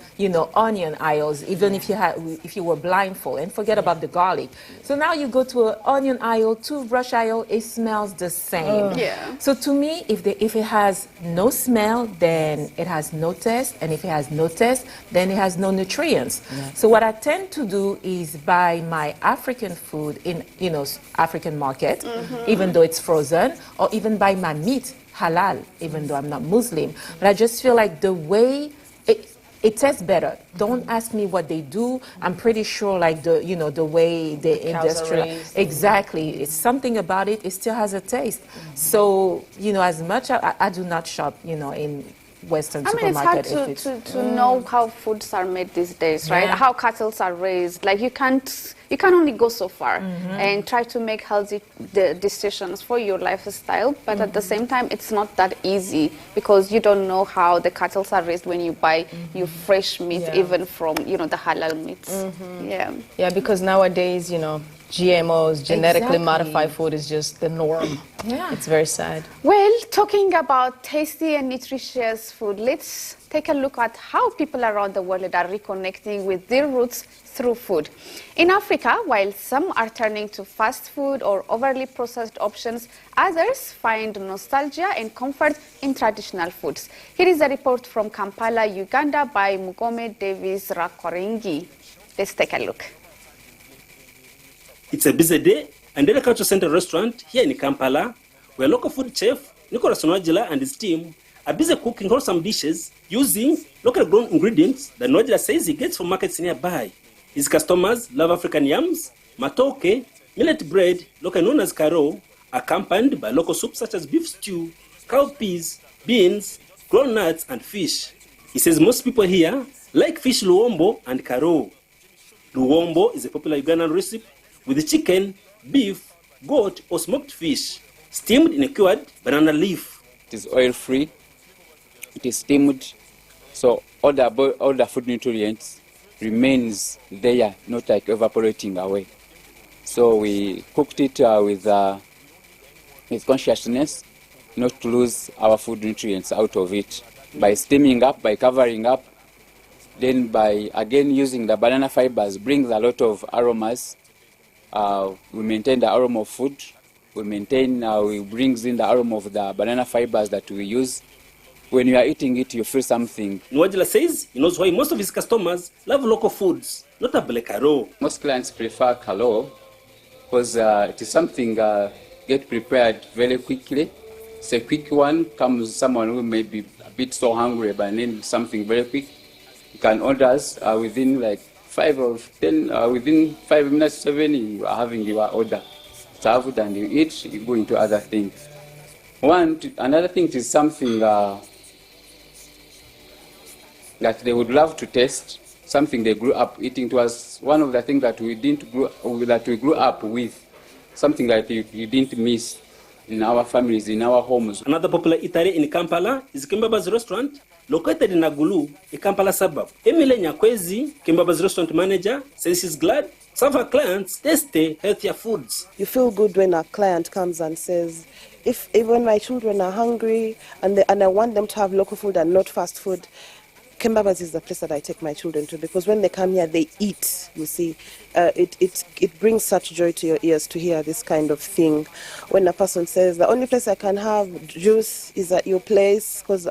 [SPEAKER 15] onion aisles, even if you were blindfold, and forget about the garlic. So now you go to an onion aisle, toothbrush aisle, it smells the same. So to me, if it has no smell, then it has no taste, and if it has no taste, then it has no nutrients. So what I tend to do is buy my African food in, African market, even though it's frozen, or even buy my meat halal, even though I'm not Muslim. But I just feel like the way it tastes better. Don't ask me what they do. I'm pretty sure, like, the way the industrial, exactly, it's something about it. It still has a taste. So as much I do not shop, in Western supermarket.
[SPEAKER 16] It's hard to know how foods are made these days, right? How cattle are raised. Like, you can only go so far and try to make healthy decisions for your lifestyle, but at the same time, it's not that easy, because you don't know how the cattle are raised when you buy your fresh meat, even from the halal meats.
[SPEAKER 18] Yeah, because nowadays, GMOs, genetically modified food, is just the norm. It's very sad.
[SPEAKER 16] Well, talking about tasty and nutritious food, let's take a look at how people around the world are reconnecting with their roots through food. In Africa, while some are turning to fast food or overly processed options, others find nostalgia and comfort in traditional foods. Here is a report from Kampala, Uganda by Mugome Davis Rakorengi. Let's take a look.
[SPEAKER 19] It's a busy day, and at the Culture Center restaurant here in Kampala, where local food chef Nicholas Nwajila and his team are busy cooking wholesome dishes using local grown ingredients that Nwajila says he gets from markets nearby. His customers love African yams, matoke, millet bread, locally known as karo, accompanied by local soups such as beef stew, cowpeas, beans, ground nuts, and fish. He says most people here like fish luombo and karo. Luombo is a popular Ugandan recipe with chicken, beef, goat, or smoked fish, steamed in a cured banana leaf.
[SPEAKER 22] It is oil-free, it is steamed, so all the food nutrients remains there, not like evaporating away. So we cooked it with consciousness, not to lose our food nutrients out of it. By steaming up, by covering up, Then by, again, using the banana fibers brings a lot of aromas. We maintain the aroma of food. We brings in the aroma of the banana fibers that we use. When you are eating it, you feel something.
[SPEAKER 19] Nwajila says he knows why most of his customers love local foods, not a kalo.
[SPEAKER 22] Most clients prefer kalo because it is something get prepared very quickly. It's a quick one. Comes someone who may be a bit so hungry but need something very quick. You can order us within like 5 or 10, within 5 minutes, 7, you are having your order. Served and you eat, you go into other things. Another thing is something that they would love to taste, something they grew up eating. To us, one of the things that we grew up with, something that you didn't miss in our families, in our homes.
[SPEAKER 19] Another popular eatery in Kampala is Kimbaba's restaurant, located in Agulu, a Kampala suburb. Emile Nyakwezi, Kimbaba's restaurant manager, says she's glad some of her clients taste healthier foods.
[SPEAKER 3] You feel good when a client comes and says, even my children are hungry and I want them to have local food and not fast food, Kimbaba's is the place that I take my children to, because when they come here, they eat, you see. It brings such joy to your ears to hear this kind of thing. When a person says, the only place I can have juice is at your place, because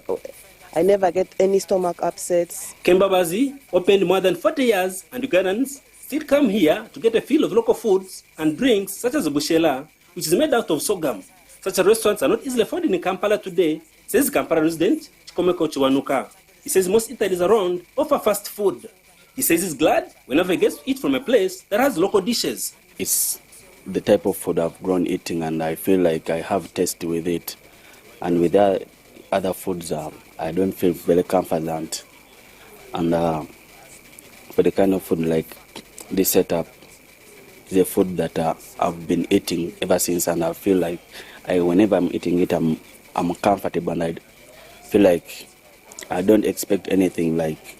[SPEAKER 3] I never get any stomach upsets.
[SPEAKER 19] Kimbaba's opened more than 40 years, and Ugandans still come here to get a feel of local foods and drinks such as bushela, which is made out of sorghum. Such restaurants are not easily found in Kampala today, says Kampala resident Chikomeko Chiwanuka. He says most eateries around offer fast food. He says he's glad whenever he gets to eat from a place that has local dishes.
[SPEAKER 12] It's the type of food I've grown eating, and I feel like I have taste with it. And with other foods, I don't feel very confident. And for the kind of food like this setup, the food that I've been eating ever since, and I feel like whenever I'm eating it, I'm comfortable, and I feel like I don't expect anything like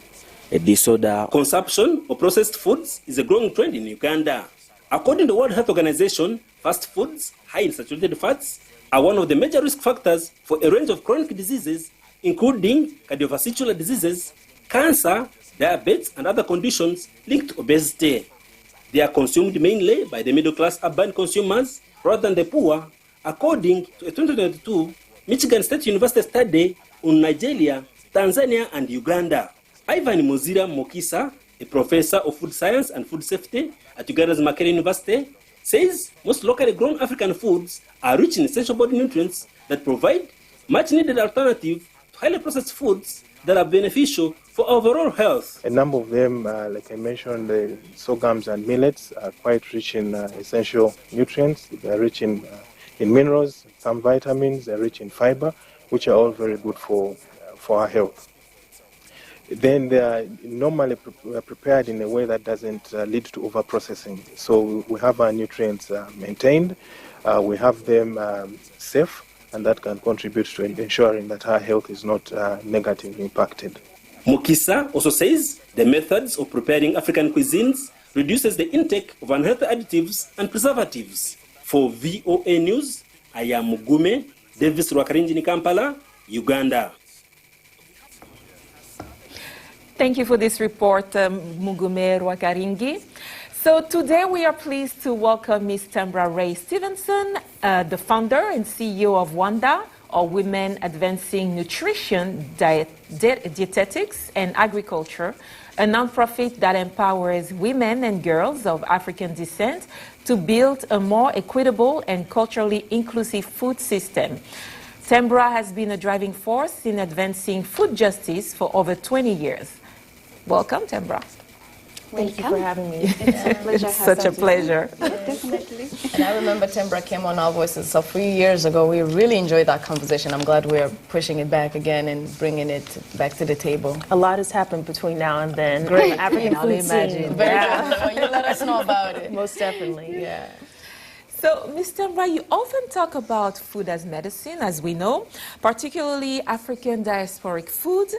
[SPEAKER 12] a disorder.
[SPEAKER 19] Consumption of processed foods is a growing trend in Uganda. According to the World Health Organization, fast foods, high in saturated fats, are one of the major risk factors for a range of chronic diseases, including cardiovascular diseases, cancer, diabetes, and other conditions linked to obesity. They are consumed mainly by the middle-class urban consumers rather than the poor, according to a 2022 Michigan State University study on Nigeria, Tanzania, and Uganda. Ivan Muzira Mokisa, a professor of food science and food safety at Uganda's Makerere University, says most locally grown African foods are rich in essential body nutrients that provide much-needed alternative to highly processed foods that are beneficial for overall health.
[SPEAKER 14] A number of them, like I mentioned, the sorghums and millets are quite rich in essential nutrients. They are rich in minerals, some vitamins, they are rich in fiber, which are all very good for our health. Then they are normally prepared in a way that doesn't lead to overprocessing. So we have our nutrients maintained, we have them safe, and that can contribute to ensuring that our health is not negatively impacted.
[SPEAKER 19] Mukisa also says the methods of preparing African cuisines reduces the intake of unhealthy additives and preservatives. For VOA News, I am Mugume Davis Rwakarinji in Kampala, Uganda.
[SPEAKER 15] Thank you for this report, Mugume Rwakaringi. So today we are pleased to welcome Ms. Tembra Ray Stevenson, the founder and CEO of WANDA, or Women Advancing Nutrition, Dietetics and Agriculture, a nonprofit that empowers women and girls of African descent to build a more equitable and culturally inclusive food system. Tembra has been a driving force in advancing food justice for over 20 years. Welcome, Tembra.
[SPEAKER 18] Thank you for having me.
[SPEAKER 3] It's a pleasure.
[SPEAKER 15] It's such a pleasure.
[SPEAKER 3] Definitely.
[SPEAKER 18] And I remember Tembra came on Our Voices a few years ago. We really enjoyed that conversation. I'm glad we're pushing it back again and bringing it back to the table.
[SPEAKER 23] A lot has happened between now and then.
[SPEAKER 18] Great.
[SPEAKER 23] African food
[SPEAKER 18] imagine. Very good. Well, you let us know about it.
[SPEAKER 23] Most definitely, yeah.
[SPEAKER 15] So, Ms. Tembra, you often talk about food as medicine, as we know, particularly African diasporic food.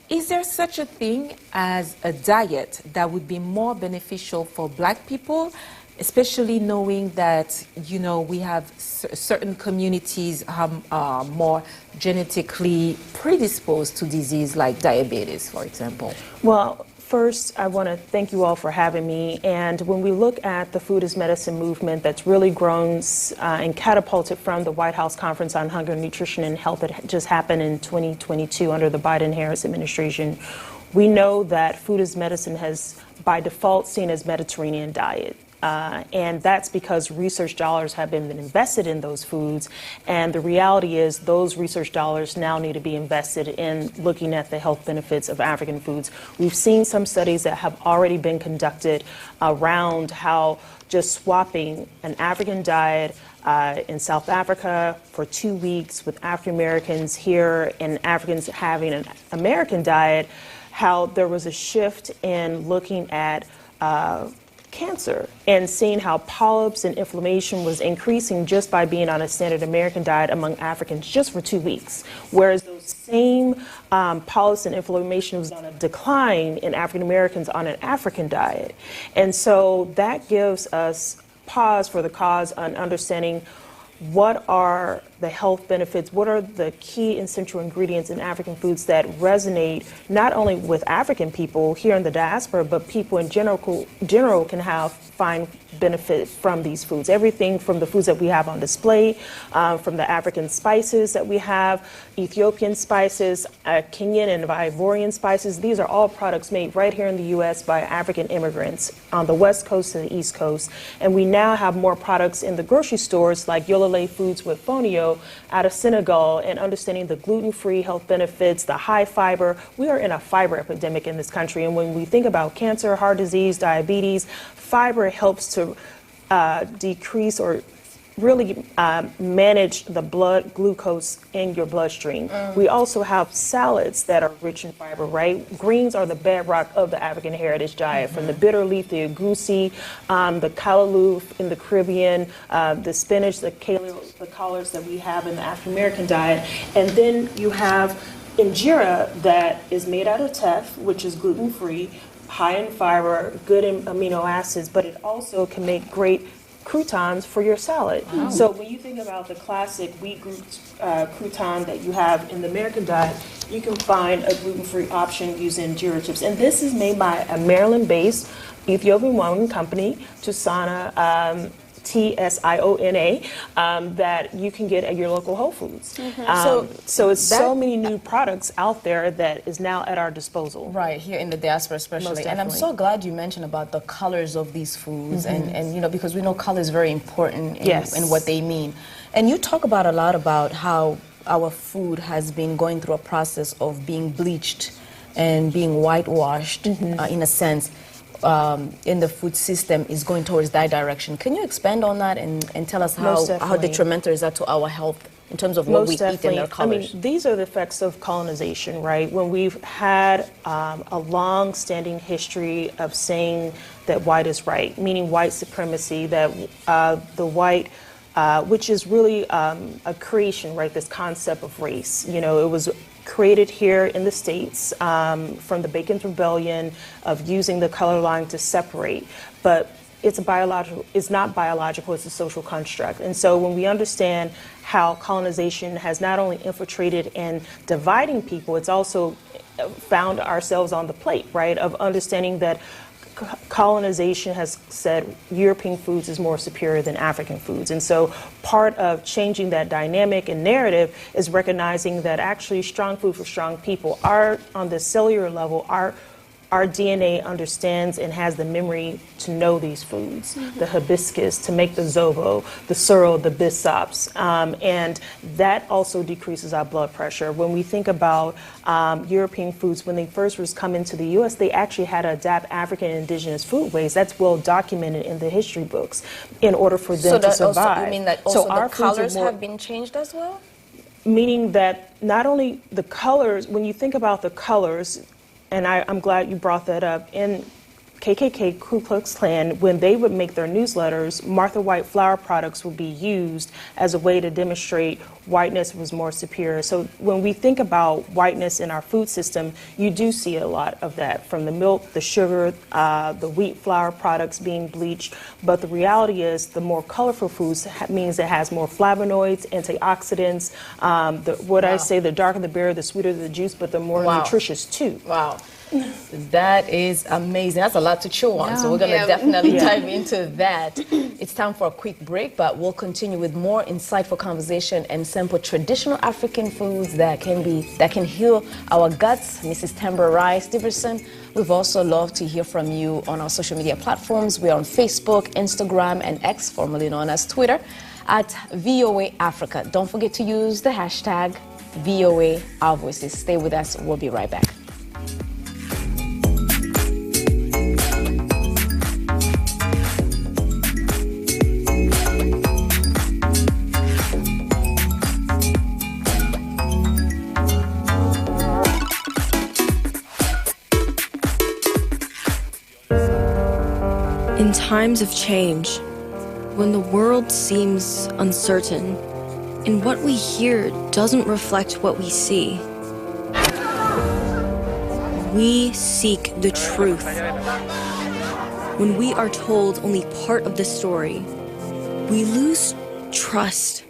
[SPEAKER 15] Is there such a thing as a diet that would be more beneficial for Black people, especially knowing that, you know, we have certain communities are more genetically predisposed to disease like diabetes, for example?
[SPEAKER 23] Well, First, I want to thank you all for having me. And when we look at the food as medicine movement that's really grown and catapulted from the White House Conference on Hunger, Nutrition, and Health that just happened in 2022 under the Biden-Harris administration, we know that food as medicine has, by default, seen as Mediterranean diet. And that's because research dollars have been invested in those foods. And the reality is those research dollars now need to be invested in looking at the health benefits of African foods. We've seen some studies that have already been conducted around how just swapping an African diet in South Africa for 2 weeks with African Americans here and Africans having an American diet, how there was a shift in looking at cancer and seeing how polyps and inflammation was increasing just by being on a standard American diet among Africans just for 2 weeks, whereas those same polyps and inflammation was on a decline in African Americans on an African diet. And so that gives us pause for the cause on understanding what are the health benefits, what are the key essential ingredients in African foods that resonate not only with African people here in the diaspora, but people in general can find benefit from these foods. Everything from the foods that we have on display, from the African spices that we have, Ethiopian spices, Kenyan and Ivorian spices. These are all products made right here in the U.S. by African immigrants on the West Coast and the East Coast. And we now have more products in the grocery stores like Yolole Foods with Fonio out of Senegal, and understanding the gluten-free health benefits, the high fiber. We are in a fiber epidemic in this country. And when we think about cancer, heart disease, diabetes, fiber helps to decrease or really manage the blood glucose in your bloodstream. We also have salads that are rich in fiber, right? Greens are the bedrock of the African heritage diet, from the bitter leaf, the agusi, the callaloo in the Caribbean, the spinach, the collards that we have in the African American diet. And then you have injera that is made out of teff, which is gluten-free, high in fiber, good in amino acids, but it also can make great croutons for your salad. Wow. So when you think about the classic wheat crouton that you have in the American diet, you can find a gluten-free option using injera chips. And this is made by a Maryland-based Ethiopian company, Tusana, Tsiona, that you can get at your local Whole Foods. So it's so many new products out there that is now at our disposal.
[SPEAKER 18] Right, here in the diaspora especially. And I'm so glad you mentioned about the colors of these foods, and you know, because we know color is very important in what they mean. And you talk about a lot about how our food has been going through a process of being bleached and being whitewashed in a sense. In the food system is going towards that direction. Can you expand on that and tell us how detrimental is that to our health in terms of what we eat and their colors?
[SPEAKER 23] I mean, these are the effects of colonization, right? When we've had a long-standing history of saying that white is right, meaning white supremacy, that the white, which is really a creation, right? This concept of race. You know, it was created here in the States from the Bacon's Rebellion of using the color line to separate, but it's not biological, it's a social construct. And so when we understand how colonization has not only infiltrated and dividing people, it's also found ourselves on the plate, right, of understanding that colonization has said European foods is more superior than African foods. And so part of changing that dynamic and narrative is recognizing that actually strong food for strong people are on the cellular level, our DNA understands and has the memory to know these foods, the hibiscus, to make the zobo, the sorrel, the bisops, and that also decreases our blood pressure. When we think about European foods, when they first was come into the U.S., they actually had to adapt African indigenous foodways. That's well documented in the history books in order for them to survive.
[SPEAKER 18] Also, you mean that also the colors have been changed as well?
[SPEAKER 23] Meaning that not only the colors, when you think about the colors, and I'm glad you brought that up, in KKK, Ku Klux Klan, when they would make their newsletters, Martha White flour products would be used as a way to demonstrate whiteness was more superior. So when we think about whiteness in our food system, you do see a lot of that, from the milk, the sugar, the wheat flour products being bleached. But the reality is the more colorful foods means it has more flavonoids, antioxidants. I say, the darker the berry, the sweeter the juice, but the more nutritious too.
[SPEAKER 18] Wow. That is amazing. That's a lot to chew on. So we're going to definitely dive into that. It's time for a quick break, but we'll continue with more insightful conversation and sample traditional African foods that can heal our guts. Mrs. Tambarai Stevenson, we've also loved to hear from you on our social media platforms. We're on Facebook, Instagram, and X, formerly known as Twitter, at VOA Africa. Don't forget to use the hashtag VOA Our Voices. Stay with us. We'll be right back.
[SPEAKER 1] In times of change, when the world seems uncertain, and what we hear doesn't reflect what we see, we seek the truth. When we are told only part of the story, we lose trust.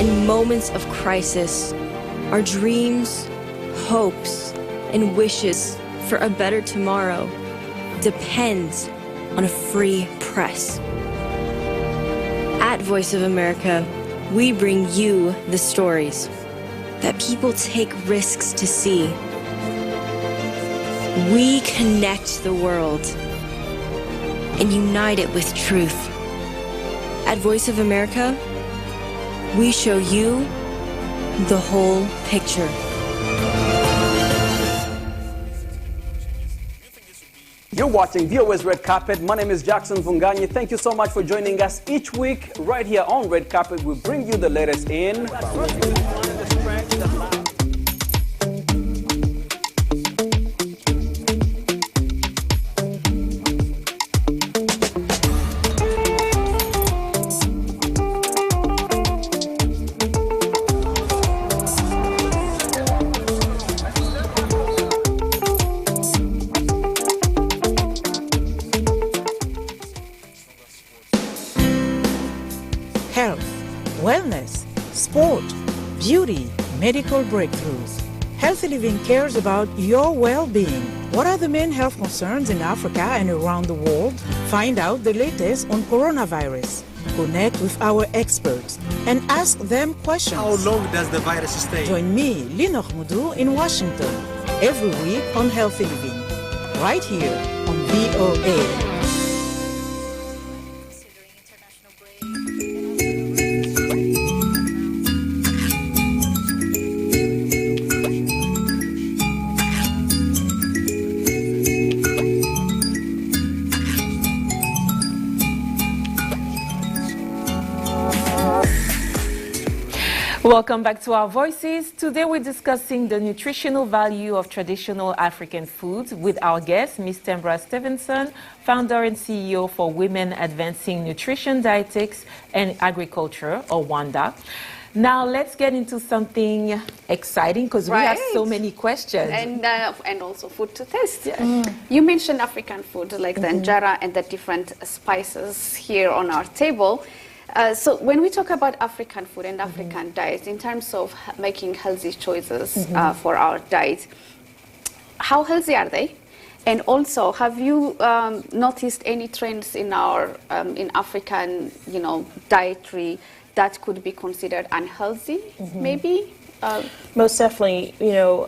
[SPEAKER 1] In moments of crisis, our dreams, hopes, and wishes for a better tomorrow depends on a free press. At Voice of America, we bring you the stories that people take risks to see. We connect the world and unite it with truth. At Voice of America, we show you the whole picture.
[SPEAKER 5] You're watching VOA's Red Carpet. My name is Jackson Vunganyi. Thank you so much for joining us each week right here on Red Carpet. We bring you the latest in
[SPEAKER 6] wellness, sport, beauty, medical breakthroughs. Healthy Living cares about your well-being. What are the main health concerns in Africa and around the world? Find out the latest on coronavirus. Connect with our experts and ask them questions.
[SPEAKER 20] How long does the virus stay?
[SPEAKER 6] Join me, Lina Khmudu, in Washington, every week on Healthy Living, right here on VOA.
[SPEAKER 15] Welcome back to Our Voices. Today we're discussing the nutritional value of traditional African foods with our guest, Ms. Tambarai Stevenson, founder and CEO for Women Advancing Nutrition, Dietetics and Agriculture, or WANDA. Now let's get into something exciting because we have so many questions.
[SPEAKER 16] And also food to taste. You mentioned African food like the injera and the different spices here on our table. So when we talk about African food and African diet, in terms of making healthy choices for our diet, how healthy are they? And also, have you noticed any trends in our in African, dietary that could be considered unhealthy, maybe?
[SPEAKER 23] Most definitely.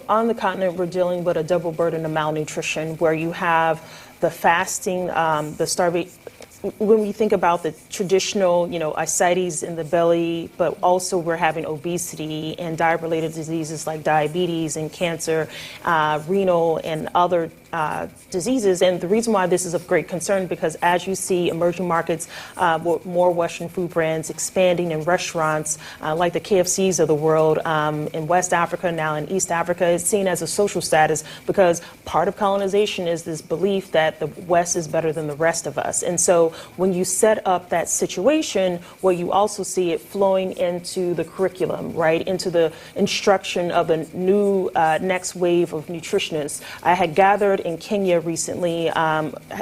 [SPEAKER 23] On the continent, we're dealing with a double burden of malnutrition, where you have the fasting, the starvation. When we think about the traditional, ascites in the belly, but also we're having obesity and diet-related diseases like diabetes and cancer, renal and other diseases. And the reason why this is of great concern, because as you see emerging markets, more Western food brands expanding in restaurants like the KFCs of the world in West Africa, now in East Africa, it's seen as a social status because part of colonization is this belief that the West is better than the rest of us. And so when you set up that situation, where you also see it flowing into the curriculum, right, into the instruction of a new next wave of nutritionists. I had gathered toured in Kenya recently.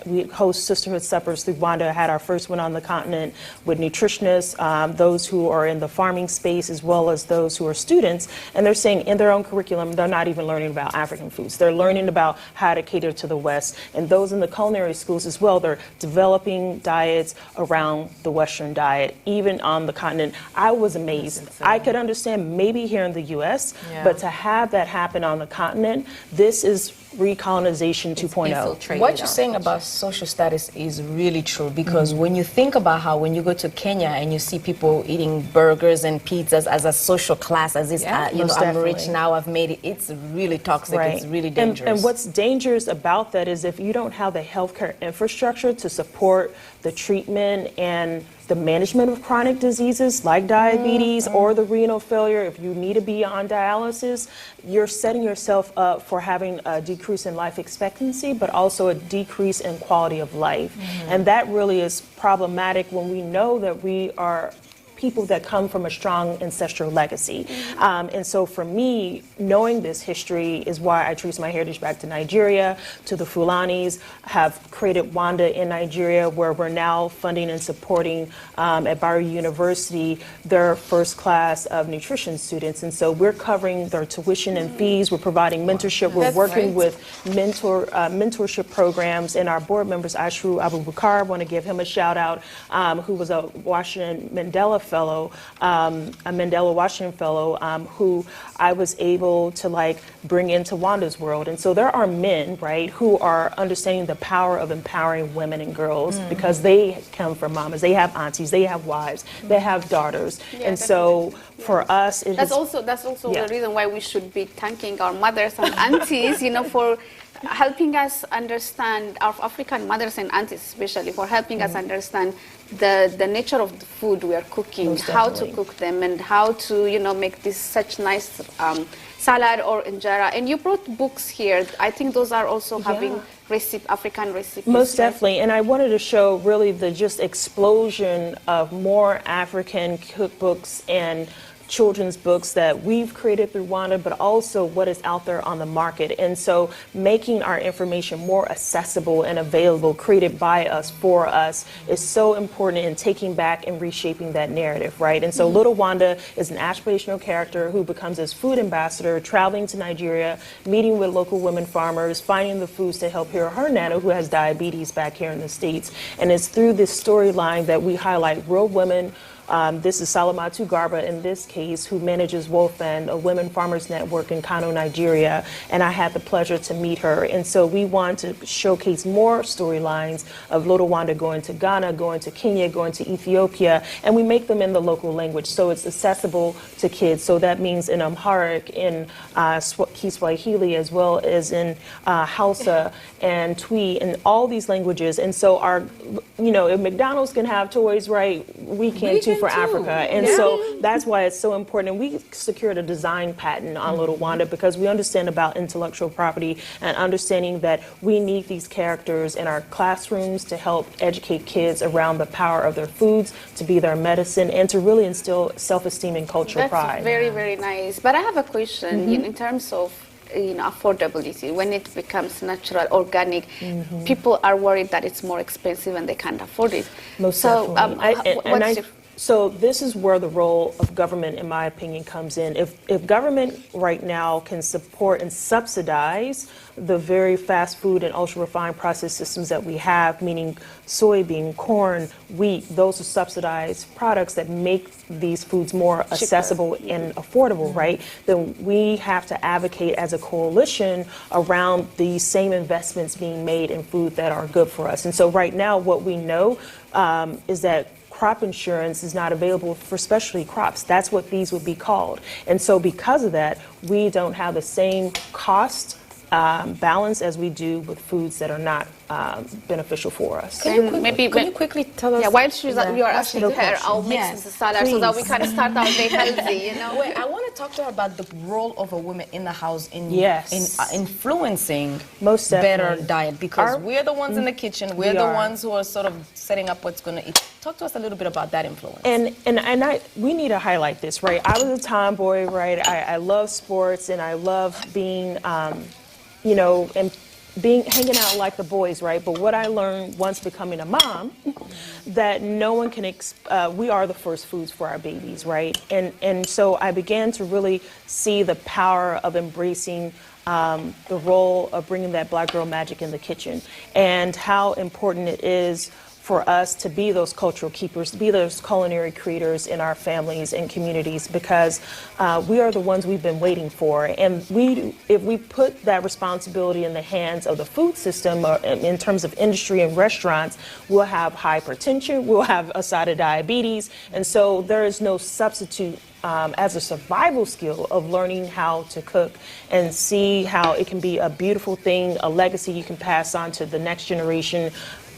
[SPEAKER 23] We host sisterhood suppers through Wanda. Had our first one on the continent with nutritionists, those who are in the farming space, as well as those who are students. And they're saying in their own curriculum, they're not even learning about African foods. They're learning about how to cater to the West. And those in the culinary schools as well, they're developing diets around the Western diet, even on the continent. I was amazed. I could understand maybe here in the U.S., but to have that happen on the continent, this is recolonization 2.0.
[SPEAKER 18] What you're saying about social status is really true, because when you think about how when you go to Kenya and you see people eating burgers and pizzas as a social class, as this, you know, I'm rich now, I've made it, it's really toxic, it's really dangerous.
[SPEAKER 23] And what's dangerous about that is if you don't have the healthcare infrastructure to support the treatment and the management of chronic diseases like diabetes or the renal failure, if you need to be on dialysis, you're setting yourself up for having a decrease in life expectancy, but also a decrease in quality of life. And that really is problematic when we know that we are people that come from a strong ancestral legacy. And so for me, knowing this history is why I trace my heritage back to Nigeria, to the Fulanis, have created Wanda in Nigeria, where we're now funding and supporting at Bayero University their first class of nutrition students. And so we're covering their tuition and fees, we're providing mentorship, we're working with mentorship programs, and our board members, Ashru Abubakar, want to give him a shout out, who was a Washington Mandela Fellow, a Mandela Washington Fellow, who I was able to like bring into Wanda's world. And so there are men, right, who are understanding the power of empowering women and girls because they come from mamas, they have aunties, they have wives, they have daughters. And so for us,
[SPEAKER 16] that's also the reason why we should be thanking our mothers and aunties, you know, for helping us understand, our African mothers and aunties especially, for helping us understand the nature of the food we are cooking, how to cook them, and how to, you know, make this such nice salad or injera. And you brought books here. I think those are also having African recipes.
[SPEAKER 23] Most definitely. And I wanted to show really the just explosion of more African cookbooks and children's books that we've created through Wanda, but also what is out there on the market. And so making our information more accessible and available, created by us, for us, is so important in taking back and reshaping that narrative, right? And so Little Wanda is an aspirational character who becomes this food ambassador, traveling to Nigeria, meeting with local women farmers, finding the foods to help her nana who has diabetes back here in the States. And it's through this storyline that we highlight real women. This is Salamatu Garba in this case, who manages Wolfend, a women farmers network in Kano, Nigeria, and I had the pleasure to meet her. And so we want to showcase more storylines of Little Wanda going to Ghana, going to Kenya, going to Ethiopia, and we make them in the local language so it's accessible to kids. So that means in Amharic, in Kiswahili, as well as in Hausa and Twi, and all these languages. And so our, you know, if McDonald's can have toys, right, we can too for Africa. And so that's why it's so important. And we secured a design patent on Little Wanda because we understand about intellectual property and understanding that we need these characters in our classrooms to help educate kids around the power of their foods, to be their medicine, and to really instill self-esteem and cultural pride.
[SPEAKER 16] That's very, very nice. But I have a question in terms of, you know, affordability. When it becomes natural, organic, people are worried that it's more expensive and they can't afford it.
[SPEAKER 23] Most definitely. So this is where the role of government, in my opinion, comes in. If government right now can support and subsidize the very fast food and ultra-refined processed systems that we have, meaning soybean, corn, wheat, those are subsidized products that make these foods more accessible and affordable, right? Then we have to advocate as a coalition around these same investments being made in food that are good for us. And so right now what we know is that crop insurance is not available for specialty crops. That's what these would be called. And so because of that, we don't have the same cost balance as we do with foods that are not beneficial for us.
[SPEAKER 18] Can you quickly tell us?
[SPEAKER 16] Yeah, while you are asking her, I'll mix the salad so that we can start our day healthy, you know?
[SPEAKER 18] Wait, I want to talk to her about the role of a woman in the house in influencing better diet, because we're the ones in the kitchen, we're the ones who are sort of setting up what's going to eat. Talk to us a little bit about that influence.
[SPEAKER 23] And we need to highlight this, right? I was a tomboy, right? I love sports and I love being, you know, and hanging out like the boys, right? But what I learned once becoming a mom, that no one can, we are the first foods for our babies, right? And so I began to really see the power of embracing the role of bringing that Black girl magic in the kitchen, and how important it is for us to be those cultural keepers, to be those culinary creators in our families and communities, because we are the ones we've been waiting for. And if we put that responsibility in the hands of the food system, or in terms of industry and restaurants, we'll have hypertension, we'll have a side of diabetes. And so there is no substitute as a survival skill of learning how to cook, and see how it can be a beautiful thing, a legacy you can pass on to the next generation.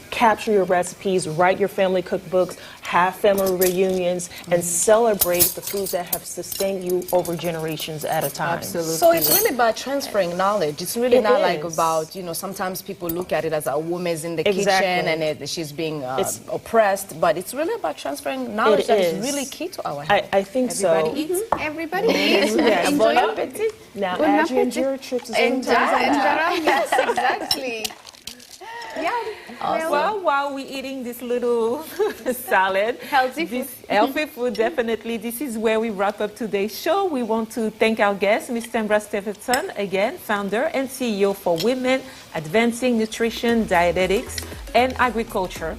[SPEAKER 23] Capture your recipes, write your family cookbooks, have family reunions, and celebrate the foods that have sustained you over generations at a time.
[SPEAKER 18] Absolutely. So it's really about transferring knowledge. It's really not like about, sometimes people look at it as a woman's in the kitchen and she's being oppressed, but it's really about transferring knowledge that is really key to our health.
[SPEAKER 23] I think
[SPEAKER 18] Everybody
[SPEAKER 23] so.
[SPEAKER 18] eats.
[SPEAKER 16] Everybody eats.
[SPEAKER 23] Bon
[SPEAKER 16] Enjoy.
[SPEAKER 23] appetit. Now,
[SPEAKER 16] Bon
[SPEAKER 23] add your
[SPEAKER 16] appetit.
[SPEAKER 23] injera chips.
[SPEAKER 16] Yes, exactly. Yeah.
[SPEAKER 15] Awesome. Well, while we're eating this little salad, healthy food, definitely, this is where we wrap up today's show. We want to thank our guest, Ms. Tambra Stephenson, again, founder and CEO for Women Advancing Nutrition, Dietetics, and Agriculture.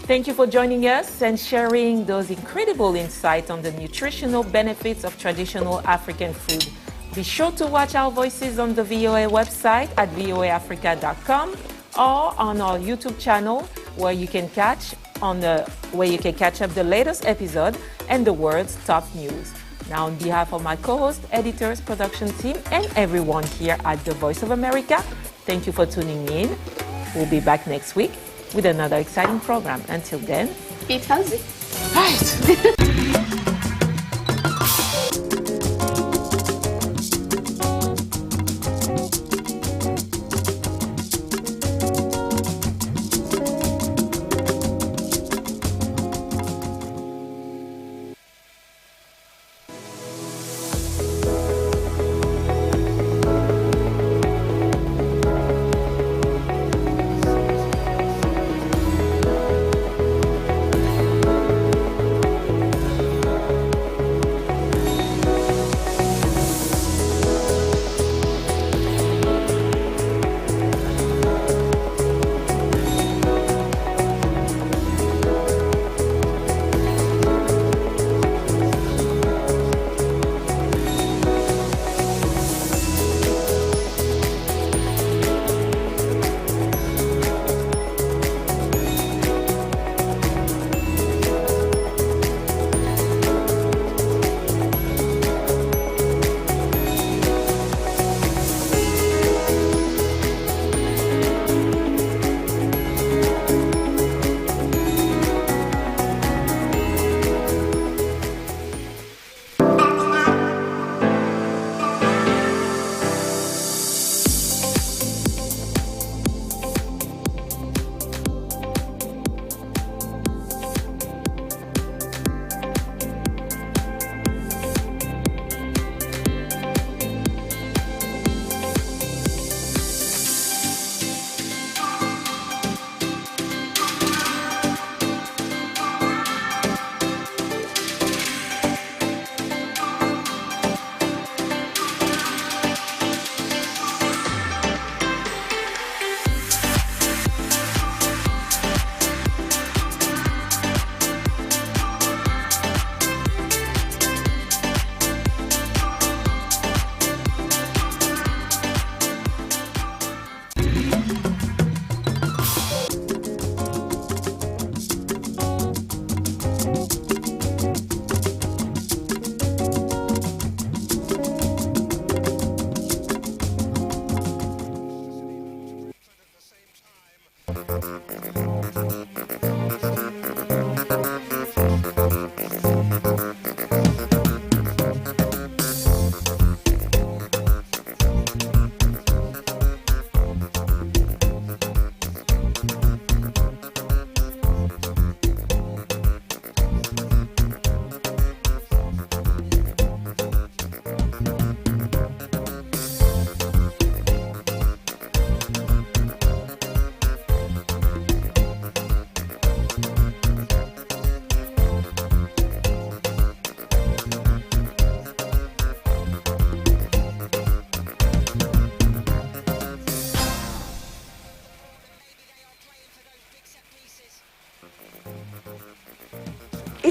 [SPEAKER 15] Thank you for joining us and sharing those incredible insights on the nutritional benefits of traditional African food. Be sure to watch our voices on the VOA website at voaafrica.com. or on our YouTube channel, where you can catch up the latest episode and the world's top news. Now, on behalf of my co-host, editors, production team, and everyone here at The Voice of America, thank you for tuning in. We'll be back next week with another exciting program. Until then,
[SPEAKER 16] eat healthy.
[SPEAKER 15] Right.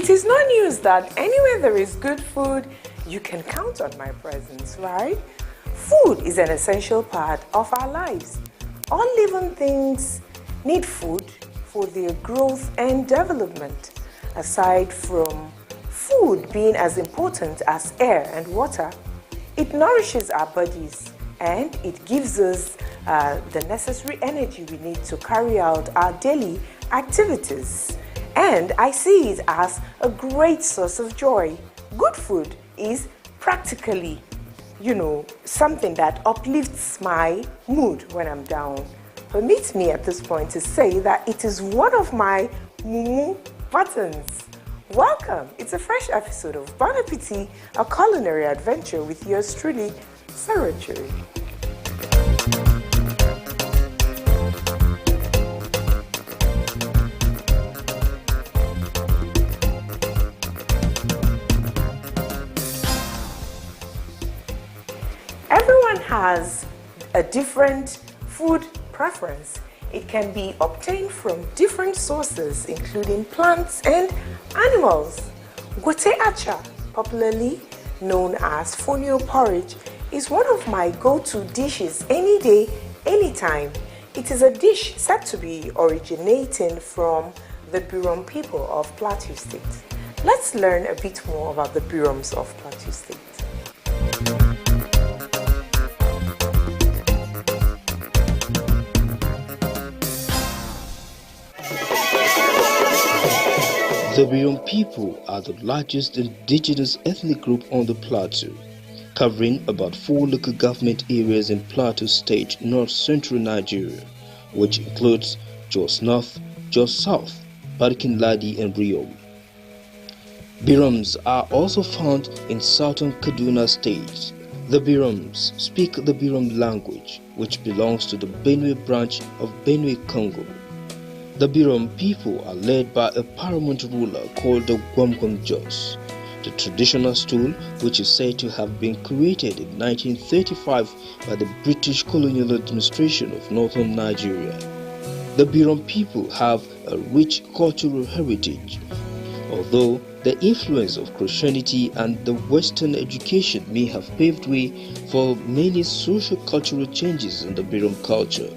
[SPEAKER 2] It is no news that anywhere there is good food, you can count on my presence, right? Food is an essential part of our lives. All living things need food for their growth and development. Aside from food being as important as air and water, it nourishes our bodies and it gives us the necessary energy we need to carry out our daily activities. And I see it as a great source of joy. Good food is practically, something that uplifts my mood when I'm down. Permit me at this point to say that it is one of my mumu buttons. Welcome. It's a fresh episode of Bon Appetit, a culinary adventure with yours truly, Sarah Cherry. Everyone has a different food preference. It can be obtained from different sources, including plants and animals. Gote acha, popularly known as fonio porridge, is one of my go-to dishes any day, anytime. It is a dish said to be originating from the Birom people of Plateau State. Let's learn a bit more about the Biroms of Plateau State.
[SPEAKER 9] The Birom people are the largest indigenous ethnic group on the plateau, covering about 4 local government areas in Plateau State, north-central Nigeria, which includes Jos North, Jos South, Barkin-Ladi and Rio. Biroms are also found in southern Kaduna State. The Biroms speak the Birom language, which belongs to the Benue branch of Benue Congo. The Birom people are led by a paramount ruler called the Gwamgwam Jos, the traditional stool which is said to have been created in 1935 by the British colonial administration of northern Nigeria. The Birom people have a rich cultural heritage, although the influence of Christianity and the Western education may have paved way for many social-cultural changes in the Birom culture.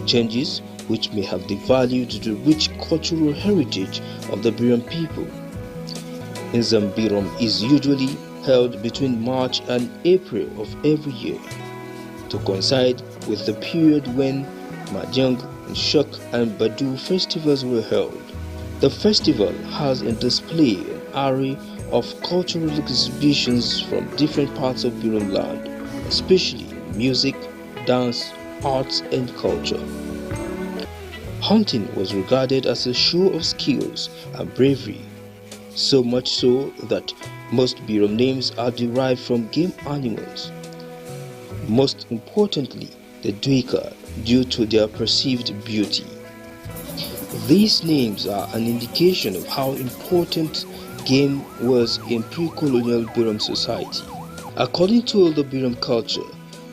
[SPEAKER 9] Changes which may have devalued the rich cultural heritage of the Birom people. Nzam Birom is usually held between March and April of every year, to coincide with the period when Mahjong, Nshok and Badu festivals were held. The festival has in display an array of cultural exhibitions from different parts of Birom land, especially music, dance, arts and culture. Hunting was regarded as a show of skills and bravery, so much so that most Birom names are derived from game animals. Most importantly, the duika, due to their perceived beauty. These names are an indication of how important game was in pre-colonial Birom society. According to the Birom culture,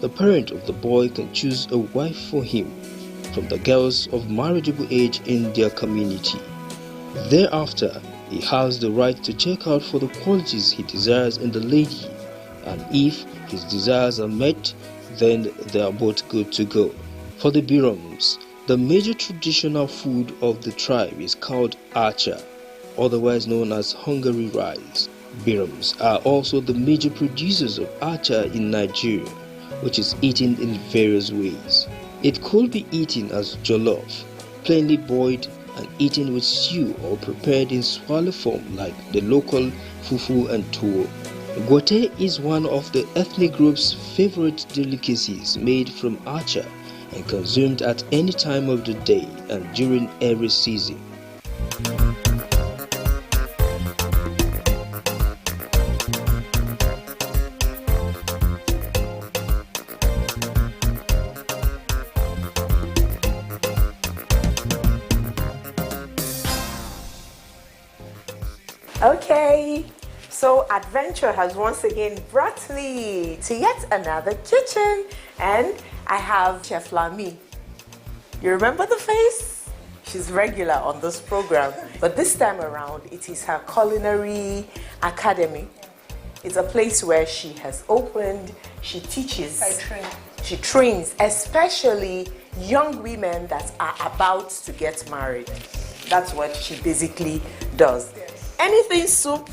[SPEAKER 9] the parent of the boy can choose a wife for him from the girls of marriageable age in their community. Thereafter, he has the right to check out for the qualities he desires in the lady, and if his desires are met, then they are both good to go. For the Biroms, the major traditional food of the tribe is called acha, otherwise known as Hungary rice. Biroms are also the major producers of acha in Nigeria, which is eaten in various ways. It could be eaten as jollof, plainly boiled and eaten with stew or prepared in swallow form like the local fufu and tuwo. Gote is one of the ethnic group's favorite delicacies made from acha and consumed at any time of the day and during every season.
[SPEAKER 2] Okay, so adventure has once again brought me to yet another kitchen, and I have Chef Lami. You remember the face? She's regular on this program. But this time around, it is her culinary academy. It's a place where she has opened, she teaches.
[SPEAKER 4] I train.
[SPEAKER 2] She trains, especially young women that are about to get married. That's what she basically does.
[SPEAKER 4] Yes.
[SPEAKER 2] Anything soup,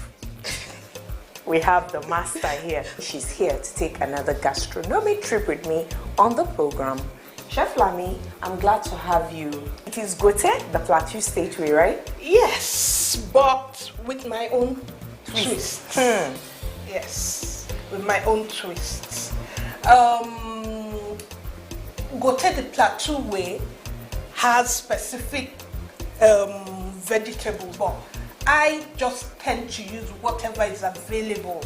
[SPEAKER 2] we have the master here. She's here to take another gastronomic trip with me on the program. Chef Lami, I'm glad to have you. It is Gote, the Plateau State way, right?
[SPEAKER 4] Yes, but with my own twist. Yes, with my own twists. Gote the Plateau way has specific vegetables, but I just tend to use whatever is available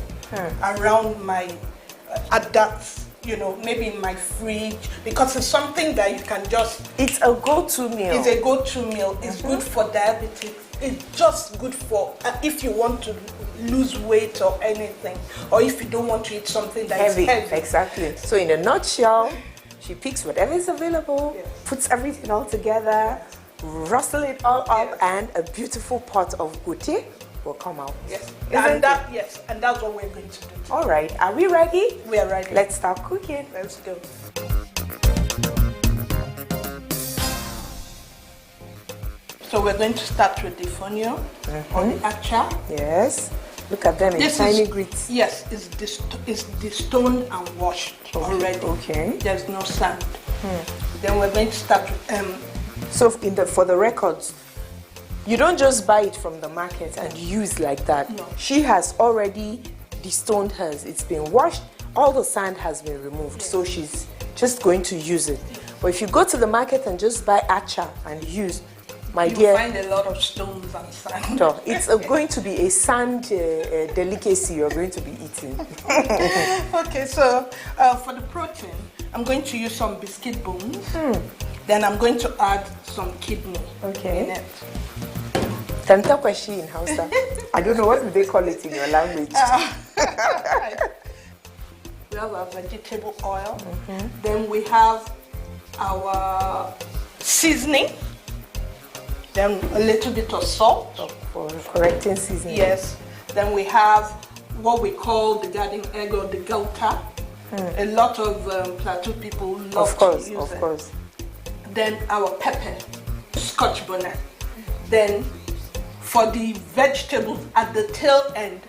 [SPEAKER 4] around my, at that, maybe in my fridge, because it's something that you can just...
[SPEAKER 2] It's a go-to meal.
[SPEAKER 4] It's a go-to meal. It's good for diabetes. It's just good for, if you want to lose weight or anything, or if you don't want to eat something that is heavy.
[SPEAKER 2] Exactly. So in a nutshell, she picks whatever is available, puts everything all together, rustle it all up, and a beautiful pot of gote will come out.
[SPEAKER 4] Yes. And that's what we're going to do.
[SPEAKER 2] All right. Are we ready?
[SPEAKER 4] We are ready.
[SPEAKER 2] Let's start cooking.
[SPEAKER 4] Let's go. So we're going to start with the fonio or the acha.
[SPEAKER 2] Yes. Look at them in tiny grits.
[SPEAKER 4] Yes, it's destoned and washed already.
[SPEAKER 2] Okay.
[SPEAKER 4] There's no sand. Then we're going to start with...
[SPEAKER 2] So for the records, you don't just buy it from the market and use like that.
[SPEAKER 4] No.
[SPEAKER 2] She has already destoned hers. It's been washed. All the sand has been removed. So she's just going to use it. But if you go to the market and just buy acha and use, my dear,
[SPEAKER 4] you find a lot of stones and sand.
[SPEAKER 2] So it's going to be a sand delicacy you're going to be eating.
[SPEAKER 4] Okay, so for the protein, I'm going to use some biscuit bones. Then I'm going to add some kidney in it.
[SPEAKER 2] Tanta kwashi in Hausa. I don't know what they call it in your language.
[SPEAKER 4] We have our vegetable oil. Then we have our seasoning. Then a little bit of salt.
[SPEAKER 2] For correcting seasoning.
[SPEAKER 4] Yes. Then we have what we call the garden egg or the gauta. A lot of Plateau people love to use it.
[SPEAKER 2] Of course.
[SPEAKER 4] Then our pepper, scotch bonnet. Then for the vegetables at the tail end,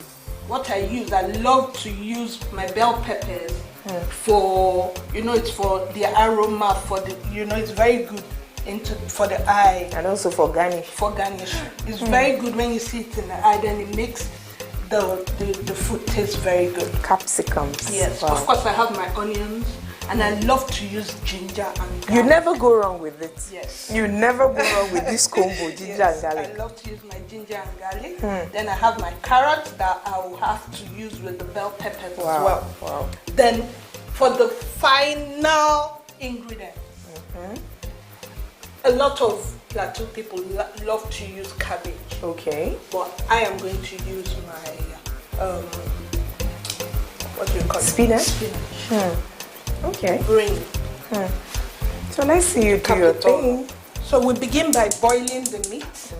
[SPEAKER 4] what I love to use my bell peppers for, it's for the aroma, for the, it's very good for the eye.
[SPEAKER 2] And also for garnish.
[SPEAKER 4] For garnish. It's very good when you see it in the eye, then it makes the food taste very good.
[SPEAKER 2] Capsicums.
[SPEAKER 4] Yes. Wow. Of course, I have my onions. And I love to use ginger and garlic.
[SPEAKER 2] You never go wrong with it.
[SPEAKER 4] Yes.
[SPEAKER 2] You never go wrong with this combo, ginger and garlic.
[SPEAKER 4] I love to use my ginger and garlic. Then I have my carrots that I will have to use with the bell peppers as well.
[SPEAKER 2] Wow.
[SPEAKER 4] Then for the final ingredient, a lot of Plateau people love to use cabbage.
[SPEAKER 2] Okay.
[SPEAKER 4] But I am going to use my, what do you call it?
[SPEAKER 2] Spinach?
[SPEAKER 4] Spinach.
[SPEAKER 2] Okay.
[SPEAKER 4] Green.
[SPEAKER 2] So let's see you do your thing.
[SPEAKER 4] So we begin by boiling the meat.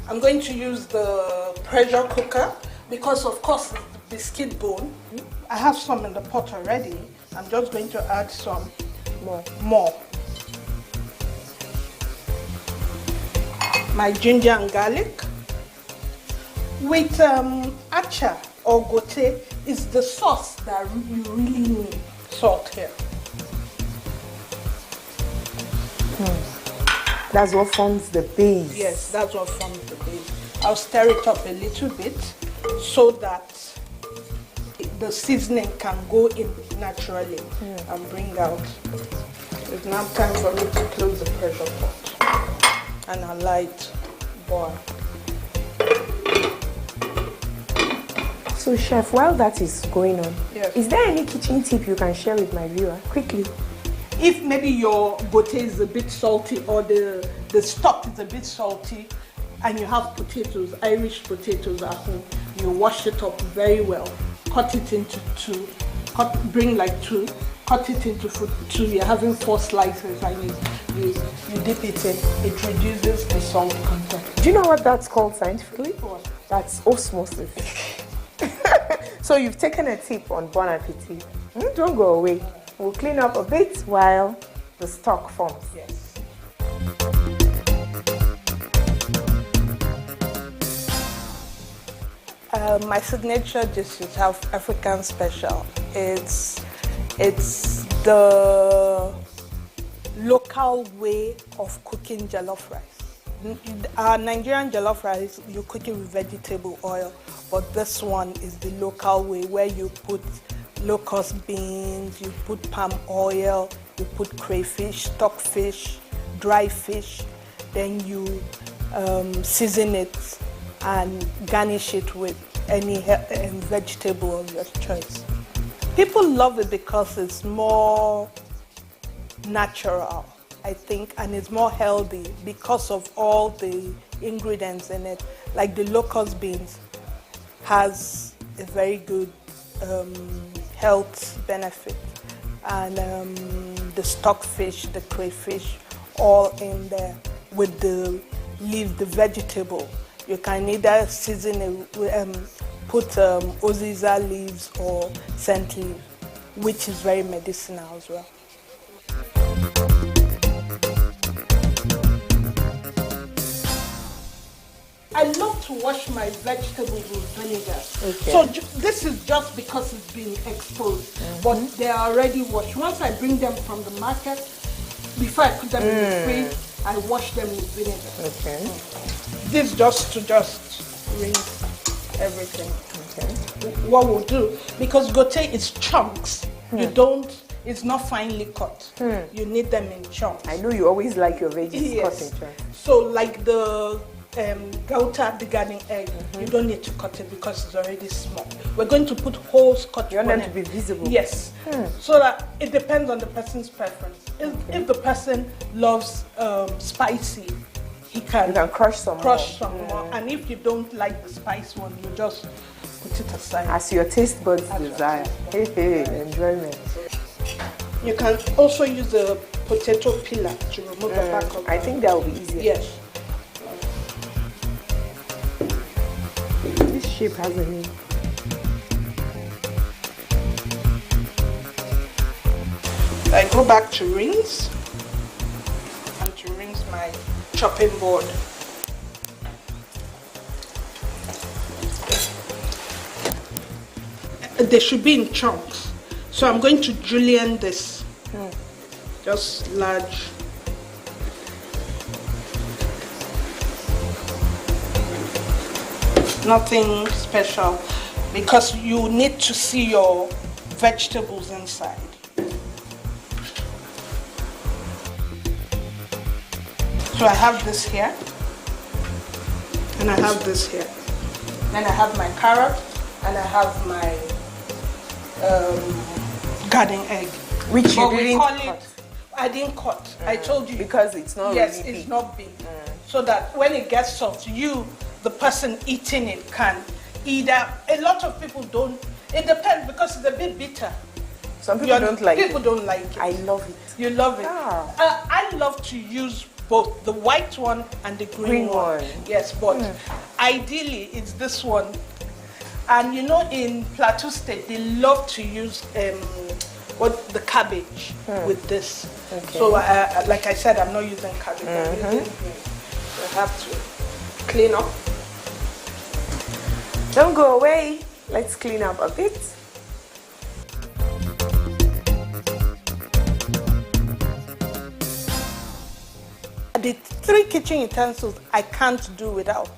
[SPEAKER 4] I'm going to use the pressure cooker because, of course, it's the biscuit bone. I have some in the pot already. I'm just going to add some more. My ginger and garlic. With acha or gote is the sauce that you really need. Salt here.
[SPEAKER 2] That's what forms the base.
[SPEAKER 4] Yes, that's what forms the base. I'll stir it up a little bit so that the seasoning can go in naturally and bring out. It's now time for me to close the pressure pot and allow it boil.
[SPEAKER 2] So chef, while that is going on,
[SPEAKER 4] yes,
[SPEAKER 2] is there any kitchen tip you can share with my viewer quickly?
[SPEAKER 4] If maybe your gote is a bit salty or the stock is a bit salty and you have potatoes, Irish potatoes at home, you wash it up very well, cut it into two, bring like two, cut cut it into fruit too. You're having 4 slices and you dip it in. It reduces the salt content.
[SPEAKER 2] Do you know what that's called scientifically?
[SPEAKER 4] What?
[SPEAKER 2] That's osmosis. So you've taken a tip on Bon Appetit. Don't go away. We'll clean up a bit while the stock forms.
[SPEAKER 4] Yes. My signature dish is African special. It's the local way of cooking jollof rice. Our Nigerian jollof rice, you cook it with vegetable oil, but this one is the local way where you put locust beans, you put palm oil, you put crayfish, stockfish, dry fish, then you season it and garnish it with any vegetable of your choice. People love it because it's more natural, I think, and it's more healthy because of all the ingredients in it. Like the locust beans has a very good health benefit, and the stockfish, the crayfish, all in there with the leaves, the vegetable. You can either season it, put oziza leaves or scent leaf, which is very medicinal as well. I love to wash my vegetables with vinegar.
[SPEAKER 2] Okay.
[SPEAKER 4] So this is just because it's been exposed, but they are already washed. Once I bring them from the market, before I put them in the fridge, I wash them with vinegar.
[SPEAKER 2] Okay.
[SPEAKER 4] This just to rinse everything. Okay. What we'll do, because gote is chunks, you don't. It's not finely cut. You need them in chunks.
[SPEAKER 2] I know you always like your veggies cut
[SPEAKER 4] Yes.
[SPEAKER 2] in chunks.
[SPEAKER 4] So like the gauta, the garden egg, you don't need to cut it because it's already small. We're going to put whole Scotch
[SPEAKER 2] You want them
[SPEAKER 4] bonnet.
[SPEAKER 2] to be visible?
[SPEAKER 4] Yes. So that it depends on the person's preference. If the person loves spicy, you can
[SPEAKER 2] crush some
[SPEAKER 4] more. And if you don't like the spice one, you just put it aside.
[SPEAKER 2] As your taste buds desire. Hey, enjoyment.
[SPEAKER 4] You can also use a potato peeler to remove the back of
[SPEAKER 2] I think that will be easier.
[SPEAKER 4] Yes.
[SPEAKER 2] This shape has a name.
[SPEAKER 4] I go back to rinse and to rinse my chopping board. They should be in chunks. So I'm going to julienne this. Just large. Nothing special, because you need to see your vegetables inside. So I have this here, and I have this here. Then I have my carrot, and I have my garden egg.
[SPEAKER 2] Which you
[SPEAKER 4] But we
[SPEAKER 2] didn't
[SPEAKER 4] call
[SPEAKER 2] cut.
[SPEAKER 4] it, I didn't cut. I told you.
[SPEAKER 2] Because it's not
[SPEAKER 4] yes,
[SPEAKER 2] really
[SPEAKER 4] it's
[SPEAKER 2] big.
[SPEAKER 4] not big. So that when it gets soft, the person eating it, can either, a lot of people don't, it depends because it's a bit bitter.
[SPEAKER 2] Some people don't like it.
[SPEAKER 4] People don't like it.
[SPEAKER 2] I love it.
[SPEAKER 4] You love it.
[SPEAKER 2] Ah.
[SPEAKER 4] I love to use both the white one and the green one.
[SPEAKER 2] one.
[SPEAKER 4] Yes, but ideally it's this one. And you know, in Plateau State, they love to use the cabbage with this.
[SPEAKER 2] Okay.
[SPEAKER 4] So, like I said, I'm not using cabbage. I'm using green. So I have to clean up.
[SPEAKER 2] Don't go away. Let's clean up a bit.
[SPEAKER 4] The 3 kitchen utensils I can't do without.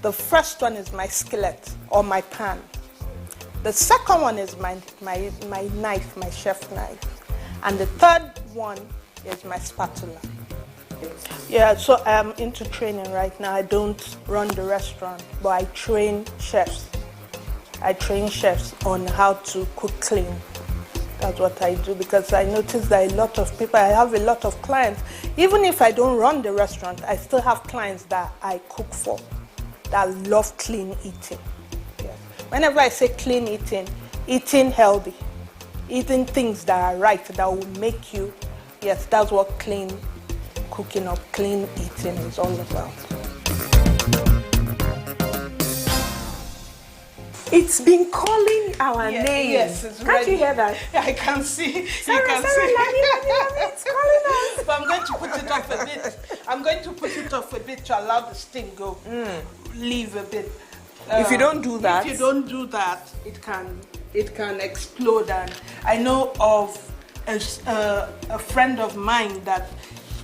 [SPEAKER 4] The first one is my skillet or my pan. The second one is my knife, my chef knife. And the third one is my spatula. Yeah, so I'm into training right now. I don't run the restaurant, but I train chefs. I train chefs on how to cook clean. That's what I do, because I notice that a lot of people, I have a lot of clients. Even if I don't run the restaurant, I still have clients that I cook for that love clean eating. Yes. Whenever I say clean eating, eating healthy. eating things that are right, that will make you, yes, that's what clean cooking or clean eating is all about.
[SPEAKER 2] It's been calling our name.
[SPEAKER 4] Yes, it's
[SPEAKER 2] Can't
[SPEAKER 4] ready.
[SPEAKER 2] you hear that?
[SPEAKER 4] I can see.
[SPEAKER 2] Sarah,
[SPEAKER 4] you can
[SPEAKER 2] Sarah,
[SPEAKER 4] see.
[SPEAKER 2] Lami, it's calling us.
[SPEAKER 4] But I'm going to put it off a bit. I'm going to put it off a bit to allow the steam go. Leave a bit.
[SPEAKER 2] If you don't do that,
[SPEAKER 4] if you don't do that, it can explode. And I know of a friend of mine that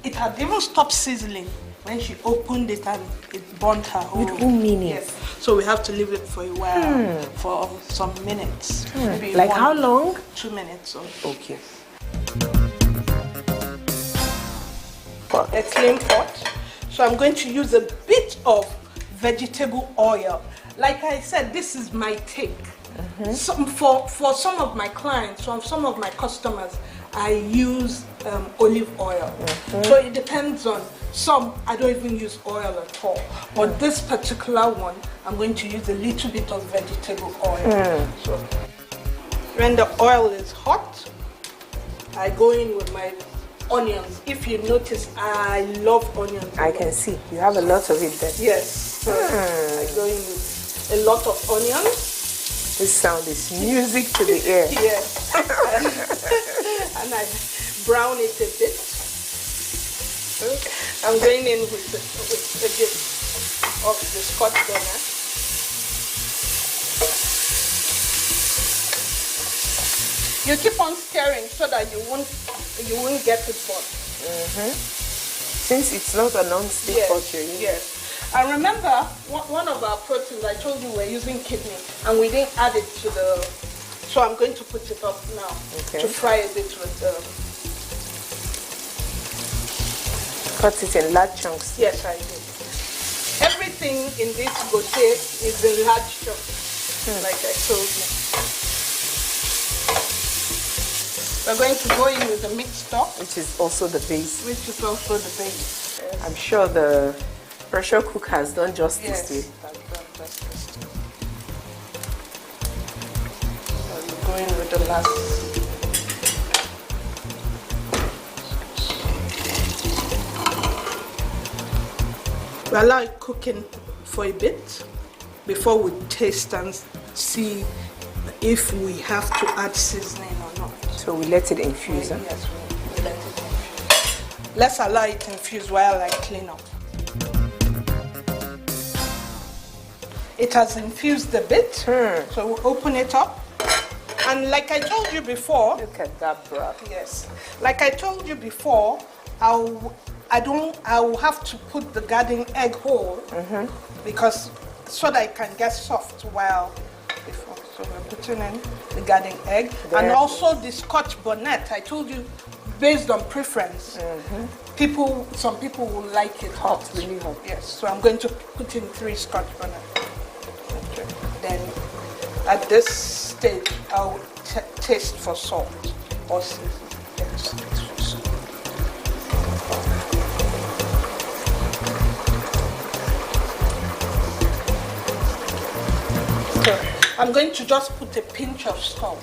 [SPEAKER 4] it had even stopped sizzling when she opened it and it burnt her whole.
[SPEAKER 2] With whom meaning?
[SPEAKER 4] Yes. So we have to leave it for a while, for some minutes. Maybe
[SPEAKER 2] Like how long?
[SPEAKER 4] 2 minutes or
[SPEAKER 2] Okay.
[SPEAKER 4] a clean pot. So I'm going to use a bit of vegetable oil. Like I said, this is my take. For some of my clients, for some of my customers, I use olive oil. So it depends on some. I don't even use oil at all. But this particular one, I'm going to use a little bit of vegetable oil. So when the oil is hot, I go in with my onions. If you notice, I love onions.
[SPEAKER 2] I can see. You have a lot of it there.
[SPEAKER 4] Yes. I go in with a lot of onions.
[SPEAKER 2] This sound is music to the ear.
[SPEAKER 4] Yes. And I brown it a bit. I'm going in with a bit of the Scotch bonnet. You keep on stirring so that you won't get it burnt.
[SPEAKER 2] Since it's not a non-stick pot,
[SPEAKER 4] yes. And remember, one of our proteins, I told you we're using kidney, and we didn't add it to the. So I'm going to put it up now to fry a bit with the.
[SPEAKER 2] Cut it in large chunks.
[SPEAKER 4] Yes, I did. Everything in this gote is in large chunks, like I told you. We're going to go in with the mixed stock,
[SPEAKER 2] which is also the base.
[SPEAKER 4] Which is also the base.
[SPEAKER 2] I'm sure the pressure cook has done justice to it.
[SPEAKER 4] I've done justice to it. So we're going with the last. We allow it cooking for a bit before we taste and see if we have to add seasoning or not.
[SPEAKER 2] So we let it infuse.
[SPEAKER 4] Yes, we let it infuse. Let's allow it infuse while I clean up. It has infused a bit, so we'll open it up. And like I told you before,
[SPEAKER 2] look at that broth.
[SPEAKER 4] Yes, like I told you before, I will have to put the garden egg whole because so that it can get soft while before. So we're putting in the garden egg and also the Scotch bonnet. I told you, based on preference, some people will like it hot,
[SPEAKER 2] really hot.
[SPEAKER 4] Yes, so I'm going to put in 3 Scotch bonnet. Okay. Then at this stage, I'll taste for salt or season. Yes, taste for salt. I'm going to just put a pinch of salt.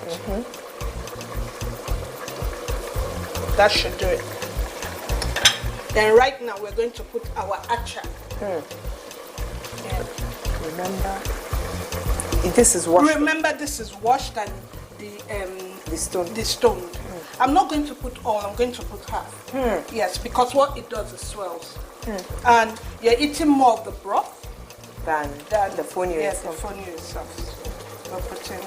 [SPEAKER 4] That should do it. Then right now we're going to put our acha.
[SPEAKER 2] Remember, this is washed.
[SPEAKER 4] Remember, this is washed and the stone. I'm not going to put all. I'm going to put half. Yes, because what it does is swells, and you're eating more of the broth
[SPEAKER 2] than the fonio
[SPEAKER 4] yes,
[SPEAKER 2] itself.
[SPEAKER 4] the fonio itself. So we're putting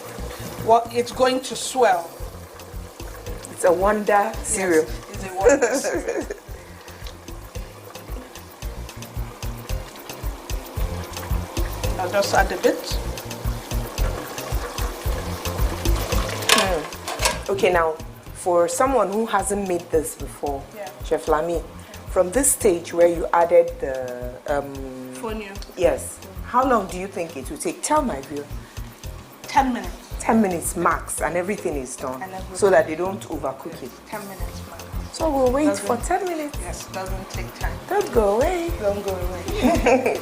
[SPEAKER 4] what it's going to swell.
[SPEAKER 2] It's a wonder cereal.
[SPEAKER 4] Yes, it's a wonder cereal. I'll just add a bit.
[SPEAKER 2] Okay, now for someone who hasn't made this before, Chef Lami, from this stage where you added the
[SPEAKER 4] fonio,
[SPEAKER 2] yes, how long do you think it will take? Tell my viewer.
[SPEAKER 4] 10 minutes.
[SPEAKER 2] 10 minutes max, and everything is done, so that they don't overcook it.
[SPEAKER 4] 10 minutes max.
[SPEAKER 2] So we'll wait for 10 minutes.
[SPEAKER 4] Yes, it doesn't take time.
[SPEAKER 2] Don't go away.
[SPEAKER 4] Don't go away.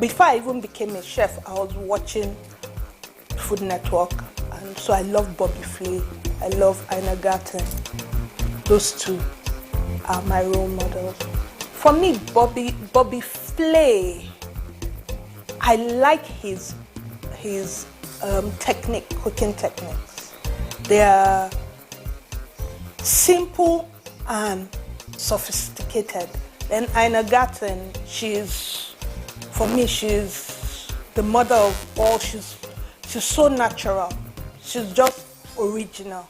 [SPEAKER 4] before I even became a chef, I was watching Food Network, and so I love Bobby Flay, I love Ina Garten. Those two are my role models. For me, Bobby Flay, I like his cooking techniques. They are simple and sophisticated. Then Ina Garten, for me, she's the mother of all. She's so natural. She's just original.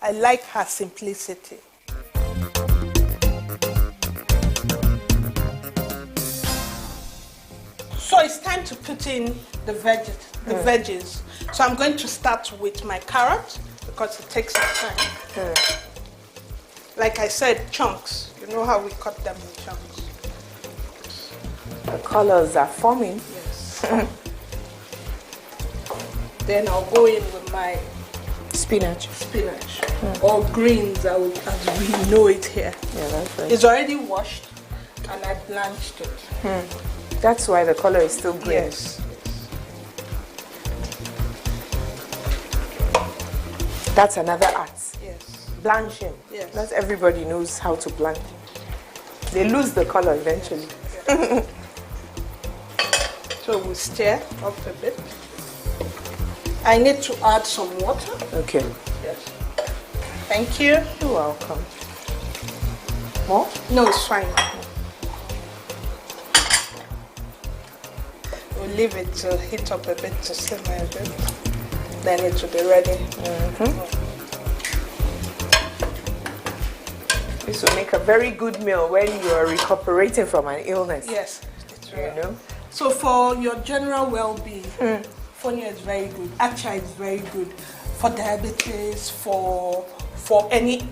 [SPEAKER 4] I like her simplicity. So it's time to put in the veggies. So I'm going to start with my carrot because it takes some time. Like I said, chunks. You know how we cut them in chunks.
[SPEAKER 2] The colors are forming.
[SPEAKER 4] Yes. Then I'll go in with my
[SPEAKER 2] spinach.
[SPEAKER 4] Or greens, as we know it here.
[SPEAKER 2] Yeah, that's right.
[SPEAKER 4] It's already washed and I blanched it.
[SPEAKER 2] That's why the color is still green.
[SPEAKER 4] Yes.
[SPEAKER 2] That's another art.
[SPEAKER 4] Yes.
[SPEAKER 2] Blanching.
[SPEAKER 4] Yes.
[SPEAKER 2] Not everybody knows how to blanch. They lose the color eventually.
[SPEAKER 4] So we'll stir up a bit. I need to add some water.
[SPEAKER 2] Okay.
[SPEAKER 4] Yes. Thank you.
[SPEAKER 2] You're welcome. More?
[SPEAKER 4] No, it's fine. We'll leave it to heat up a bit, to simmer a bit. Then it will be ready.
[SPEAKER 2] This will make a very good meal when you are recuperating from an illness.
[SPEAKER 4] Yes, it's
[SPEAKER 2] you know.
[SPEAKER 4] So for your general well-being, fonio is very good. Acha is very good for diabetes, for any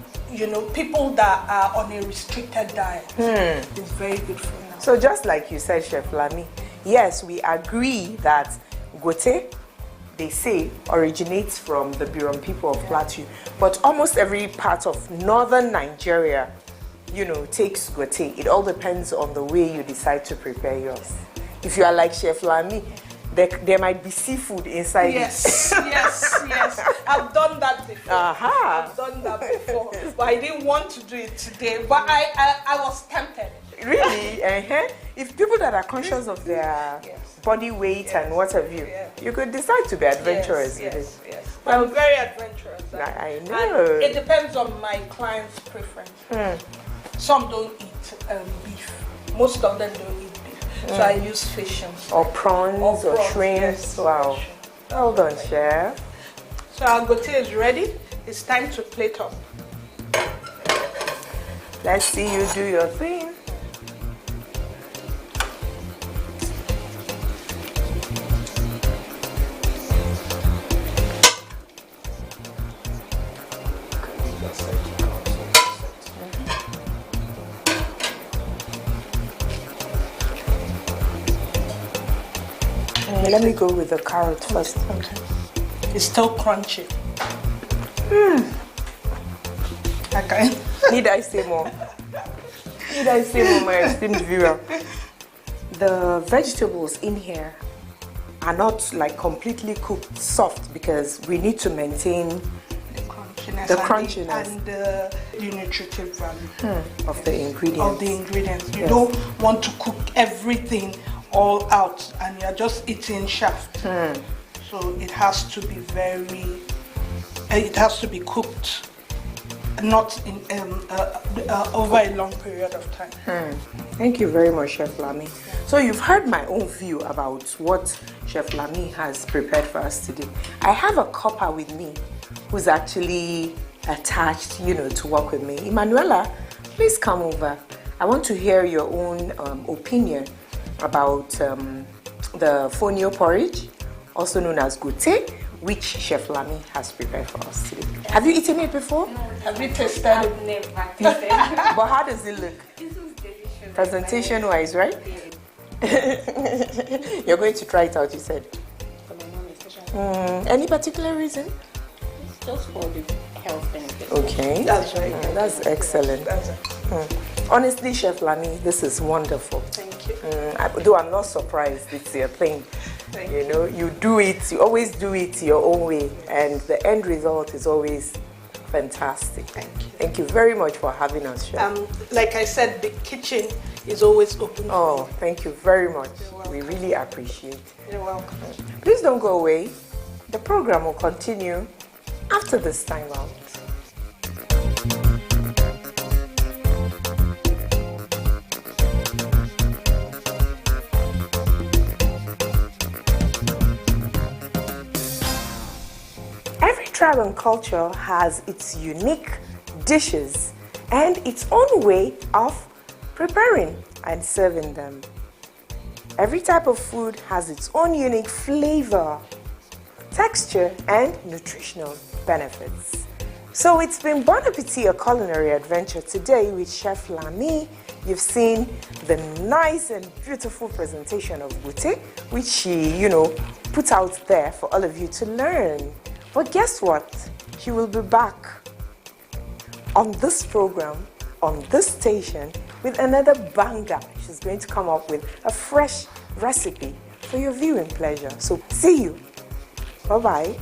[SPEAKER 4] people that are on a restricted diet. It's very good for now.
[SPEAKER 2] So just like you said, Chef Lami, yes, we agree that gote, they say, originates from the Birom people of Plateau, but almost every part of northern Nigeria, takes gote. It all depends on the way you decide to prepare yours. If you are like Chef Lami, there might be seafood inside it.
[SPEAKER 4] Yes. I've done that before. I've done that before, but I didn't want to do it today. But I was tempted.
[SPEAKER 2] Really? If people that are conscious of their body weight and what have you, you could decide to be adventurous with it.
[SPEAKER 4] Yes. I'm very adventurous.
[SPEAKER 2] I know.
[SPEAKER 4] And it depends on my client's preference. Some don't eat beef. Most of them don't eat beef. So I use fish and stuff.
[SPEAKER 2] Or prawns or shrimp.
[SPEAKER 4] Yes,
[SPEAKER 2] wow. Well done, Chef.
[SPEAKER 4] So our gote is ready. It's time to plate up.
[SPEAKER 2] Let's see you do your thing. Let me go with the carrot first.
[SPEAKER 4] Okay. It's still crunchy. Okay.
[SPEAKER 2] Need I say more? Need I say more, my esteemed viewer? The vegetables in here are not like completely cooked soft because we need to maintain the crunchiness
[SPEAKER 4] and the nutritive value
[SPEAKER 2] of the ingredients.
[SPEAKER 4] You don't want to cook everything all out and you're just eating shaft. So it has to be cooked not in over a long period of time.
[SPEAKER 2] Thank you very much, Chef Lami. So you've heard my own view about what Chef Lami has prepared for us today. I have a copper with me who's actually attached, to work with me. Emanuela, please come over. I want to hear your own opinion about the fonio porridge, also known as gote, which Chef Lami has prepared for us today. Have you eaten it before?
[SPEAKER 4] No. Have you tasted it?
[SPEAKER 18] I've never tasted it.
[SPEAKER 2] But how does it look?
[SPEAKER 18] This is delicious.
[SPEAKER 2] Presentation-wise, right? You're going to try it out, you said. Any particular reason?
[SPEAKER 18] It's just for the health benefits.
[SPEAKER 2] Okay.
[SPEAKER 4] That's right.
[SPEAKER 2] That's excellent. Honestly, Chef Lami, this is wonderful.
[SPEAKER 4] Thank you.
[SPEAKER 2] Though I'm not surprised, it's your thing. You know, you do it, you always do it your own way, and the end result is always fantastic.
[SPEAKER 4] Thank you.
[SPEAKER 2] Thank you very much for having us, Chef.
[SPEAKER 4] Like I said, the kitchen is always open.
[SPEAKER 2] Oh, thank you very much. We really appreciate it.
[SPEAKER 4] You're welcome.
[SPEAKER 2] Please don't go away. The program will continue after this time out. Every tribe and culture has its unique dishes and its own way of preparing and serving them. Every type of food has its own unique flavor, texture, and nutritional benefits. So it's been Bon Appetit, a culinary adventure today with Chef Lami. You've seen the nice and beautiful presentation of Gute, which she, put out there for all of you to learn. But guess what? She will be back on this program, on this station, with another banger. She's going to come up with a fresh recipe for your viewing pleasure. So see you. Bye-bye.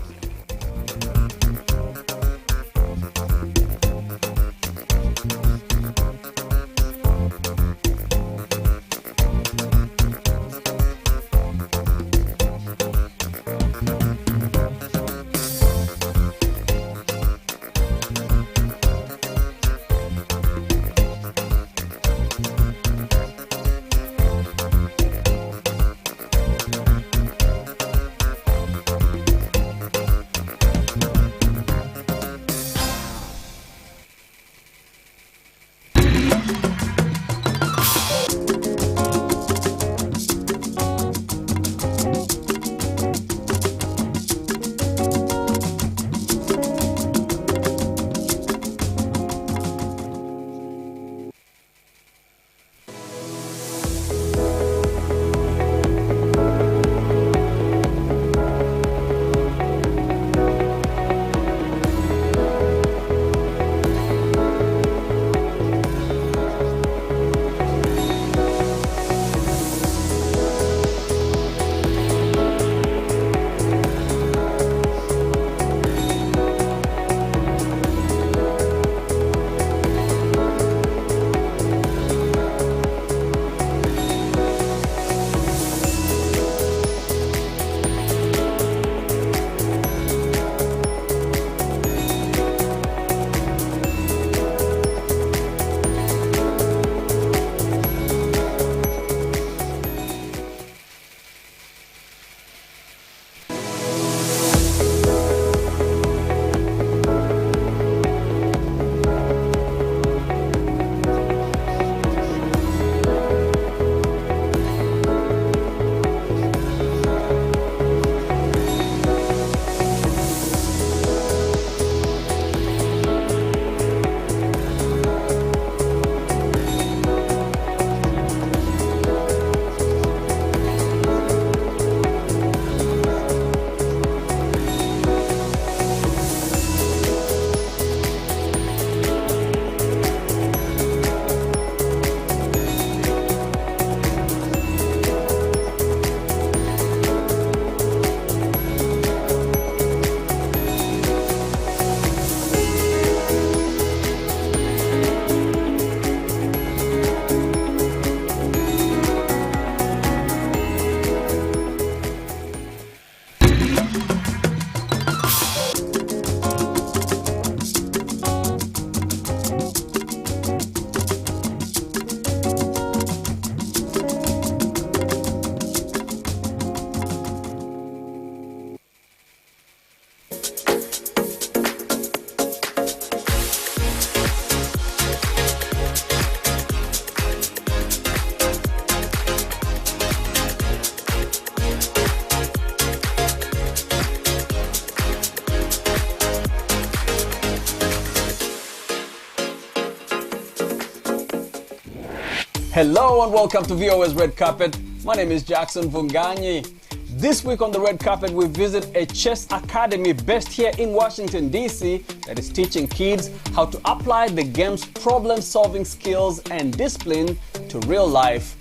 [SPEAKER 5] Hello and welcome to VOA's Red Carpet. My name is Jackson Vunganyi. This week on the Red Carpet, we visit a chess academy based here in Washington, D.C. that is teaching kids how to apply the game's problem-solving skills and discipline to real life.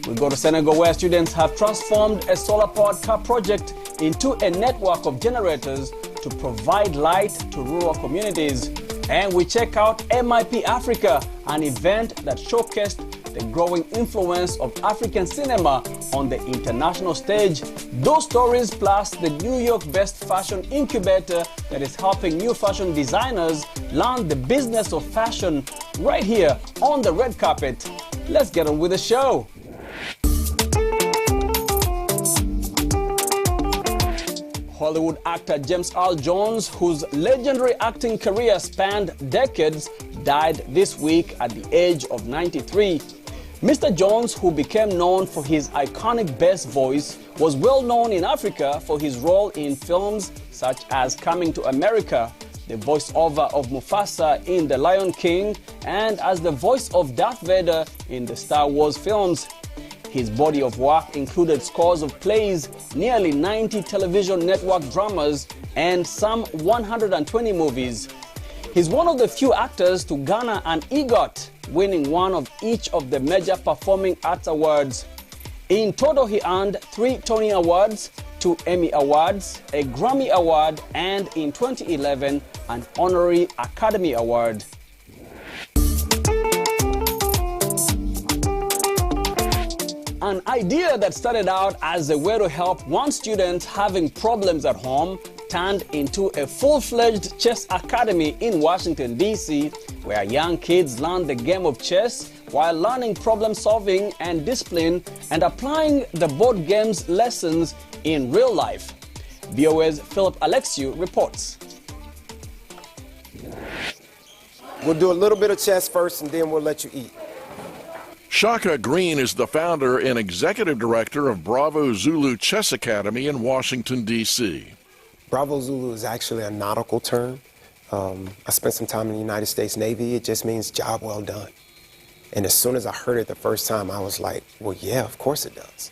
[SPEAKER 5] We go to Senegal, where students have transformed a solar-powered car project into a network of generators to provide light to rural communities. And we check out MIP Africa, an event that showcased the growing influence of African cinema on the international stage. Those stories, plus the New York Best Fashion Incubator that is helping new fashion designers learn the business of fashion, right here on the red carpet. Let's get on with the show. Hollywood actor James Earl Jones, whose legendary acting career spanned decades, died this week at the age of 93. Mr. Jones, who became known for his iconic bass voice, was well known in Africa for his role in films such as Coming to America, the voiceover of Mufasa in The Lion King, and as the voice of Darth Vader in the Star Wars films. His body of work included scores of plays, nearly 90 television network dramas, and some 120 movies. He's one of the few actors to garner an EGOT, winning one of each of the major performing arts awards. In total, he earned 3 Tony Awards, 2 Emmy Awards, a Grammy Award, and in 2011, an Honorary Academy Award. An idea that started out as a way to help one student having problems at home turned into a full-fledged chess academy in Washington, D.C., where young kids learn the game of chess while learning problem solving and discipline and applying the board game's lessons in real life. VOA's Philip Alexiou reports.
[SPEAKER 7] We'll do a little bit of chess first and then we'll let you eat.
[SPEAKER 8] Shaka Green is the founder and executive director of Bravo Zulu Chess Academy in Washington, D.C.
[SPEAKER 7] Bravo Zulu is actually a nautical term. I spent some time in the United States Navy. It just means job well done. And as soon as I heard it the first time, I was like, well, yeah, of course it does.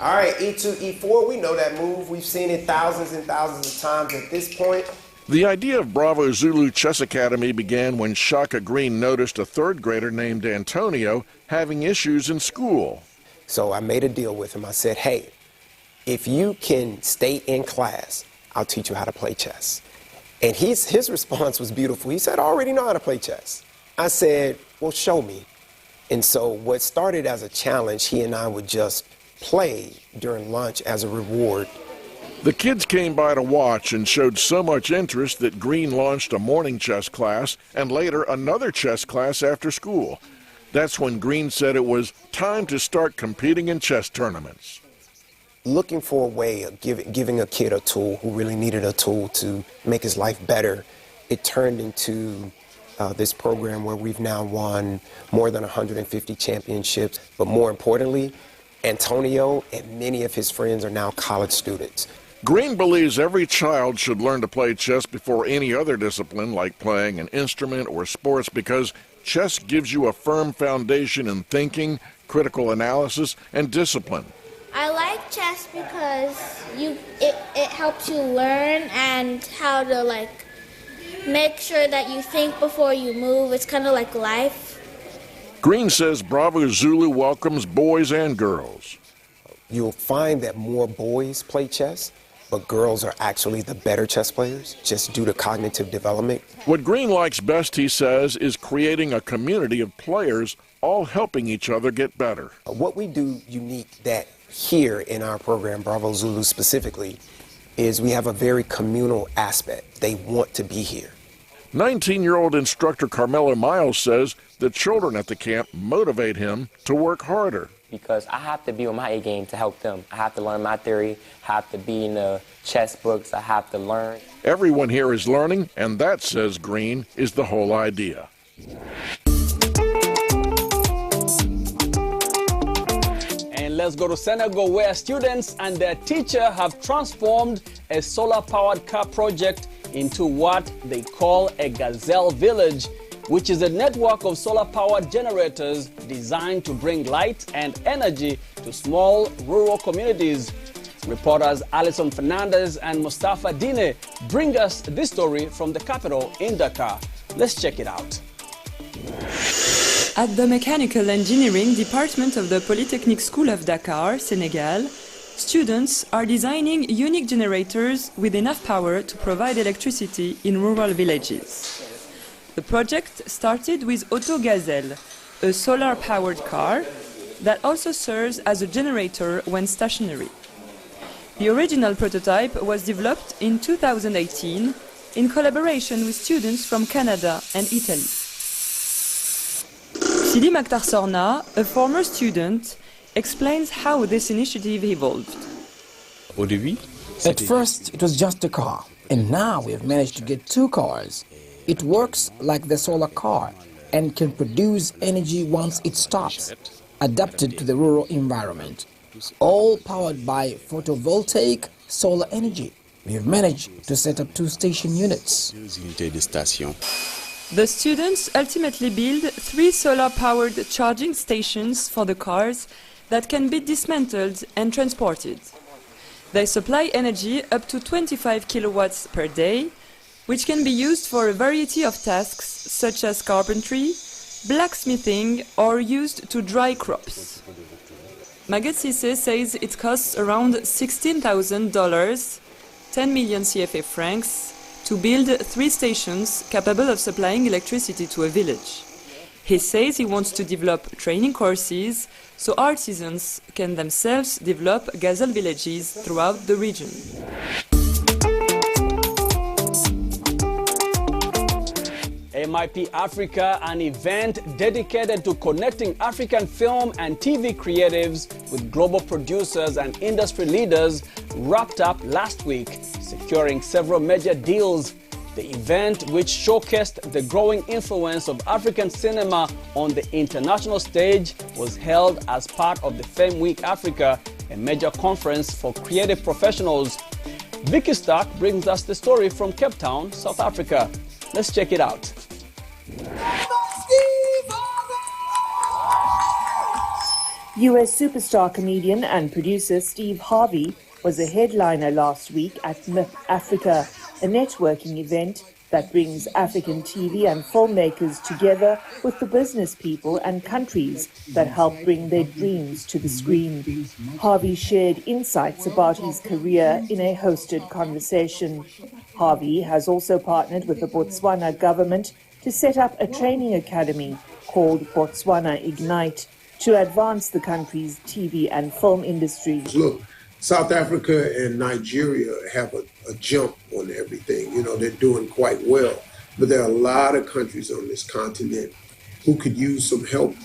[SPEAKER 7] All right, E2, E4, we know that move. We've seen it thousands and thousands of times at this point.
[SPEAKER 8] The idea of Bravo Zulu Chess Academy began when Shaka Green noticed a third grader named Antonio having issues in school.
[SPEAKER 7] So I made a deal with him. I said, hey, if you can stay in class, I'll teach you how to play chess. And his response was beautiful. He said, I already know how to play chess. I said, well, show me. And so what started as a challenge, he and I would just play during lunch as a reward.
[SPEAKER 8] The kids came by to watch and showed so much interest that Green launched a morning chess class and later another chess class after school. That's when Green said it was time to start competing in chess tournaments.
[SPEAKER 7] Looking for a way of giving a kid a tool who really needed a tool to make his life better, it turned into this program where we've now won more than 150 championships. But more importantly, Antonio and many of his friends are now college students.
[SPEAKER 8] Green believes every child should learn to play chess before any other discipline like playing an instrument or sports because chess gives you a firm foundation in thinking, critical analysis, and discipline.
[SPEAKER 17] I like chess because it helps you learn and how to make sure that you think before you move. It's kind of like life.
[SPEAKER 8] Green says Bravo Zulu welcomes boys and girls.
[SPEAKER 7] You'll find that more boys play chess, but girls are actually the better chess players just due to cognitive development.
[SPEAKER 8] What Green likes best, he says, is creating a community of players all helping each other get better.
[SPEAKER 7] What we do unique that here in our program, Bravo Zulu specifically, is we have a very communal aspect. They want to be here.
[SPEAKER 8] 19-year-old instructor Carmelo Miles says the children at the camp motivate him to work harder.
[SPEAKER 24] Because I have to be on my A game to help them. I have to learn my theory, have to be in the chess books, I have to learn.
[SPEAKER 8] Everyone here is learning, and that, says Green, is the whole idea.
[SPEAKER 5] And let's go to Senegal, where students and their teacher have transformed a solar-powered car project into what they call a gazelle village, which is a network of solar-powered generators designed to bring light and energy to small rural communities. Reporters Alison Fernandez and Mustafa Dine bring us this story from the capital in Dakar. Let's check it out.
[SPEAKER 10] At the Mechanical Engineering Department of the Polytechnic School of Dakar, Senegal, students are designing unique generators with enough power to provide electricity in rural villages. The project started with Auto Gazelle, a solar-powered car that also serves as a generator when stationary. The original prototype was developed in 2018 in collaboration with students from Canada and Italy. Sidi Maktar Sorna, a former student, explains how this initiative evolved.
[SPEAKER 11] At first, it was just a car, and now we have managed to get 2 cars. It works like the solar car and can produce energy once it stops, adapted to the rural environment, all powered by photovoltaic solar energy. We have managed to set up 2 station units.
[SPEAKER 10] The students ultimately build 3 solar-powered charging stations for the cars that can be dismantled and transported. They supply energy up to 25 kilowatts per day, which can be used for a variety of tasks such as carpentry, blacksmithing, or used to dry crops. Maguette Cissé says it costs around $16,000, 10 million CFA francs, to build 3 stations capable of supplying electricity to a village. He says he wants to develop training courses so artisans can themselves develop gazelle villages throughout the region.
[SPEAKER 5] MIP Africa, an event dedicated to connecting African film and TV creatives with global producers and industry leaders, wrapped up last week, securing several major deals. The event, which showcased the growing influence of African cinema on the international stage, was held as part of the Fame Week Africa, a major conference for creative professionals. Vicky Stark brings us the story from Cape Town, South Africa. Let's check it out.
[SPEAKER 13] US superstar comedian and producer Steve Harvey was a headliner last week at MIP Africa, a networking event that brings African TV and filmmakers together with the business people and countries that help bring their dreams to the screen. Harvey shared insights about his career in a hosted conversation. Harvey has also partnered with the Botswana government to set up a training academy called Botswana Ignite to advance the country's TV and film industry.
[SPEAKER 21] Look, South Africa and Nigeria have a jump on everything. You know, they're doing quite well. But there are a lot of countries on this continent who could use some help.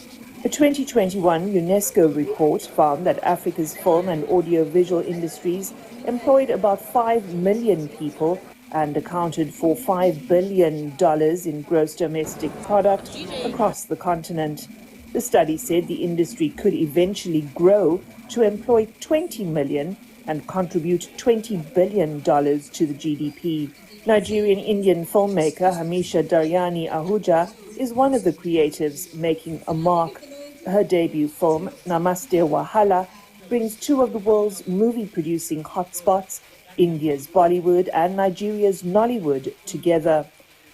[SPEAKER 13] A 2021 UNESCO report found that Africa's film and audiovisual industries employed about 5 million people and accounted for $5 billion in gross domestic product across the continent. The study said the industry could eventually grow to employ 20 million and contribute $20 billion to the GDP. Nigerian-Indian filmmaker Hamisha Daryani Ahuja is one of the creatives making a mark. Her debut film, Namaste Wahala, brings 2 of the world's movie-producing hotspots, India's Bollywood and Nigeria's Nollywood, together.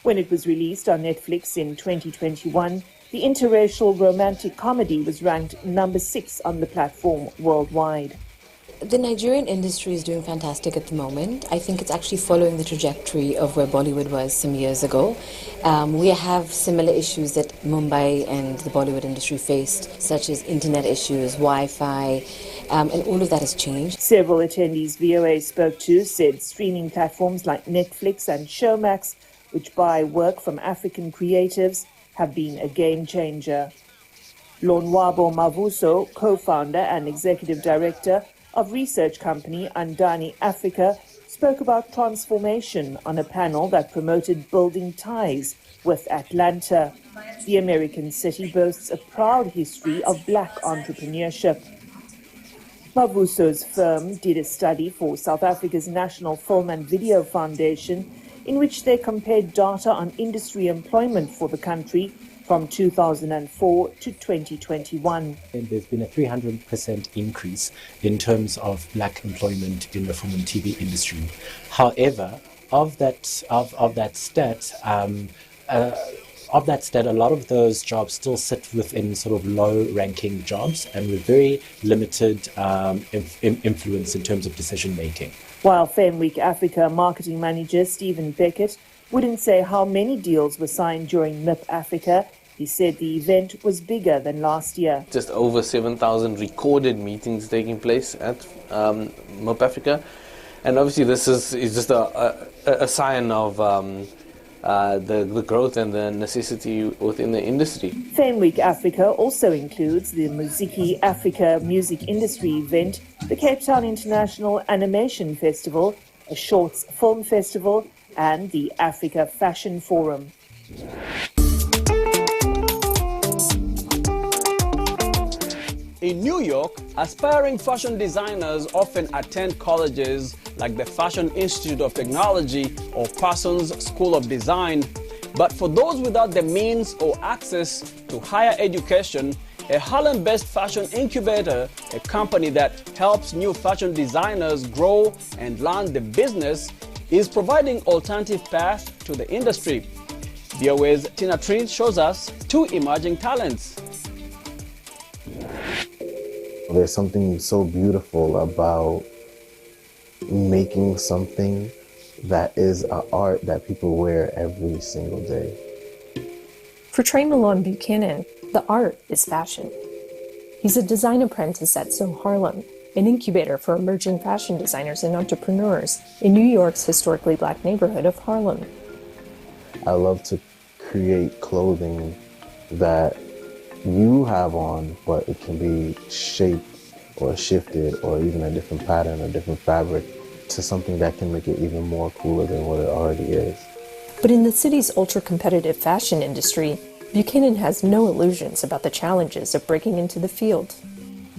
[SPEAKER 13] When it was released on Netflix in 2021, the interracial romantic comedy was ranked number 6 on the platform worldwide.
[SPEAKER 25] The Nigerian industry is doing fantastic at the moment. I think it's actually following the trajectory of where Bollywood was some years ago. We have similar issues that Mumbai and the Bollywood industry faced, such as internet issues, Wi-Fi, and all of that has changed.
[SPEAKER 13] Several attendees VOA spoke to said streaming platforms like Netflix and Showmax, which buy work from African creatives, have been a game changer. Lonwabo Mavuso, co-founder and executive director of research company Andani Africa, spoke about transformation on a panel that promoted building ties with Atlanta. The American city boasts a proud history of black entrepreneurship. Mavuso's firm did a study for South Africa's National Film and Video Foundation in which they compared data on industry employment for the country from 2004 to 2021.
[SPEAKER 26] And there's been a 300% increase in terms of black employment in the film and TV industry. However, of that stat, Of that said, a lot of those jobs still sit within sort of low-ranking jobs and with very limited influence in terms of decision-making.
[SPEAKER 13] While Fenwick Africa marketing manager Stephen Beckett wouldn't say how many deals were signed during MIP Africa, he said the event was bigger than last year.
[SPEAKER 1] Just over 7,000 recorded meetings taking place at MIP Africa. And obviously this is just a sign of the growth and the necessity within the industry.
[SPEAKER 13] Fenwick Africa also includes the Muziki Africa music industry event, the Cape Town International Animation Festival, a shorts film festival, and the Africa Fashion Forum.
[SPEAKER 5] In New York, aspiring fashion designers often attend colleges like the Fashion Institute of Technology or Parsons School of Design. But for those without the means or access to higher education, a Harlem-based fashion incubator, a company that helps new fashion designers grow and learn the business, is providing alternative paths to the industry. VOA's Tina Tree shows us two emerging talents.
[SPEAKER 3] There's something so beautiful about making something that is an art that people wear every single day.
[SPEAKER 12] For Trey Malone Buchanan, the art is fashion. He's a design apprentice at So Harlem, an incubator for emerging fashion designers and entrepreneurs in New York's historically black neighborhood of Harlem.
[SPEAKER 3] I love to create clothing that you have on, but it can be shaped or shifted or even a different pattern or different fabric to something that can make it even more cooler than what it already is.
[SPEAKER 12] But in the city's ultra-competitive fashion industry, Buchanan has no illusions about the challenges of breaking into the field.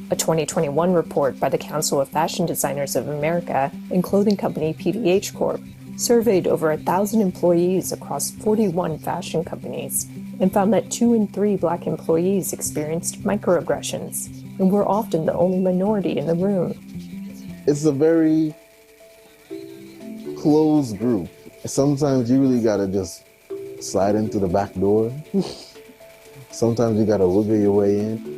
[SPEAKER 12] A 2021 report by the Council of Fashion Designers of America and clothing company PVH Corp. surveyed over 1,000 employees across 41 fashion companies and found that 2 in 3 black employees experienced microaggressions and were often the only minority in the room.
[SPEAKER 3] It's a very closed group. Sometimes you really gotta just slide into the back door. Sometimes you gotta wiggle your way in.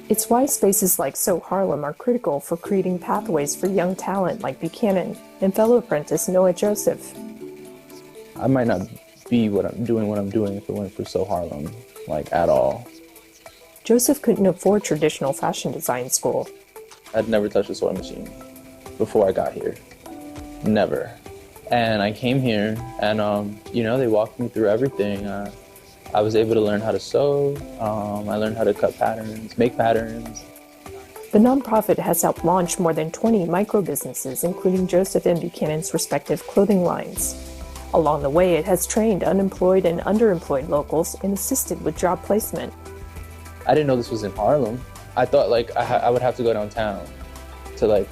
[SPEAKER 12] It's why spaces like So Harlem are critical for creating pathways for young talent like Buchanan and fellow apprentice Noah Joseph.
[SPEAKER 14] I might not be what I'm doing if it weren't for So Harlem, at all.
[SPEAKER 12] Joseph couldn't afford traditional fashion design school.
[SPEAKER 14] I'd never touched a sewing machine before I got here. Never. And I came here and, they walked me through everything. I was able to learn how to sew. I learned how to cut patterns, make patterns.
[SPEAKER 12] The nonprofit has helped launch more than 20 micro-businesses, including Joseph and Buchanan's respective clothing lines. Along the way, it has trained unemployed and underemployed locals and assisted with job placement.
[SPEAKER 14] I didn't know this was in Harlem. I thought I would have to go downtown to